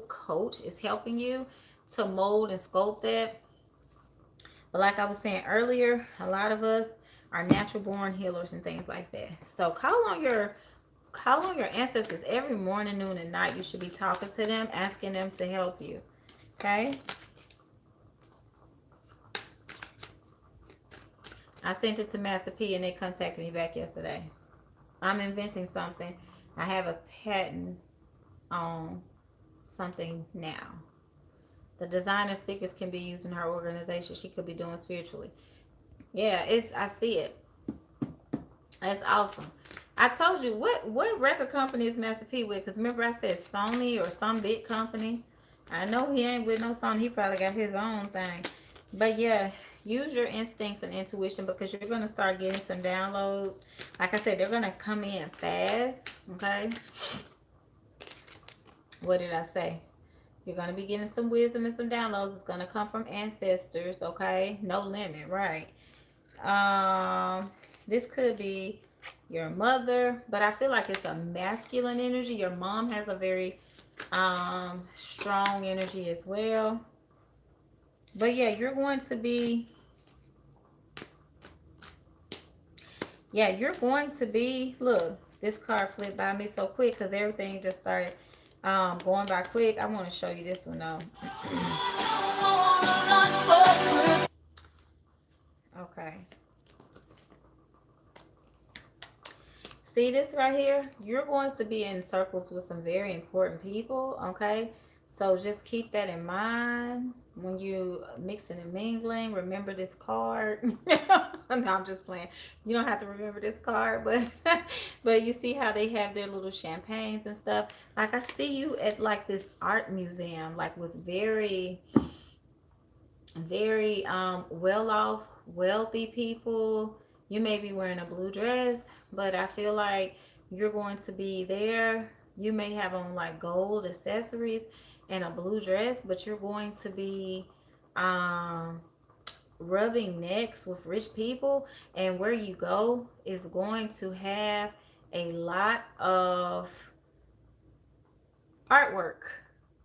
coach is helping you to mold and sculpt that. But like I was saying earlier, a lot of us are natural born healers and things like that. So call on your ancestors every morning, noon, and night. You should be talking to them, asking them to help you. Okay? I sent it to Master P and they contacted me back yesterday. I'm inventing something. I have a patent on something now. The designer stickers can be used in her organization. She could be doing spiritually. Yeah, I see it. That's awesome. I told you what record company is Master P with? Because remember I said Sony or some big company. I know he ain't with no Sony. He probably got his own thing. But yeah, use your instincts and intuition because you're gonna start getting some downloads. Like I said, they're gonna come in fast. Okay. What did I say? You're going to be getting some wisdom and some downloads. It's going to come from ancestors, okay? No limit, right? This could be your mother, but I feel like it's a masculine energy. Your mom has a very strong energy as well. But yeah, you're going to be, yeah, you're going to be, look, this card flipped by me so quick because everything just started going by quick. I want to show you this one though. Okay. See this right here? You're going to be in circles with some very important people, okay? So just keep that in mind when you mixing and mingling. Remember this card. No, I'm just playing. You don't have to remember this card, but but you see how they have their little champagnes and stuff. Like I see you at like this art museum, like with very well off, wealthy people. You may be wearing a blue dress, but I feel like you're going to be there. You may have on like gold accessories and a blue dress, but you're going to be um rubbing necks with rich people, and where you go is going to have a lot of artwork.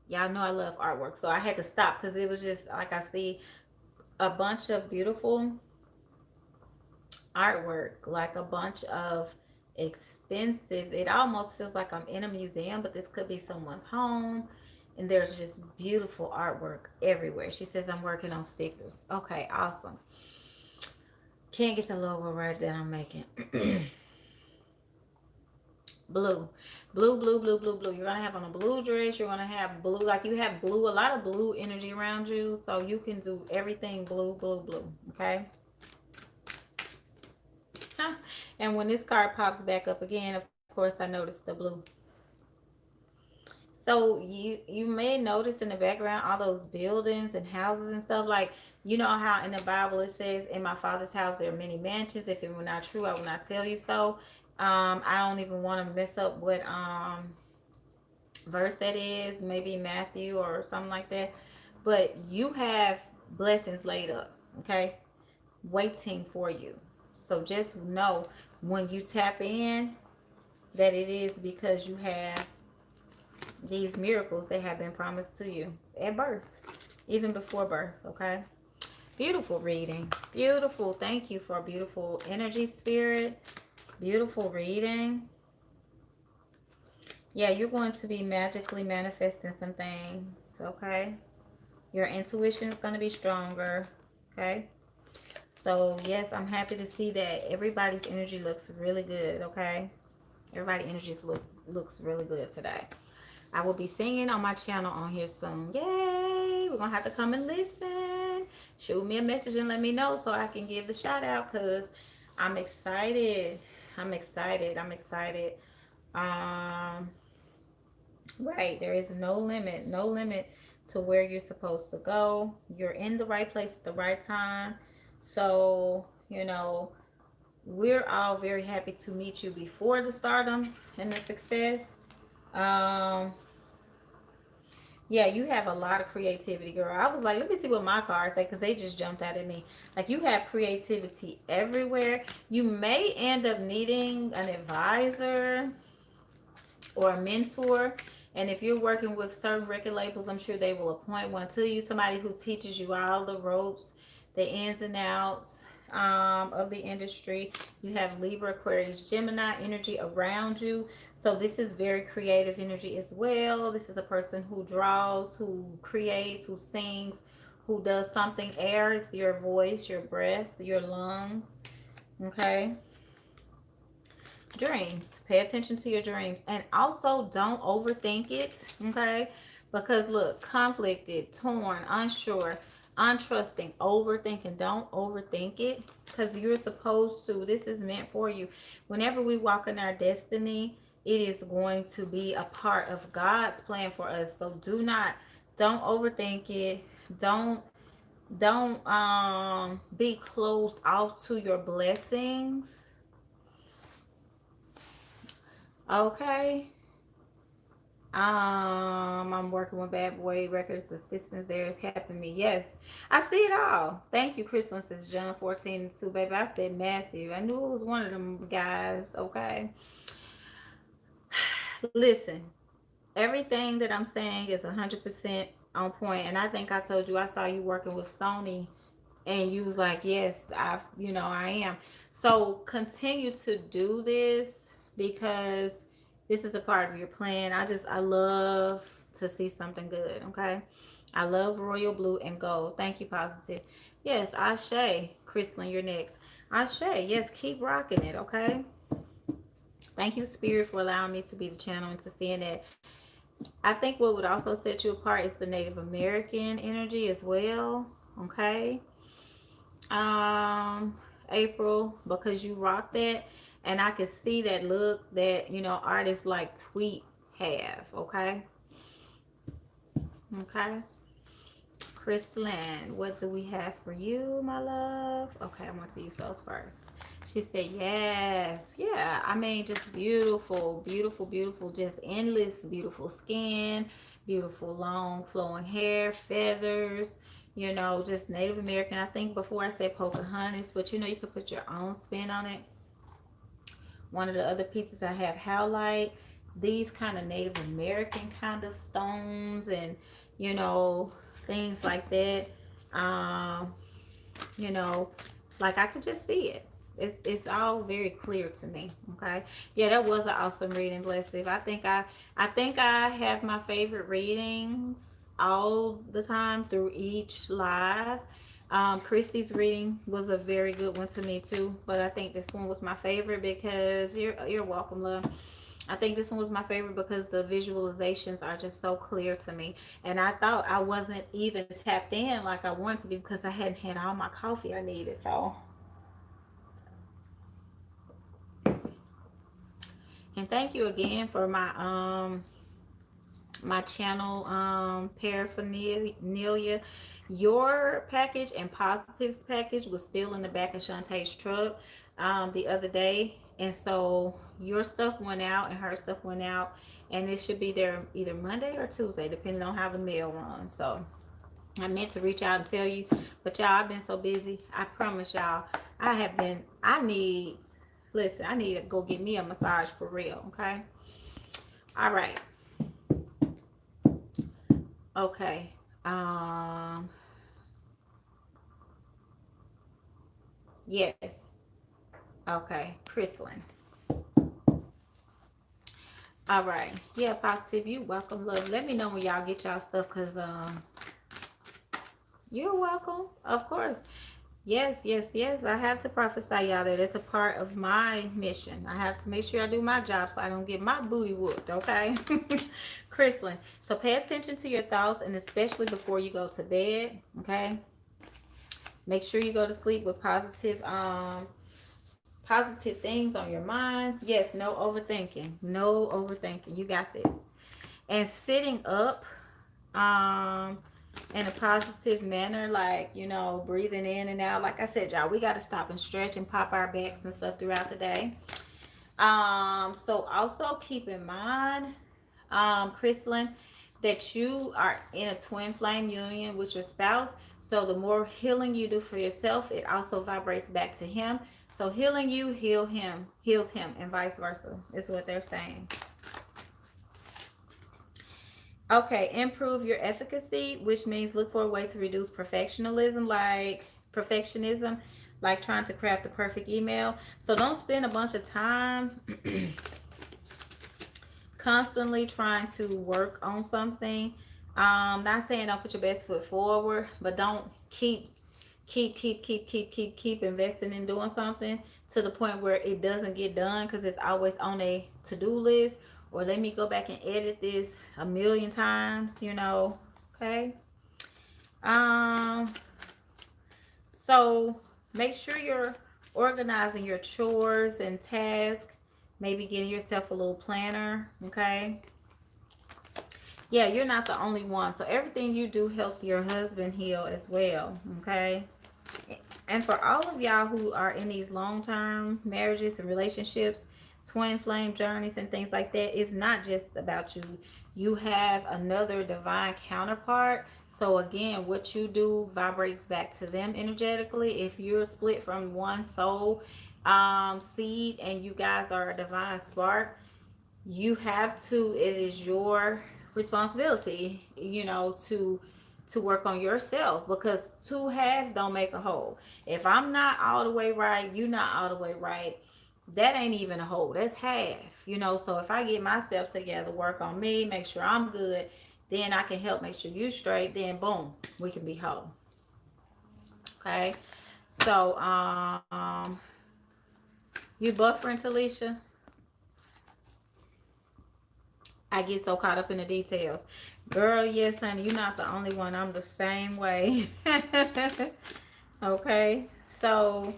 Y'all know I love artwork, so I had to stop because it was just like I see a bunch of beautiful artwork, like a bunch of expensive. It almost feels like I'm in a museum, but this could be someone's home. And there's just beautiful artwork everywhere. She says I'm working on stickers. Okay, awesome. Can't get the logo right that I'm making. Blue, blue, blue, blue, blue, blue. You're gonna have on a blue dress. You're gonna have blue, like you have blue, a lot of blue energy around you. So you can do everything blue, blue, blue. Okay. And when this card pops back up again, of course, I noticed the blue. So you may notice in the background all those buildings and houses and stuff. Like, you know how in the Bible it says, "In my Father's house there are many mansions. If it were not true, I would not tell you so." I don't even want to mess up what verse that is. Maybe Matthew or something like that. But you have blessings laid up, okay, waiting for you. So just know when you tap in that it is because you have these miracles that have been promised to you at birth, even before birth, okay? Beautiful reading. Beautiful. Thank you for a beautiful energy, spirit. Beautiful reading. Yeah, you're going to be magically manifesting some things, okay? Your intuition is going to be stronger, okay? So, yes, I'm happy to see that everybody's energy looks really good, okay? Everybody's energy looks really good today. I will be singing on my channel on here soon. Yay! We're going to have to come and listen. Shoot me a message and let me know so I can give the shout out because I'm excited. I'm excited. I'm excited. Right. There is no limit. No limit to where you're supposed to go. You're in the right place at the right time. So, we're all very happy to meet you before the stardom and the success. Um, Yeah, you have a lot of creativity, girl. I was like, let me see what my cards say because they just jumped out at me. Like, you have creativity everywhere. You may end up needing an advisor or a mentor. And if you're working with certain record labels, I'm sure they will appoint one to you. Somebody who teaches you all the ropes, the ins and outs of the industry. You have Libra, Aquarius, Gemini energy around you. So this is very creative energy as well. This is a person who draws, who creates, who sings, who does something. Air is your voice, your breath, your lungs. Okay. Dreams. Pay attention to your dreams. And also don't overthink it. Okay. Because look, conflicted, torn, unsure, untrusting, overthinking. Don't overthink it. Because you're supposed to. This is meant for you. Whenever we walk in our destiny, it is going to be a part of God's plan for us. So don't overthink it. Don't be closed off to your blessings. Okay. I'm working with Bad Boy Records assistance there is helping me. Yes, I see it all. Thank you, Crystal. Says John 14 and 2, baby. I said Matthew. I knew it was one of them guys. Okay. Listen, everything that I'm saying is 100%. on point. And I think I told you I saw you working with Sony, and you was like, yes, I am. So continue to do this, because this is a part of your plan. I love to see something good. Okay, I love royal blue and gold. Thank you, positive. Yes, Ashe. Crystalline, you're next. Ashe. Yes, keep rocking it. Okay. Thank you, Spirit, for allowing me to be the channel and to seeing that. I think what would also set you apart is the Native American energy as well. Okay. um April, because you rock that, and I can see that look that artists like Tweet have. Okay. Okay. Crystalline, what do we have for you, my love? Okay, I want to use those first. She said yes. Yeah, I mean, just beautiful, beautiful, beautiful, just endless beautiful skin, beautiful long flowing hair, feathers, just Native American. I think before I said Pocahontas, but you could put your own spin on it. One of the other pieces I have howlite, these kind of Native American kind of stones, and things like that. Um, you know, like I could just see it. It's all very clear to me. Okay. Yeah, that was an awesome reading, Blessed. I think I have my favorite readings all the time through each live. Christy's reading was a very good one to me too, but I think this one was my favorite because you're welcome, love. I think this one was my favorite because the visualizations are just so clear to me. And I thought I wasn't even tapped in like I wanted to be because I hadn't had all my coffee I needed. So, and thank you again for my channel paraphernalia. Your package and Positive's package was still in the back of Shantae's truck the other day, and so your stuff went out and her stuff went out, and it should be there either Monday or Tuesday depending on how the mail runs. So I meant to reach out and tell you, but y'all, I've been so busy. I promise y'all, I need to go get me a massage for real. Okay. All right. Okay. Um, yes. Okay. Crystalline. All right. Yeah, positive. You welcome, love. Let me know when y'all get y'all stuff, cause you're welcome. Of course. Yes, yes, yes. I have to prophesy y'all that it's a part of my mission. I have to make sure I do my job so I don't get my booty whooped, okay? Crystalline. So pay attention to your thoughts, and especially before you go to bed, okay? Make sure you go to sleep with positive things on your mind. Yes, no overthinking. No overthinking. You got this. And sitting up um in a positive manner, like breathing in and out. Like I said, y'all, we got to stop and stretch and pop our backs and stuff throughout the day. So also keep in mind, Crystalline, that you are in a twin flame union with your spouse. So the more healing you do for yourself, it also vibrates back to him. So healing you, heals him, and vice versa, is what they're saying. Okay, improve your efficacy, which means look for a way to reduce perfectionism, like trying to craft the perfect email. So don't spend a bunch of time constantly trying to work on something. Not saying don't put your best foot forward, but don't keep investing in doing something to the point where it doesn't get done because it's always on a to-do list, or let me go back and edit this a million times, okay. um so make sure you're organizing your chores and tasks, maybe getting yourself a little planner, okay. Yeah, you're not the only one. So everything you do helps your husband heal as well, okay? And for all of y'all who are in these long-term marriages and relationships, twin flame journeys and things like that, it's not just about you. You have another divine counterpart. So again, what you do vibrates back to them energetically. If you're split from one soul seed and you guys are a divine spark, you have to, it is your responsibility, you know, to work on yourself, because two halves don't make a whole. If I'm not all the way right, you not all the way right, that ain't even a whole. That's half, you know. So if I get myself together, work on me, make sure I'm good, then I can help make sure you straight, then boom, we can be whole. Okay. So you buffering, Talisha? I get so caught up in the details. Girl, yes, honey, you're not the only one. I'm the same way. Okay. So,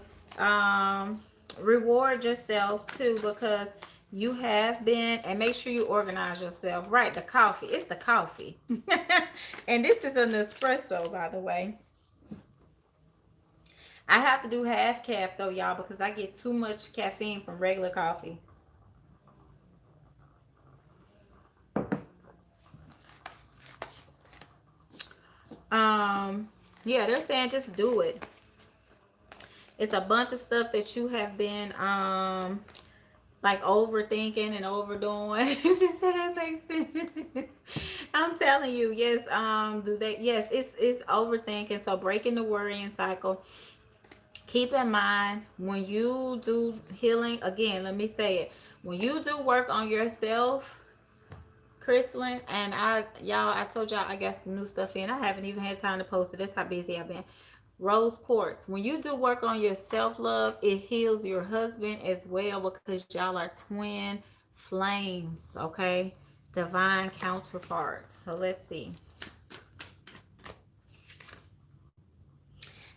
reward yourself too, because you have been, and make sure you organize yourself. Right, the coffee. It's the coffee. And this is an espresso, by the way. I have to do half calf though, y'all, because I get too much caffeine from regular coffee. Um, yeah, they're saying just do it. It's a bunch of stuff that you have been like overthinking and overdoing. She said that makes sense. I'm telling you, yes, do that. Yes, it's overthinking. So breaking the worrying cycle. Keep in mind when you do healing, again, let me say it. When you do work on yourself, Crystalline, and I told y'all I got some new stuff in. I haven't even had time to post it. That's how busy I've been. Rose quartz. When you do work on your self love, it heals your husband as well, because y'all are twin flames. Okay, divine counterparts. So let's see.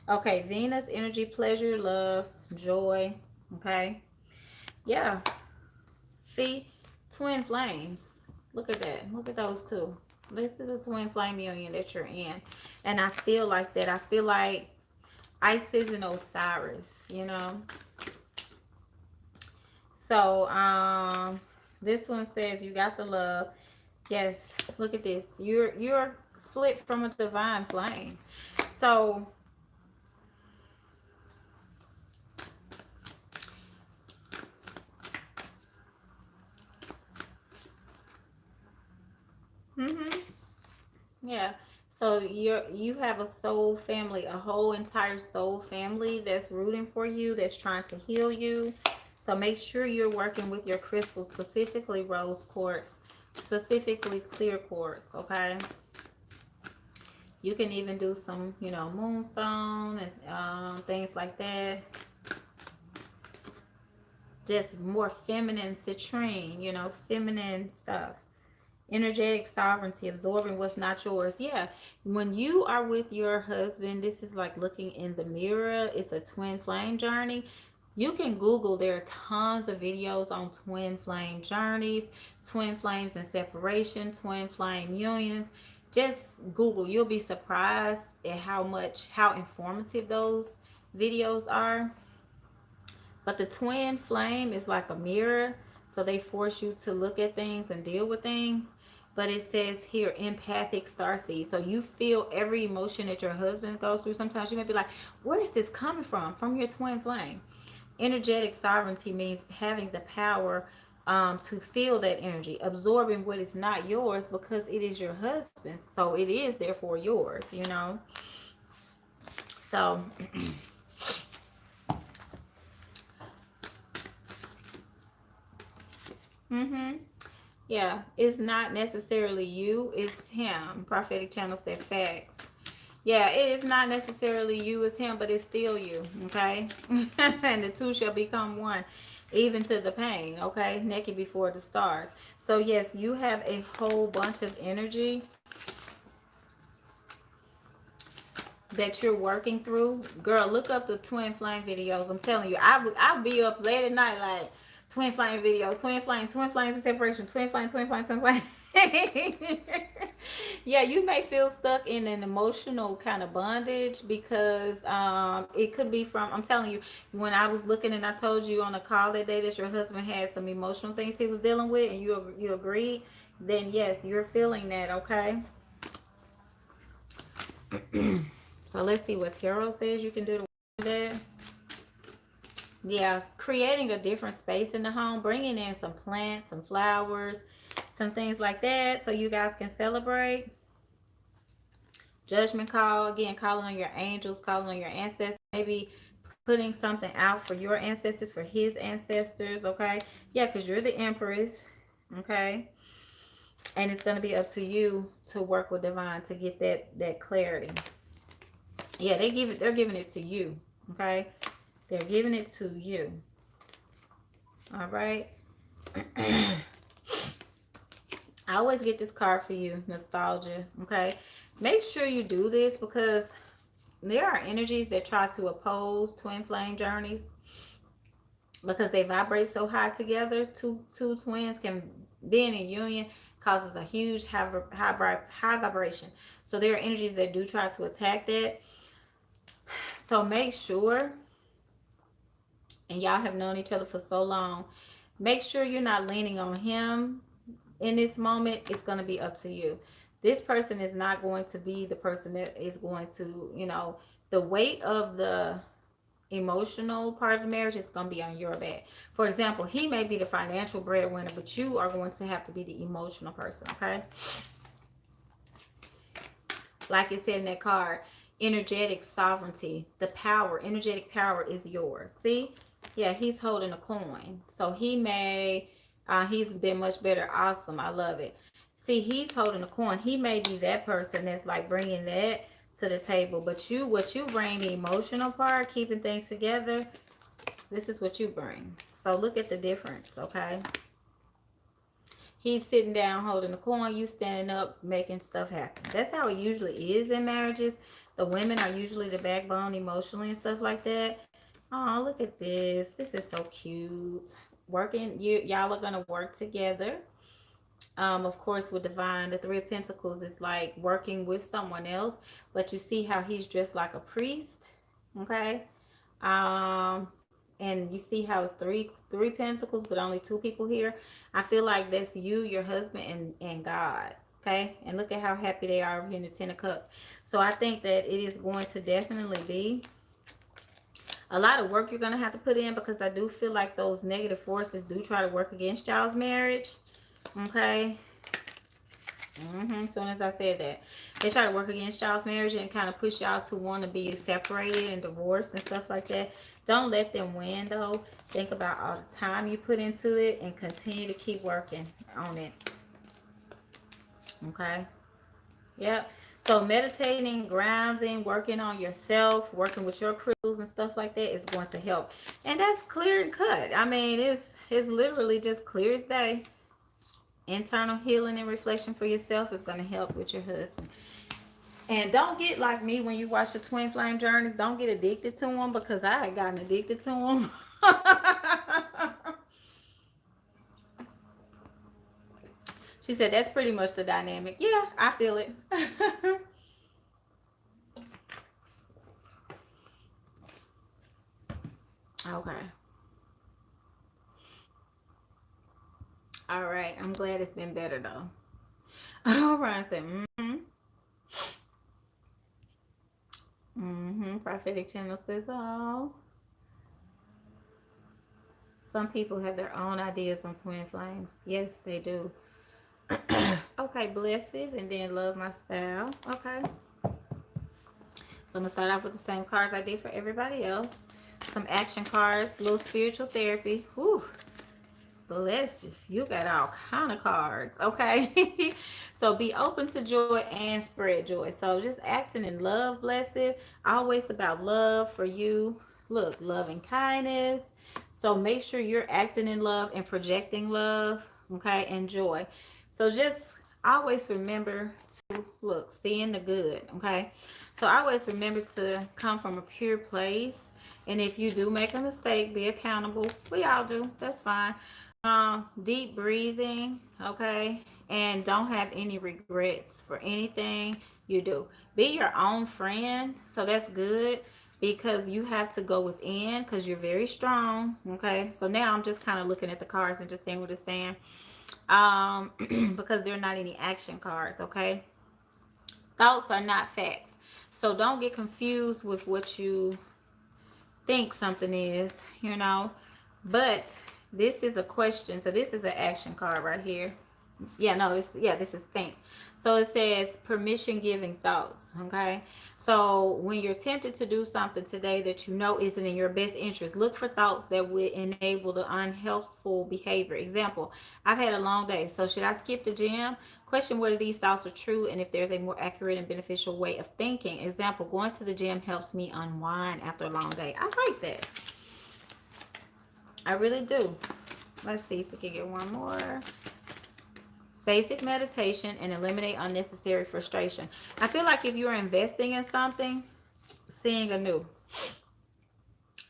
Okay, Venus energy, pleasure, love, joy. Okay, yeah. See, twin flames. Look at that. Look at those two. This is a twin flame union that you're in. And I feel like that. I feel like Isis and Osiris, you know. So, this one says you got the love. Yes, look at this. You're split from a divine flame. So, yeah. So you have a soul family, a whole entire soul family that's rooting for you, that's trying to heal you. So make sure you're working with your crystals, specifically rose quartz, specifically clear quartz, okay? You can even do some, you know, moonstone and things like that. Just more feminine citrine, you know, feminine stuff. Energetic sovereignty, absorbing what's not yours. Yeah, when you are with your husband, this is like looking in the mirror. It's a twin flame journey. You can Google, there are tons of videos on twin flame journeys, twin flames and separation, twin flame unions. Just Google, you'll be surprised at how informative those videos are. But the twin flame is like a mirror, so they force you to look at things and deal with things. But it says here, empathic starseed. So you feel every emotion that your husband goes through. Sometimes you may be like, where is this coming from? From your twin flame. Energetic sovereignty means having the power to feel that energy, absorbing what is not yours because it is your husband. So it is therefore yours, you know. So yeah, it's not necessarily you, it's him. Prophetic channel said facts. Yeah, it is not necessarily you, it's him, but it's still you, okay? And the two shall become one, even to the pain, okay? Naked before the stars. So yes, you have a whole bunch of energy that you're working through. Girl, look up the twin flame videos. I'm telling you, I'll be up late at night like twin flame video, twin flames and separation, twin flame. Yeah, you may feel stuck in an emotional kind of bondage because it could be from, I'm telling you, when I was looking and I told you on the call that day that your husband had some emotional things he was dealing with, and you agreed, then yes, you're feeling that, okay? So let's see what tarot says you can do to that. Yeah, creating a different space in the home, bringing in some plants, some flowers, some things like that, so you guys can celebrate. Judgment call, again, calling on your angels, calling on your ancestors, maybe putting something out for your ancestors, for his ancestors, okay? Yeah, because you're the empress, okay? And it's going to be up to you to work with divine to get that clarity. Yeah, they're giving it to you, okay? They're giving it to you. All right. I always get this card for you, nostalgia, okay? Make sure you do this because there are energies that try to oppose twin flame journeys because they vibrate so high together. Two twins can being in union causes a huge high vibration. So there are energies that do try to attack that. So make sure, and y'all have known each other for so long, make sure you're not leaning on him in this moment. It's going to be up to you. This person is not going to be the person that is going to, the weight of the emotional part of the marriage is going to be on your back. For example, he may be the financial breadwinner, but you are going to have to be the emotional person, okay? Like it said in that card, energetic sovereignty, the power, energetic power is yours. See? Yeah, he's holding a coin. So he may, he's been much better. Awesome. I love it. See, he's holding a coin. He may be that person that's like bringing that to the table. But you, what you bring, the emotional part, keeping things together, this is what you bring. So look at the difference, okay? He's sitting down holding a coin, you standing up making stuff happen. That's how it usually is in marriages. The women are usually the backbone emotionally and stuff like that. Oh, look at this. This is so cute. Working, y'all are gonna work together. Of course, with divine, the Three of Pentacles is like working with someone else, but you see how he's dressed like a priest, okay? And you see how it's three pentacles, but only two people here. I feel like that's you, your husband, and God, okay? And look at how happy they are over here in the Ten of Cups. So I think that it is going to definitely be a lot of work you're going to have to put in, because I do feel like those negative forces do try to work against y'all's marriage. Okay. As soon as I said that, they try to work against y'all's marriage and kind of push y'all to want to be separated and divorced and stuff like that. Don't let them win, though. Think about all the time you put into it and continue to keep working on it. Okay. Yep. So meditating, grounding, working on yourself, working with your crystals and stuff like that is going to help. And that's clear and cut. I mean, it's literally just clear as day. Internal healing and reflection for yourself is going to help with your husband. And don't get like me when you watch the twin flame journeys. Don't get addicted to them, because I had gotten addicted to them. She said that's pretty much the dynamic. Yeah, I feel it. Okay. All right. I'm glad it's been better though. All right. Said, Prophetic channel says, oh. Some people have their own ideas on twin flames. Yes, they do. Okay, blessed, and then love my style. Okay. So I'm going to start off with the same cards I did for everybody else. Some action cards, little spiritual therapy. Whew. Blessed. You got all kind of cards. Okay. So be open to joy and spread joy. So just acting in love, blessed. Always about love for you. Look, love and kindness. So make sure you're acting in love and projecting love. Okay. And joy. So just always remember to look, seeing the good. Okay. So always remember to come from a pure place. And if you do make a mistake, be accountable. We all do. That's fine. Deep breathing, okay? And don't have any regrets for anything you do. Be your own friend. So that's good, because you have to go within, because you're very strong, okay? So now I'm just kind of looking at the cards and just seeing what it's saying. Because they're not any action cards, okay? Thoughts are not facts. So don't get confused with what you think something is, But this is a question. So this is an action card right here. Yeah, no, this is think. So it says permission giving thoughts. Okay. So when you're tempted to do something today that you know isn't in your best interest, look for thoughts that would enable the unhelpful behavior. Example, I've had a long day. So should I skip the gym? Question whether these thoughts are true and if there's a more accurate and beneficial way of thinking. Example, going to the gym helps me unwind after a long day. I like that. I really do. Let's see if we can get one more. Basic meditation and eliminate unnecessary frustration. I feel like if you're investing in something, seeing anew.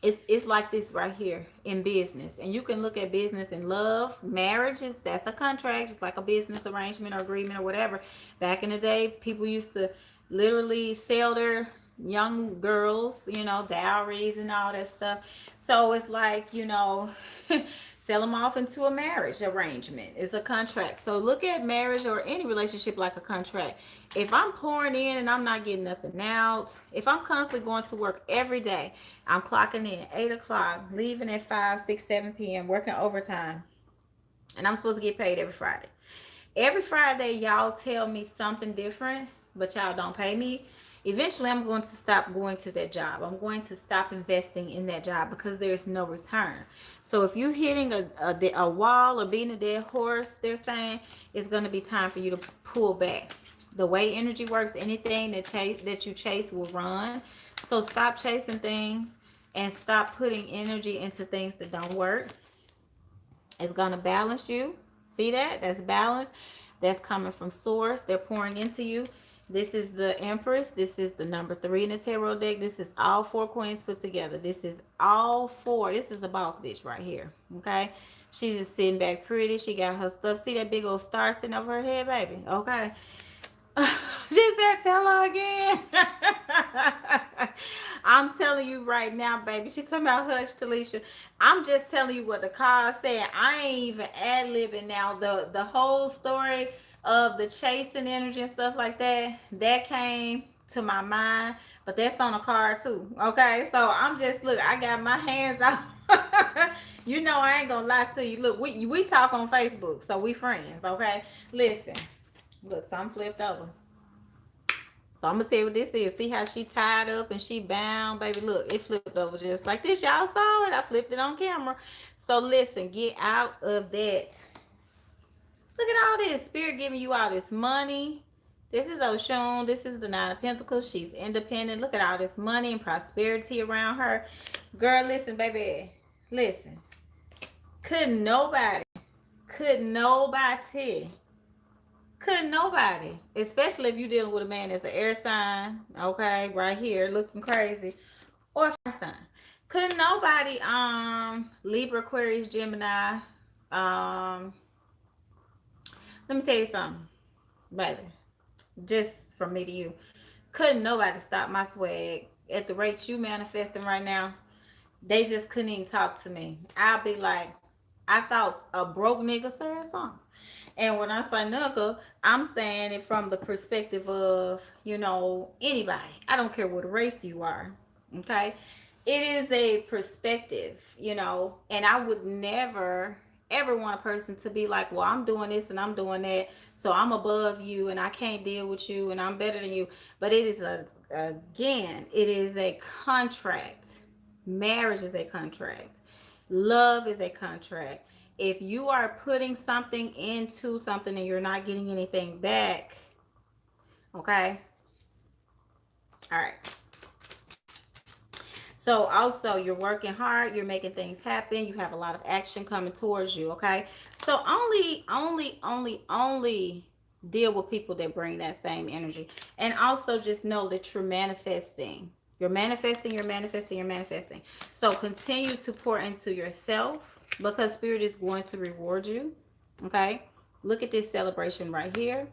It's like this right here in business. And you can look at business and love. Marriages, that's a contract, just like a business arrangement or agreement or whatever. Back in the day, people used to literally sell their young girls, dowries and all that stuff. So it's like, sell them off into a marriage arrangement. It's a contract. So look at marriage or any relationship like a contract. If I'm pouring in and I'm not getting nothing out, if I'm constantly going to work every day, I'm clocking in 8 o'clock, leaving at 5, 6, 7 p.m., working overtime, and I'm supposed to get paid every Friday. Every Friday, y'all tell me something different, but y'all don't pay me. Eventually, I'm going to stop going to that job. I'm going to stop investing in that job because there's no return. So if you're hitting a wall or beating a dead horse, they're saying it's going to be time for you to pull back. The way energy works, anything that you chase will run. So stop chasing things and stop putting energy into things that don't work. It's going to balance you. See that? That's balance. That's coming from source. They're pouring into you. This is the Empress. This is the number 3 in the tarot deck. This is all 4 queens put together. This is all 4. This is a boss bitch right here. Okay? She's just sitting back pretty. She got her stuff. See that big old star sitting over her head, baby? Okay? She said, tell her again. I'm telling you right now, baby. She's talking about hush, Talisha. I'm just telling you what the card said. I ain't even ad-libbing now. The whole story of the chasing energy and stuff like that, that came to my mind. But that's on a card too. Okay? So I'm just, look, I got my hands out. I ain't gonna lie to you. Look, we talk on Facebook, so we friends, okay? Listen. Look, some flipped over. So I'm gonna tell you what this is. See how she tied up and she bound, baby. Look, it flipped over just like this. Y'all saw it. I flipped it on camera. So listen, get out of that. Look at all this. Spirit giving you all this money. This is Oshun. This is the 9 of Pentacles. She's independent. Look at all this money and prosperity around her. Girl, listen, baby. Listen. Couldn't nobody, especially if you're dealing with a man that's an air sign, okay, right here, looking crazy, or a fire sign. Couldn't nobody, Libra, Aquarius, Gemini, let me tell you something, baby, just from me to you. Couldn't nobody stop my swag at the rate you manifesting right now. They just couldn't even talk to me. I'll be like, I thought a broke nigga said something. And when I say nigga, I'm saying it from the perspective of, anybody. I don't care what race you are. Okay? It is a perspective, and I would never ever want a person to be like, well, I'm doing this and I'm doing that, so I'm above you and I can't deal with you and I'm better than you. But it is it is a contract. Marriage is a contract. Love is a contract. If you are putting something into something and you're not getting anything back, okay? All right. So also you're working hard, you're making things happen, you have a lot of action coming towards you, okay? So only deal with people that bring that same energy. And also just know that you're manifesting. You're manifesting, you're manifesting, you're manifesting. So continue to pour into yourself because Spirit is going to reward you, okay? Look at this celebration right here.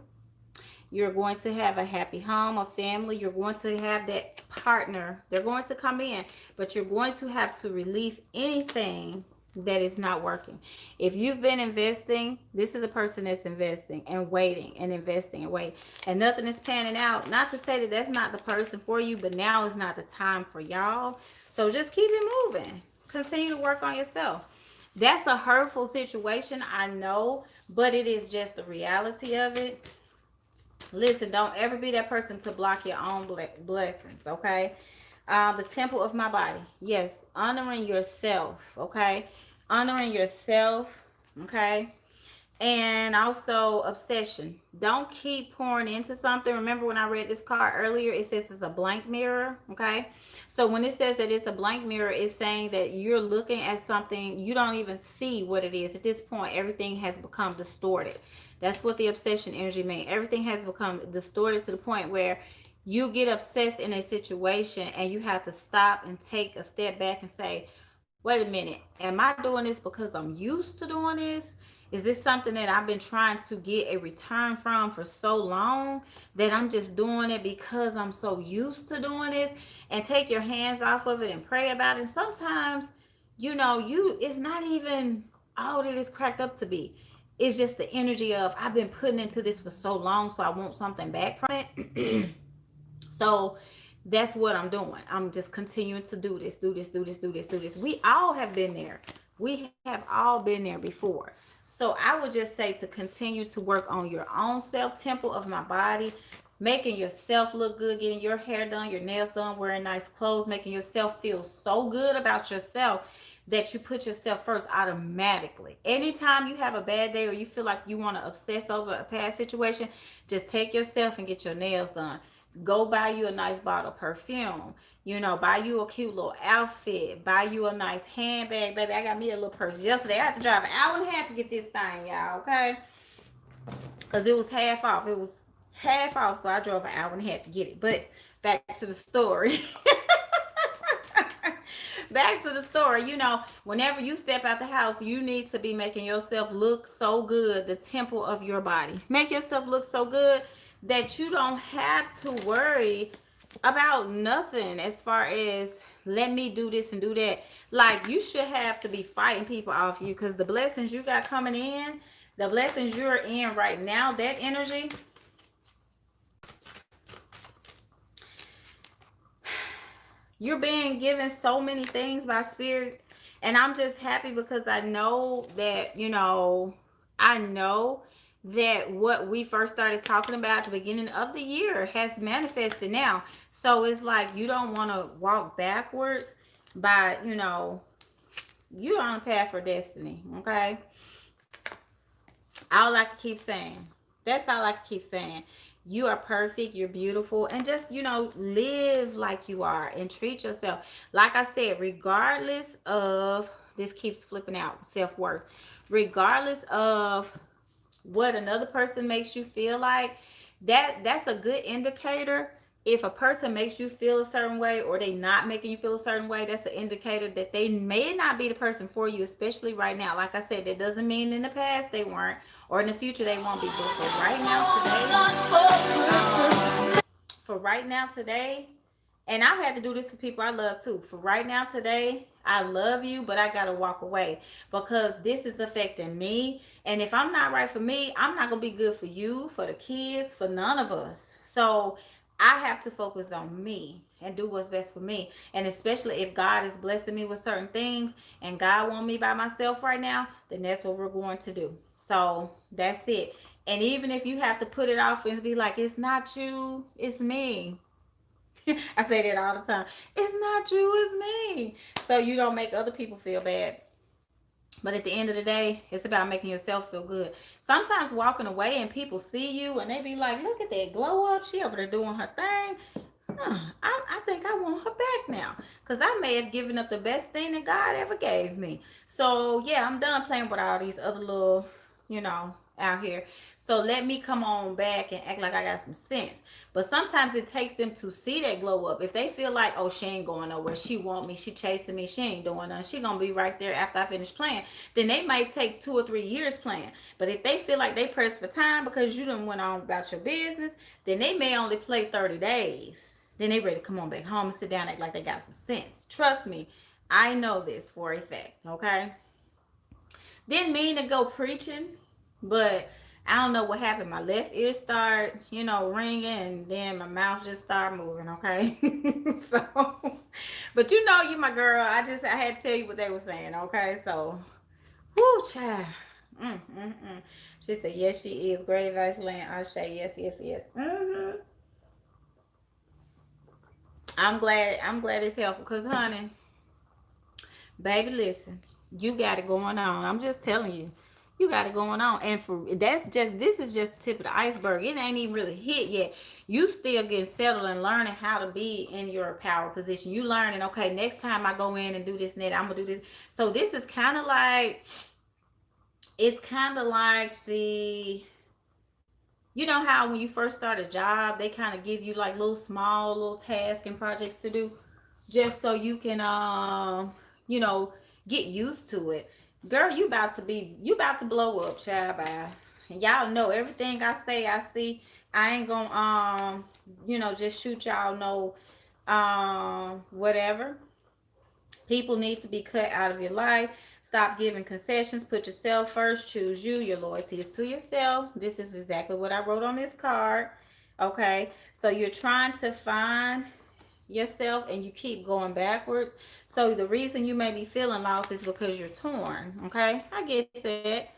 You're going to have a happy home, a family. You're going to have that partner. They're going to come in, but you're going to have to release anything that is not working. If you've been investing, this is a person that's investing and waiting and investing and waiting, and nothing is panning out. Not to say that that's not the person for you, but now is not the time for y'all. So just keep it moving. Continue to work on yourself. That's a hurtful situation, I know, but it is just the reality of it. Listen, don't ever be that person to block your own blessings, okay? The temple of my body. Yes, honoring yourself, okay? Honoring yourself, okay? And also obsession. Don't keep pouring into something. Remember when I read this card earlier, it says it's a blank mirror, okay? So when it says that it's a blank mirror, it's saying that you're looking at something, you don't even see what it is. At this point, everything has become distorted. That's what the obsession energy means. Everything has become distorted to the point where you get obsessed in a situation and you have to stop and take a step back and say, wait a minute, am I doing this because I'm used to doing this? Is this something that I've been trying to get a return from for so long that I'm just doing it because I'm so used to doing this? And take your hands off of it and pray about it. Sometimes, it's not even all that it's cracked up to be. It's just the energy of I've been putting into this for so long, so I want something back from it. So that's what I'm doing. I'm just continuing to do this, do this, do this, do this, do this. We all have been there. We have all been there before. So I would just say to continue to work on your own self, temple of my body, making yourself look good, getting your hair done, your nails done, wearing nice clothes, making yourself feel so good about yourself that you put yourself first automatically. Anytime you have a bad day or you feel like you want to obsess over a past situation, just take yourself and get your nails done. Go buy you a nice bottle of perfume. Buy you a cute little outfit. Buy you a nice handbag. Baby, I got me a little purse yesterday. I had to drive an hour and a half to get this thing, y'all, okay? Because it was half off. It was half off, so I drove an hour and a half to get it. But back to the story. Back to the story. Whenever you step out the house, you need to be making yourself look so good, the temple of your body. Make yourself look so good that you don't have to worry about nothing as far as let me do this and do that. Like, you should have to be fighting people off you because the blessings you got coming in, the blessings you're in right now, that energy, you're being given so many things by spirit. And I'm just happy because I know that what we first started talking about at the beginning of the year has manifested now. So it's like you don't want to walk backwards by, you're on a path for destiny, okay? All I can keep saying. That's all I can keep saying. You are perfect. You're beautiful. And just, live like you are and treat yourself. Like I said, regardless of, this keeps flipping out, self-worth. Regardless of what another person makes you feel like, that's a good indicator. If a person makes you feel a certain way or they not making you feel a certain way, that's an indicator that they may not be the person for you, especially right now. Like I said, that doesn't mean in the past they weren't, or in the future they won't be. But for right now today, and I've had to do this for people I love too. For right now today, I love you, but I gotta walk away because this is affecting me. And if I'm not right for me, I'm not gonna be good for you, for the kids, for none of us. So I have to focus on me and do what's best for me. And especially if God is blessing me with certain things and God want me by myself right now, then that's what we're going to do. So that's it. And even if you have to put it off and be like, it's not you, it's me. I say that all the time. It's not you, it's me. So you don't make other people feel bad. But at the end of the day, it's about making yourself feel good. Sometimes walking away and people see you and they be like, look at that glow up. She over there doing her thing. I think I want her back now. Because I may have given up the best thing that God ever gave me. So, yeah, I'm done playing with all these other little, out here. So let me come on back and act like I got some sense. But sometimes it takes them to see that glow up. If they feel like, oh, she ain't going nowhere, she want me, she chasing me, she ain't doing nothing, she gonna be right there after I finish playing, then they might take 2 or 3 years playing. But if they feel like they pressed for time because you done went on about your business, then they may only play 30 days. Then they ready to come on back home and sit down and act like they got some sense. Trust me, I know this for a fact, okay? Didn't mean to go preaching, but I don't know what happened. My left ear started, ringing, and then my mouth just started moving, okay? So, but you my girl. I had to tell you what they were saying, okay? So, Woo, child. She said, yes, she is. Great advice, Land. I say, yes, yes, yes. I'm glad it's helpful. Cause honey, baby, listen, you got it going on. I'm just telling you. You got it going on. And for this is just the tip of the iceberg. It ain't even really hit yet. You still getting settled and learning how to be in your power position. You learning, okay, next time I go in and do this and that, I'm gonna do this. So this is kind of like, it's kind of like the, you know how when you first start a job, they kind of give you like little small little tasks and projects to do, just so you can you know, get used to it. Girl, you about to blow up, child. Bye. And y'all know everything I say, I see. I ain't gonna you know, just shoot y'all no whatever. People need to be cut out of your life. Stop giving concessions. Put yourself first. Choose you. Your loyalty is to yourself. This is exactly what I wrote on this card. Okay. So you're trying to find yourself and you keep going backwards. So the reason you may be feeling lost is because you're torn. Okay. I get that.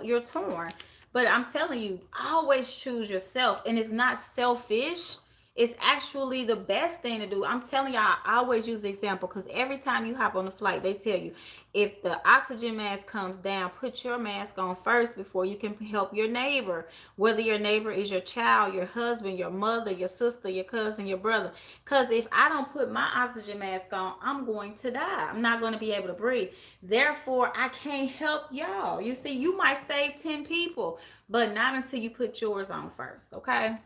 You're torn. But I'm telling you, always choose yourself. And it's not selfish. It's actually the best thing to do. I'm telling y'all, I always use the example because every time you hop on the flight, they tell you if the oxygen mask comes down, put your mask on first before you can help your neighbor. Whether your neighbor is your child, your husband, your mother, your sister, your cousin, your brother. Because if I don't put my oxygen mask on, I'm going to die. I'm not going to be able to breathe. Therefore, I can't help y'all. You see, you might save 10 people, but not until you put yours on first, okay?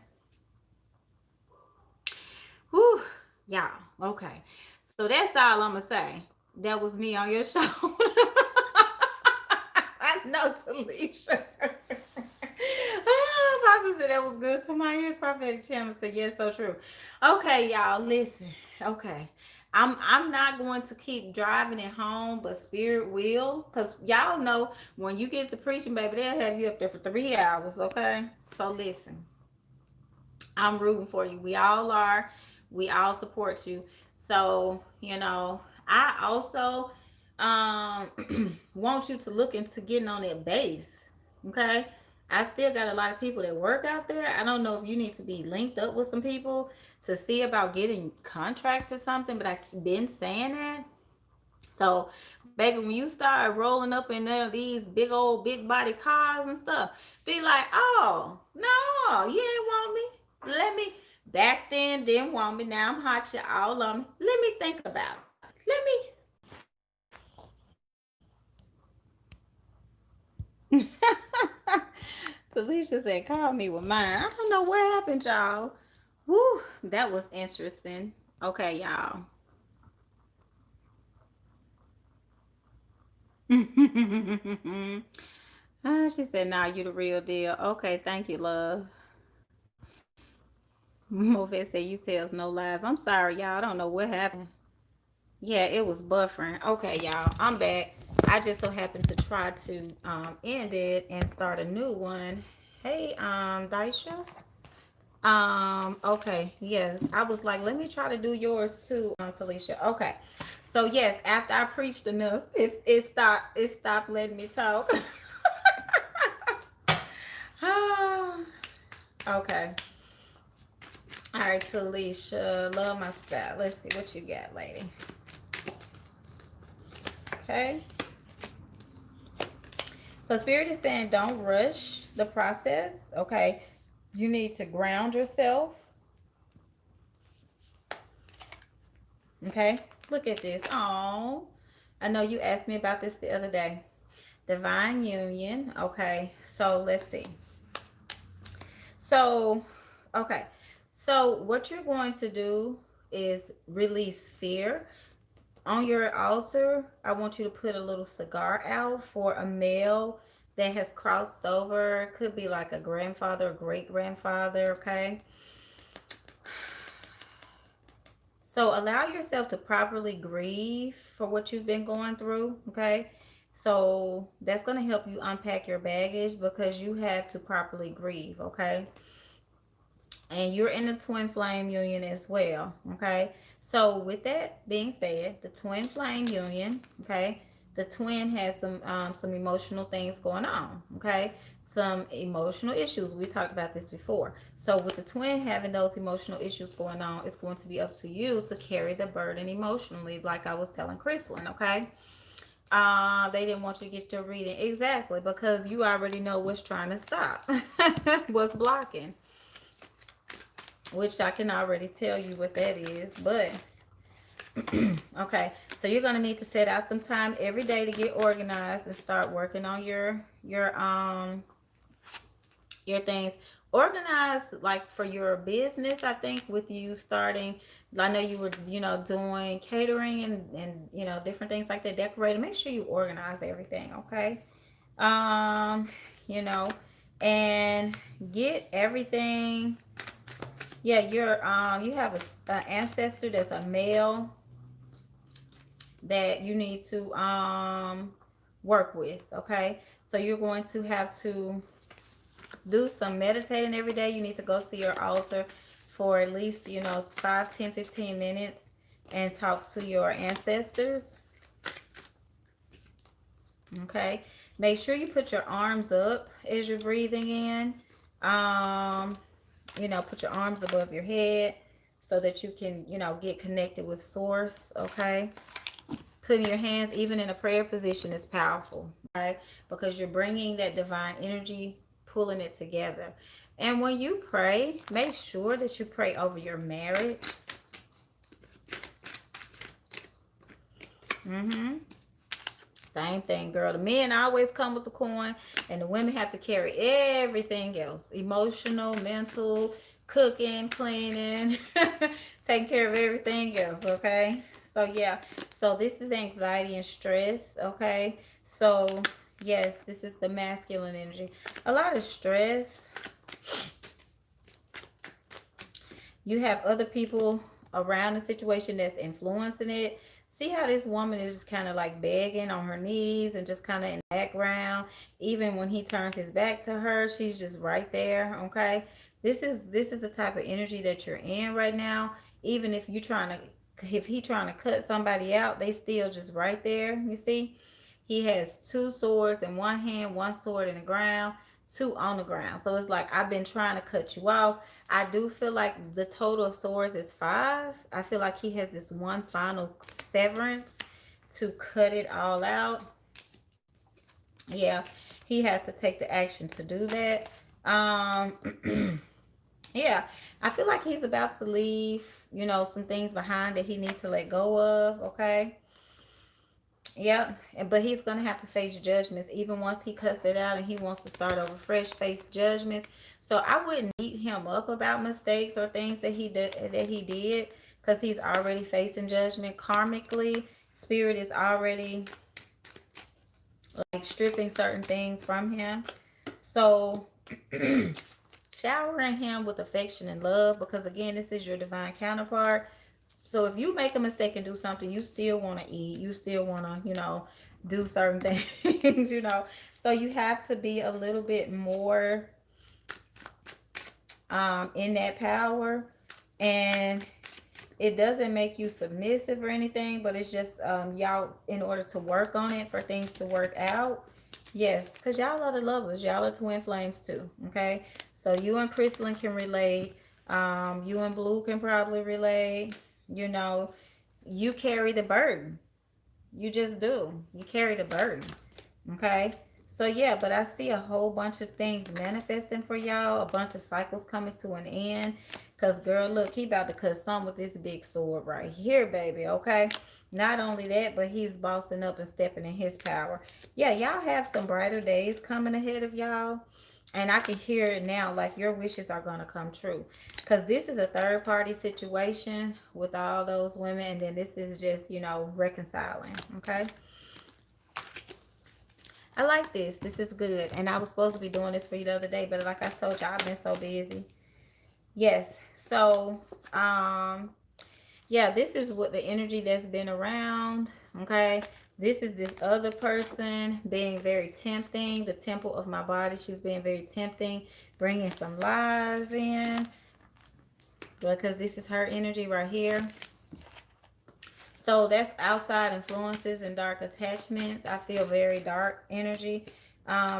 Whew, y'all. Okay. So that's all I'm gonna say. That was me on your show. I know, Talisha. Pastor said that was good. Somebody here's prophetic channel said yes, so true. Okay, y'all, listen. Okay. I'm not going to keep driving it home, but spirit will. Because y'all know when you get to preaching, baby, they'll have you up there for 3 hours, okay? So listen. I'm rooting for you. We all are. We all support you. So, you know, I also want you to look into getting on that base. Okay? I still got a lot of people that work out there. I don't know if you need to be linked up with some people to see about getting contracts or something, but I've been saying that. So, baby, when you start rolling up in there these big old big body cars and stuff, be like, oh, no, you ain't want me. Let me, back then, didn't want me. Now I'm hot, you all on me. Let me think about it. Let me. Talisha said, call me with mine. I don't know what happened, y'all. Whew, that was interesting. Okay, y'all. She said, nah, you the real deal. Okay, thank you, love. Movie said, you tells no lies. I'm sorry, y'all. I don't know what happened. Yeah, it was buffering. Okay, y'all. I'm back. I just so happened to try to end it and start a new one. Hey, Daisha. Okay, yes. I was like, let me try to do yours too, Talisha. Okay. So yes, after I preached enough, it stopped letting me talk. Okay. All right, Talisha. Love my style. Let's see what you got, lady. Okay. So Spirit is saying don't rush the process. Okay. You need to ground yourself. Okay. Look at this. Oh, I know you asked me about this the other day. Divine union. Okay. So let's see. So, okay. So what you're going to do is release fear. On your altar, I want you to put a little cigar out for a male that has crossed over. Could be like a grandfather or great grandfather, okay? So allow yourself to properly grieve for what you've been going through, okay? So that's going to help you unpack your baggage because you have to properly grieve, okay? And you're in a twin flame union as well, okay? So with that being said, the twin flame union, okay, The twin has some emotional things going on, okay? Some emotional issues. We talked about this before. So with the twin having those emotional issues going on, it's going to be up to you to carry the burden emotionally, like I was telling Chrislyn, okay? They didn't want you to get your reading. Exactly, because you already know what's trying to stop. What's blocking. Which I can already tell you what that is. But okay, so you're gonna need to set out some time every day to get organized and start working on your things. Organize like for your business. I think with you starting, I know you were doing catering and different things like that, decorating. Make sure you organize everything, okay? um you know and get everything. Yeah, you have a ancestor that's a male that you need to work with, okay? So you're going to have to do some meditating every day. You need to go to your altar for at least 5, 10, 15 minutes and talk to your ancestors, okay? Make sure you put your arms up as you're breathing in. Put your arms above your head so that you can get connected with source, okay? Putting your hands even in a prayer position is powerful, right? Because you're bringing that divine energy, pulling it together. And when you pray, make sure that you pray over your marriage. Same thing, girl. The men always come with the coin, and the women have to carry everything else. Emotional, mental, cooking, cleaning, taking care of everything else, okay? So, yeah. So, this is anxiety and stress, okay? So, yes, this is the masculine energy. A lot of stress. You have other people around the situation that's influencing it. See how this woman is just kind of like begging on her knees and just kind of in the background. Even when he turns his back to her, she's just right there, okay? This is the type of energy that you're in right now. Even if he trying to cut somebody out, they still just right there, you see? He has two swords in one hand, one sword in the ground, two on the ground. So it's like, I've been trying to cut you off. I do feel like the total of swords is 5. I feel like he has this one final severance to cut it all out. Yeah, he has to take the action to do that. Yeah, I feel like he's about to leave, some things behind that he needs to let go of, okay? Yep, but he's gonna have to face judgments. Even once he cuts it out and he wants to start over fresh, face judgments. So I wouldn't beat him up about mistakes or things that he did, because he's already facing judgment karmically. Spirit is already like stripping certain things from him. So showering him with affection and love, because again, this is your divine counterpart. So if you make a mistake and do something, you still want to eat. You still want to, do certain things, So you have to be a little bit more in that power. And it doesn't make you submissive or anything, but it's just y'all, in order to work on it, for things to work out. Yes, because y'all are the lovers. Y'all are twin flames too, okay? So you and Crystalline can relate. You and Blue can probably relate. You carry the burden. You just do. You carry the burden. Okay? So yeah, but I see a whole bunch of things manifesting for y'all. A bunch of cycles coming to an end. Because, girl, look, he about to cut some with this big sword right here, baby. Okay? Not only that, but he's bossing up and stepping in his power. Yeah, y'all have some brighter days coming ahead of y'all. And I can hear it now, like your wishes are going to come true. Because this is a third party situation with all those women. And then this is just, reconciling. Okay. I like this. This is good. And I was supposed to be doing this for you the other day. But like I told you, I've been so busy. Yes. So, yeah, this is what the energy that's been around. Okay. This is this other person being very tempting. The temple of my body. She's being very tempting. Bringing some lies in. Because this is her energy right here. So that's outside influences and dark attachments. I feel very dark energy,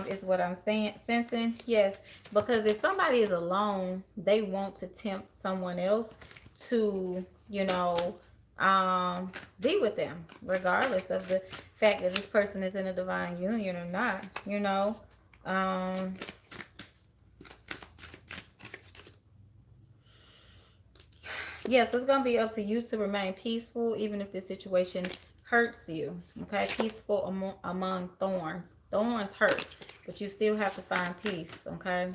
is what I'm saying, sensing. Yes, because if somebody is alone, they want to tempt someone else to, be with them, regardless of the fact that this person is in a divine union or not. Um, Yes, it's going to be up to you to remain peaceful, even if the situation hurts you. Okay, peaceful among thorns. Thorns hurt, but you still have to find peace. Okay.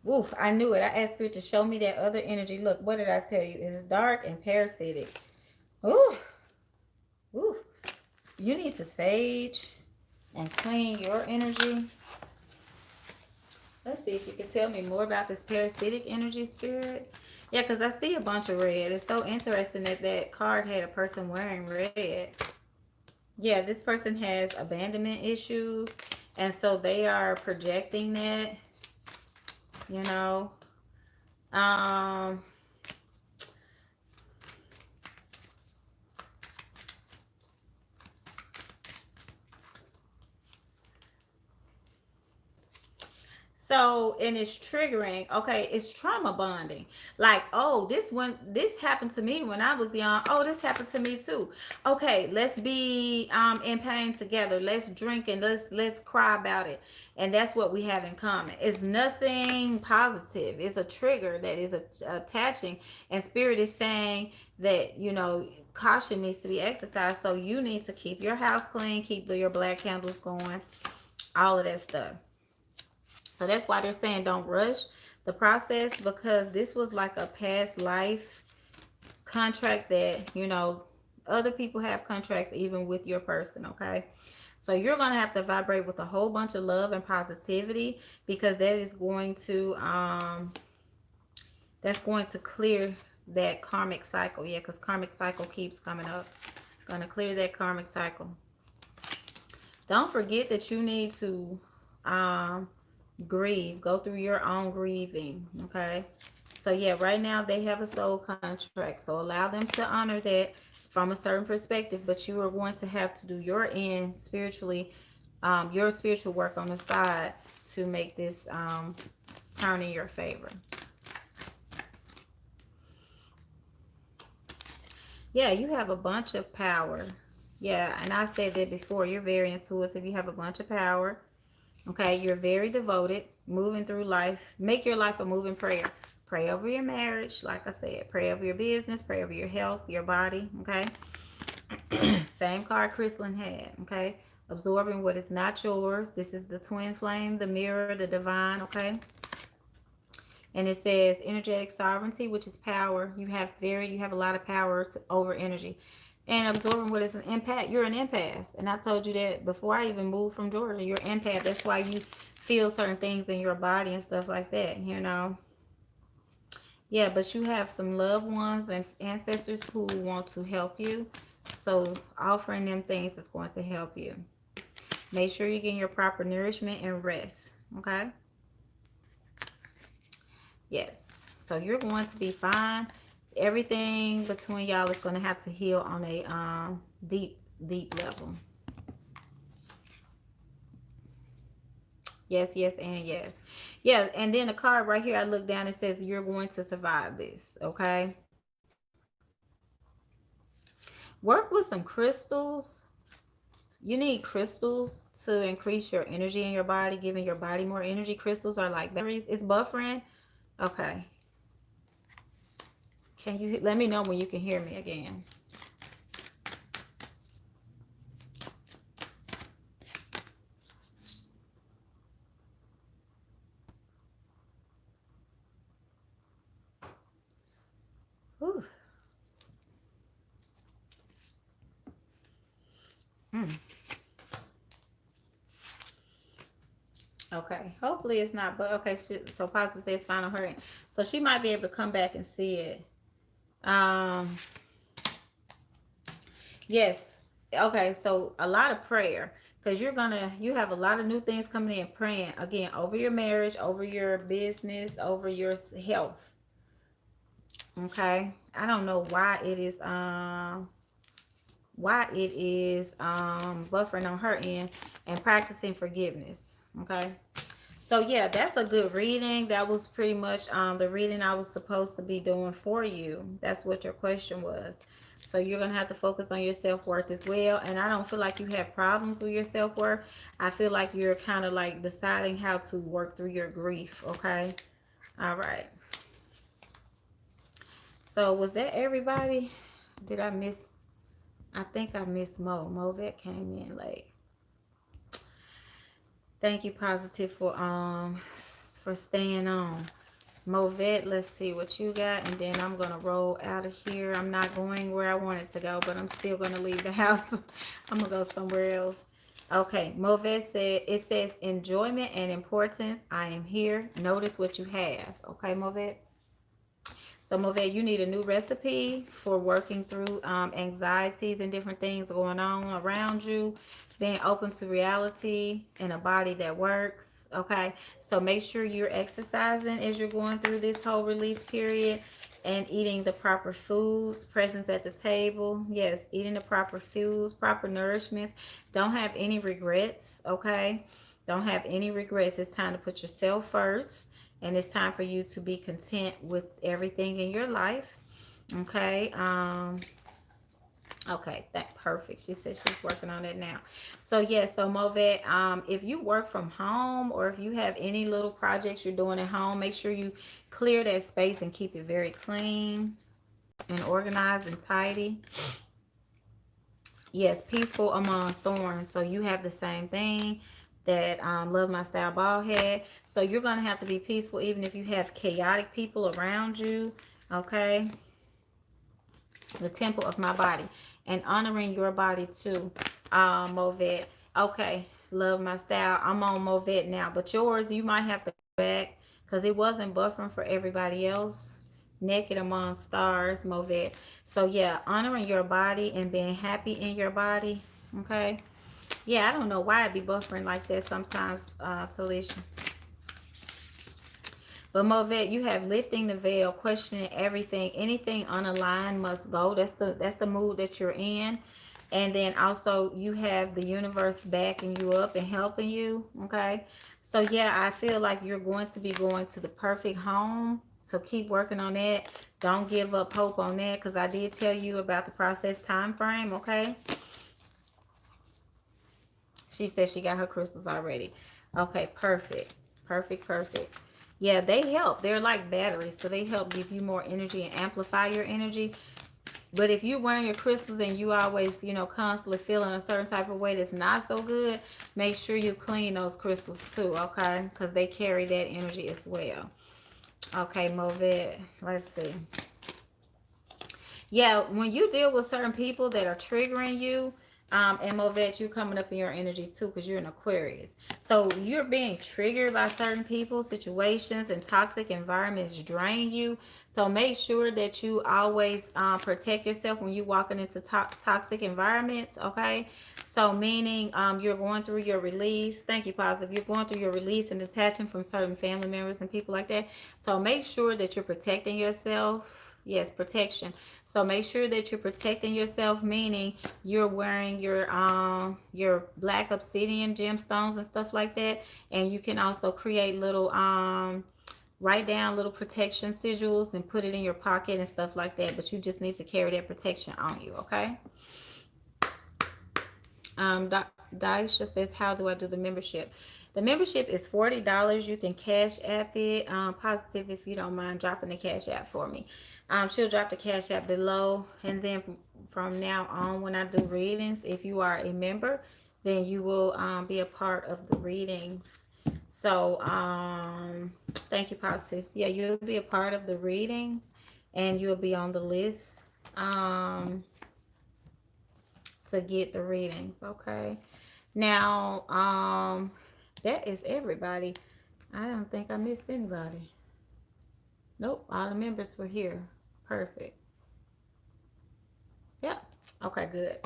Woof, I knew it. I asked Spirit to show me that other energy. Look, what did I tell you? It's dark and parasitic. Ooh, ooh. You need to sage and clean your energy. Let's see if you can tell me more about this parasitic energy, Spirit. Yeah, because I see a bunch of red. It's so interesting that that card had a person wearing red. Yeah, this person has abandonment issues. And so they are projecting that, you know. Um, So, and it's triggering. Okay, it's trauma bonding. Like, oh, this happened to me when I was young. Oh, this happened to me too. Okay, let's be in pain together. Let's drink and let's cry about it. And that's what we have in common. It's nothing positive. It's a trigger that is attaching, and spirit is saying that caution needs to be exercised. So you need to keep your house clean, keep your black candles going, all of that stuff. So that's why they're saying don't rush the process, because this was like a past life contract that, other people have contracts even with your person, okay? So you're going to have to vibrate with a whole bunch of love and positivity, because that is going to clear that karmic cycle. Yeah, because karmic cycle keeps coming up. Going to clear that karmic cycle. Don't forget that you need to grieve, go through your own grieving. Okay, so yeah, right now they have a soul contract, so allow them to honor that from a certain perspective, but you are going to have to do your end spiritually, your spiritual work on the side to make this turn in your favor. Yeah, you have a bunch of power. Yeah, and I said that before, you're very intuitive, you have a bunch of power. Okay, you're very devoted, moving through life. Make your life a moving prayer. Pray over your marriage, like I said. Pray over your business. Pray over your health, your body. Okay. Same card Crystalline had. Okay. Absorbing what is not yours. This is the twin flame, the mirror, the divine. Okay. And it says energetic sovereignty, which is power. You have a lot of power over energy. And absorbing what is an empath. You're an empath. And I told you that before I even moved from Georgia. You're an empath. That's why you feel certain things in your body and stuff like that. Yeah, but you have some loved ones and ancestors who want to help you. So offering them things is going to help you. Make sure you're getting your proper nourishment and rest. Okay? Yes. So you're going to be fine. Everything between y'all is going to have to heal on a deep level. Yes, yes, and yes. Yeah, and then the card right here, I look down, it says you're going to survive this, okay? Work with some crystals. You need crystals to increase your energy in your body, giving your body more energy. Crystals are like batteries. It's buffering. Okay. Can you let me know when you can hear me again? Whew. Okay. Hopefully it's not, but okay. So positive says fine on her end. So she might be able to come back and see it. Yes. Okay. So a lot of prayer, because you have a lot of new things coming in, praying again over your marriage, over your business, over your health. Okay. I don't know why it is buffering on her end, and practicing forgiveness. Okay. So yeah, that's a good reading. That was pretty much the reading I was supposed to be doing for you. That's what your question was. So you're gonna have to focus on your self-worth as well. And I don't feel like you have problems with your self-worth. I feel like you're kind of like deciding how to work through your grief. Okay. All right. So was that everybody? Did I miss? I think I missed Mo. Mo that came in late. Thank you, Positive, for staying on. Movette, let's see what you got, and then I'm gonna roll out of here. I'm not going where I wanted to go, but I'm still gonna leave the house. I'm gonna go somewhere else. Okay, Movette said, it says enjoyment and importance. I am here. Notice what you have. Okay, Movette. So, Movette, you need a new recipe for working through anxieties and different things going on around you, being open to reality and a body that works. Okay, so make sure you're exercising as you're going through this whole release period, and eating the proper foods, presence at the table. Yes, eating the proper foods, proper nourishments. Don't have any regrets. Okay, don't have any regrets. It's time to put yourself first, and it's time for you to be content with everything in your life. Okay. Okay, that perfect. She said she's working on it now. So yeah, so Movet, if you work from home, or if you have any little projects you're doing at home, make sure you clear that space and keep it very clean and organized and tidy. Yes, peaceful among thorns. So you have the same thing that Love My Style Ball had. So you're going to have to be peaceful even if you have chaotic people around you. Okay. The temple of my body. And honoring your body too, Movet. Okay. Love My Style. I'm on Movet now. But yours, you might have to go back because it wasn't buffering for everybody else. Naked Among Stars, Movet. So yeah, honoring your body and being happy in your body. Okay. Yeah, I don't know why it be buffering like that sometimes, Talisha. But Movet, you have lifting the veil, questioning everything. Anything unaligned must go. That's the mood that you're in. And then also you have the universe backing you up and helping you. Okay. So yeah, I feel like you're going to be going to the perfect home. So keep working on that. Don't give up hope on that, because I did tell you about the process time frame. Okay. She said she got her crystals already. Okay, perfect. Perfect, perfect. Yeah, they help. They're like batteries, so they help give you more energy and amplify your energy. But if you're wearing your crystals and you always, constantly feeling a certain type of way that's not so good, make sure you clean those crystals too, okay? Because they carry that energy as well. Okay, Movet. Let's see. Yeah, when you deal with certain people that are triggering you, and Movet, you coming up in your energy too, because you're an Aquarius. So you're being triggered by certain people, situations, and toxic environments drain you. So make sure that you always protect yourself when you're walking into toxic environments, okay? So meaning you're going through your release. Thank you, Positive. You're going through your release and detaching from certain family members and people like that. So make sure that you're protecting yourself. Yes, protection. So make sure that you're protecting yourself, meaning you're wearing your black obsidian gemstones and stuff like that. And you can also create little write down little protection sigils and put it in your pocket and stuff like that. But you just need to carry that protection on you, okay? Daisha says, how do I do the membership? The membership is $40. You can cash app it. Positive, if you don't mind dropping the cash app for me. She'll drop the cash app below. And then from now on, when I do readings, if you are a member, then you will be a part of the readings. So thank you, Positive. Yeah, you'll be a part of the readings, and you'll be on the list to get the readings. Okay. Now, that is everybody. I don't think I missed anybody. Nope, all the members were here. Perfect. Yep. Okay, good.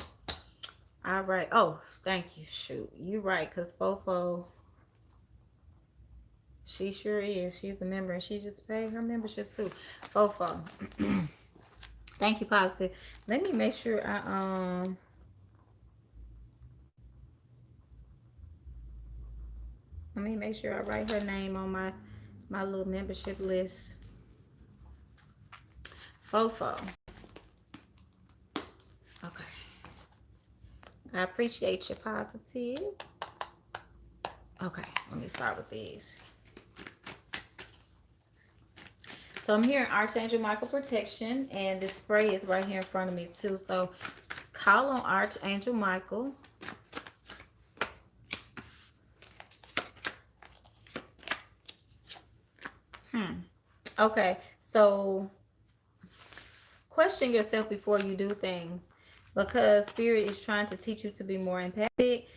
All right. Oh, thank you. Shoot, you're right, because Fofo, She sure is. She's a member and she just paid her membership too. Fofo. Thank you, Positive. Let me make sure let me make sure I write her name on my little membership list. Fofo. Okay. I appreciate your Positive. Okay, let me start with these. So I'm hearing Archangel Michael protection, and this spray is right here in front of me too. So call on Archangel Michael. Okay, so question yourself before you do things, because Spirit is trying to teach you to be more empathic.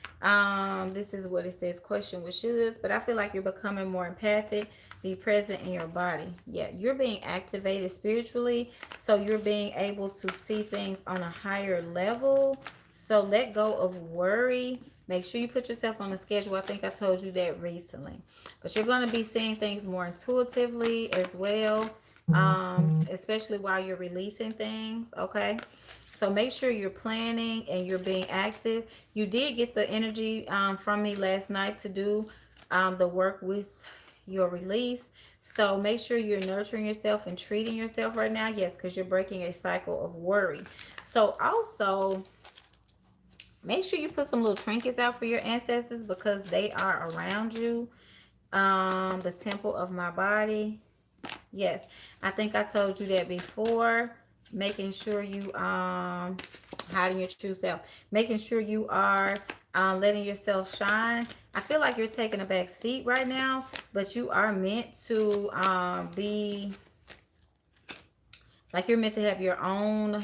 This is what it says, question with shoulds, but I feel like you're becoming more empathic. Be present in your body. Yeah, you're being activated spiritually, so you're being able to see things on a higher level. So let go of worry. Make sure you put yourself on a schedule. I think I told you that recently. But you're going to be seeing things more intuitively as well, especially while you're releasing things, okay? So make sure you're planning and you're being active. You did get the energy from me last night to do the work with your release. So make sure you're nurturing yourself and treating yourself right now. Yes, because you're breaking a cycle of worry. So also, make sure you put some little trinkets out for your ancestors because they are around you. The temple of my body. Yes, I think I told you that before. Making sure you hiding your true self. Making sure you are letting yourself shine. I feel like you're taking a back seat right now, but you are meant to be like you're meant to have your own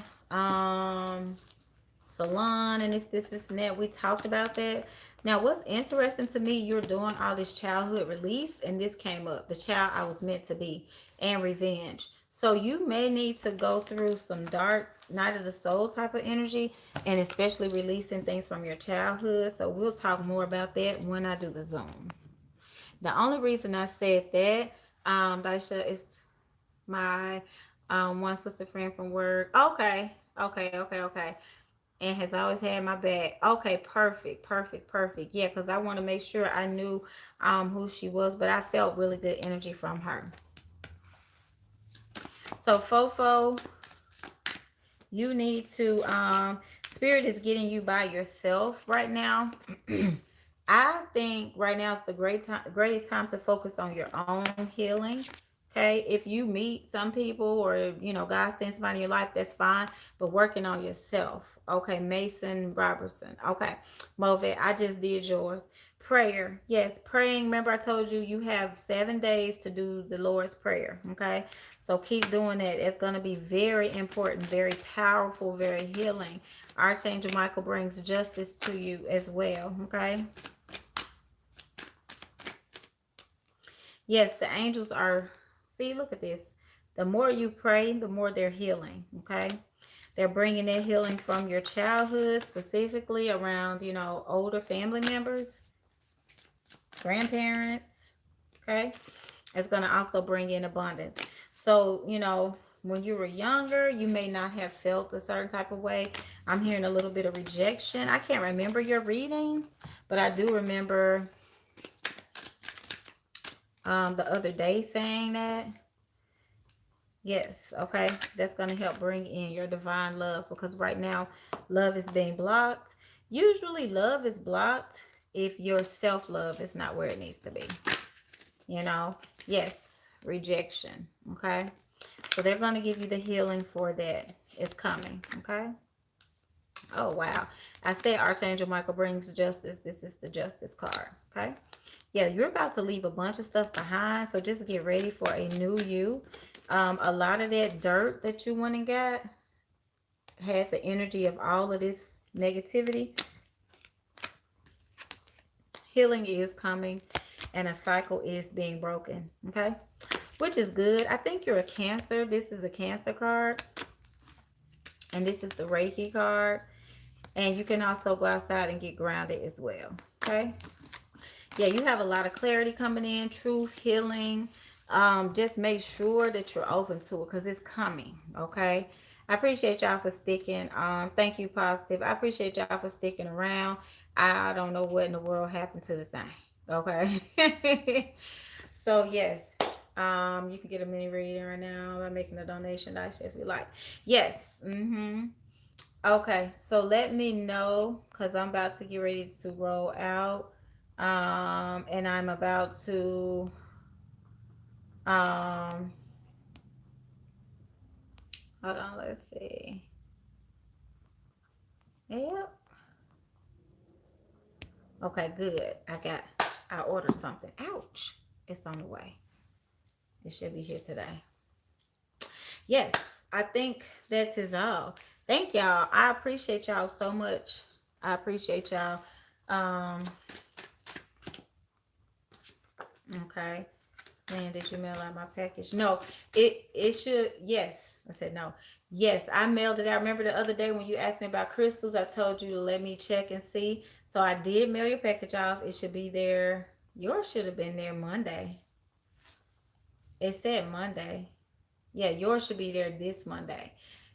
salon and this and that. We talked about that. Now, what's interesting to me, you're doing all this childhood release, and this came up, the child I was meant to be, and revenge. So you may need to go through some dark night of the soul type of energy, and especially releasing things from your childhood. So we'll talk more about that when I do the Zoom. The only reason I said that, Daisha, is my one sister friend from work. Okay. And has always had my back. Okay, perfect. Yeah, because I want to make sure I knew who she was, but I felt really good energy from her. So Fofo, you need to Spirit is getting you by yourself right now. I think right now is the greatest time to focus on your own healing. Okay, if you meet some people or God sends somebody in your life, that's fine. But working on yourself. Okay, Mason Robertson. Okay, Movet, I just did yours. Prayer, yes, praying. Remember, I told you you have 7 days to do the Lord's Prayer. Okay, so keep doing that. It's going to be very important, very powerful, very healing. Archangel Michael brings justice to you as well. Okay. Yes, the angels are. See, look at this. The more you pray, the more they're healing, okay? They're bringing that healing from your childhood, specifically around, older family members, grandparents, okay? It's going to also bring in abundance. So, when you were younger, you may not have felt a certain type of way. I'm hearing a little bit of rejection. I can't remember your reading, but I do remember the other day saying that. Yes, okay. That's going to help bring in your divine love, because right now love is being blocked. Usually love is blocked if your self-love is not where it needs to be. Yes, rejection, okay? So they're going to give you the healing for that. It's coming, okay? Oh, wow. I said Archangel Michael brings justice. This is the justice card, okay? Yeah, you're about to leave a bunch of stuff behind, so just get ready for a new you. A lot of that dirt that you went and got had the energy of all of this negativity. Healing is coming, and a cycle is being broken, okay? Which is good. I think you're a Cancer. This is a Cancer card, and this is the Reiki card. And you can also go outside and get grounded as well, okay? Yeah, you have a lot of clarity coming in, truth, healing. Just make sure that you're open to it because it's coming. Okay. I appreciate y'all for sticking. Thank you, positive. I appreciate y'all for sticking around. I don't know what in the world happened to the thing. Okay. So yes. You can get a mini reading right now by making a donation if you like. Yes. Mm-hmm. Okay, so let me know because I'm about to get ready to roll out. And I'm about to um hold on, let's see. Yep. Okay, good. I ordered something. Ouch. It's on the way. It should be here today. Yes, I think that's is all. Thank y'all. I appreciate y'all so much. I appreciate y'all. Um, okay. Man, did you mail out my package? No, it should. Yes, I said no. Yes, I mailed it out. Remember the other day when you asked me about crystals, I told you to let me check and see. So I did mail your package off. It should be there. Yours should have been there Monday. It said Monday. Yeah, yours should be there this Monday.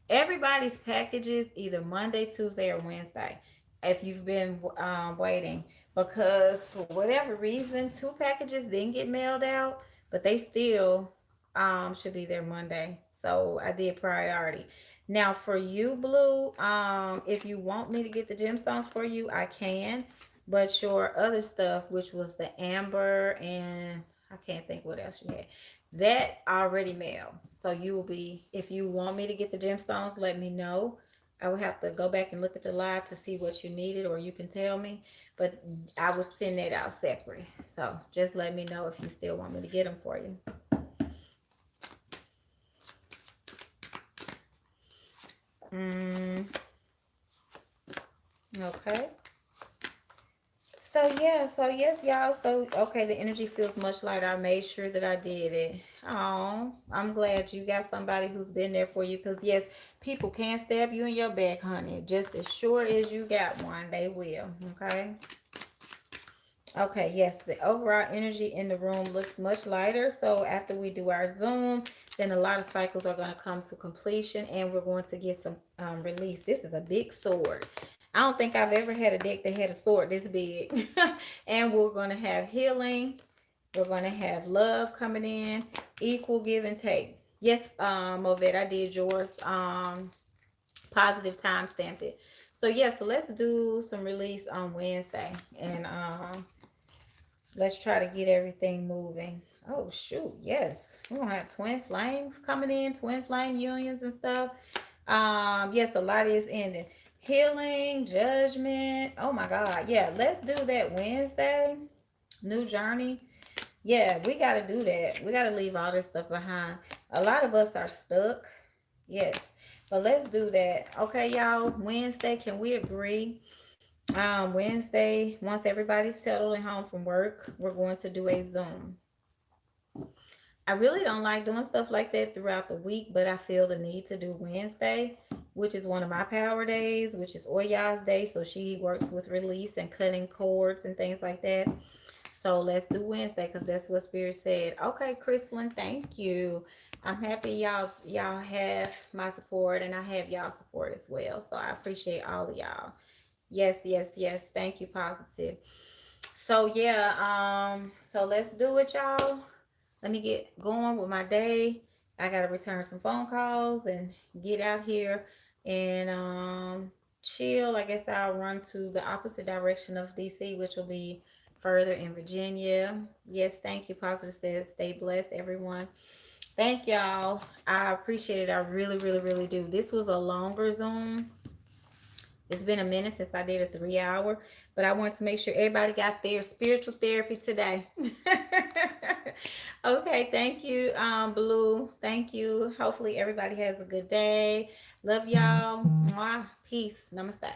Everybody's packages either Monday, Tuesday, or Wednesday. If you've been waiting, because for whatever reason, two packages didn't get mailed out, but they still should be there Monday. So I did priority. Now for you, Blue, if you want me to get the gemstones for you, I can. But your other stuff, which was the amber and I can't think what else you had, that already mailed. So you will be, if you want me to get the gemstones, let me know. I will have to go back and look at the live to see what you needed, or you can tell me. But I will send that out separate. So just let me know if you still want me to get them for you. Okay. So yes, y'all. So okay, the energy feels much lighter. I made sure that I did it. Oh, I'm glad you got somebody who's been there for you. Cause yes, people can stab you in your back, honey. Just as sure as you got one, they will. Okay. Okay, yes, the overall energy in the room looks much lighter. So after we do our Zoom, then a lot of cycles are going to come to completion and we're going to get some release. This is a big sword. I don't think I've ever had a deck that had a sword this big. And we're going to have healing. We're going to have love coming in. Equal give and take. Yes, Movet, I did yours. Positive time stamped it. So yeah, so let's do some release on Wednesday. And let's try to get everything moving. Oh shoot, yes. We're gonna have twin flames coming in, twin flame unions and stuff. Yes, a lot is ending. Healing, judgment. Oh my God. Yeah, let's do that Wednesday. New journey. Yeah, we gotta do that. We gotta leave all this stuff behind. A lot of us are stuck. Yes. But let's do that. Okay, y'all. Wednesday, can we agree? Wednesday, once everybody's settled and home from work, we're going to do a Zoom. I really don't like doing stuff like that throughout the week, but I feel the need to do Wednesday, which is one of my power days, which is Oya's day. So she works with release and cutting cords and things like that. So let's do Wednesday because that's what Spirit said. Okay, Crystalline, thank you. I'm happy y'all have my support and I have y'all support as well. So I appreciate all of y'all. Yes, yes, yes. Thank you, positive. So yeah, so let's do it, y'all. Let me get going with my day. I gotta return some phone calls and get out here and chill. I guess I'll run to the opposite direction of DC, which will be further in Virginia. Yes, thank you. Positive says stay blessed, everyone. Thank y'all. I appreciate it. I really, really, really do. This was a longer Zoom. It's been a minute since I did a 3 hour, but I want to make sure everybody got their spiritual therapy today. Okay, thank you, Blue. Thank you. Hopefully everybody has a good day. Love y'all. Mwah. Peace. Namaste.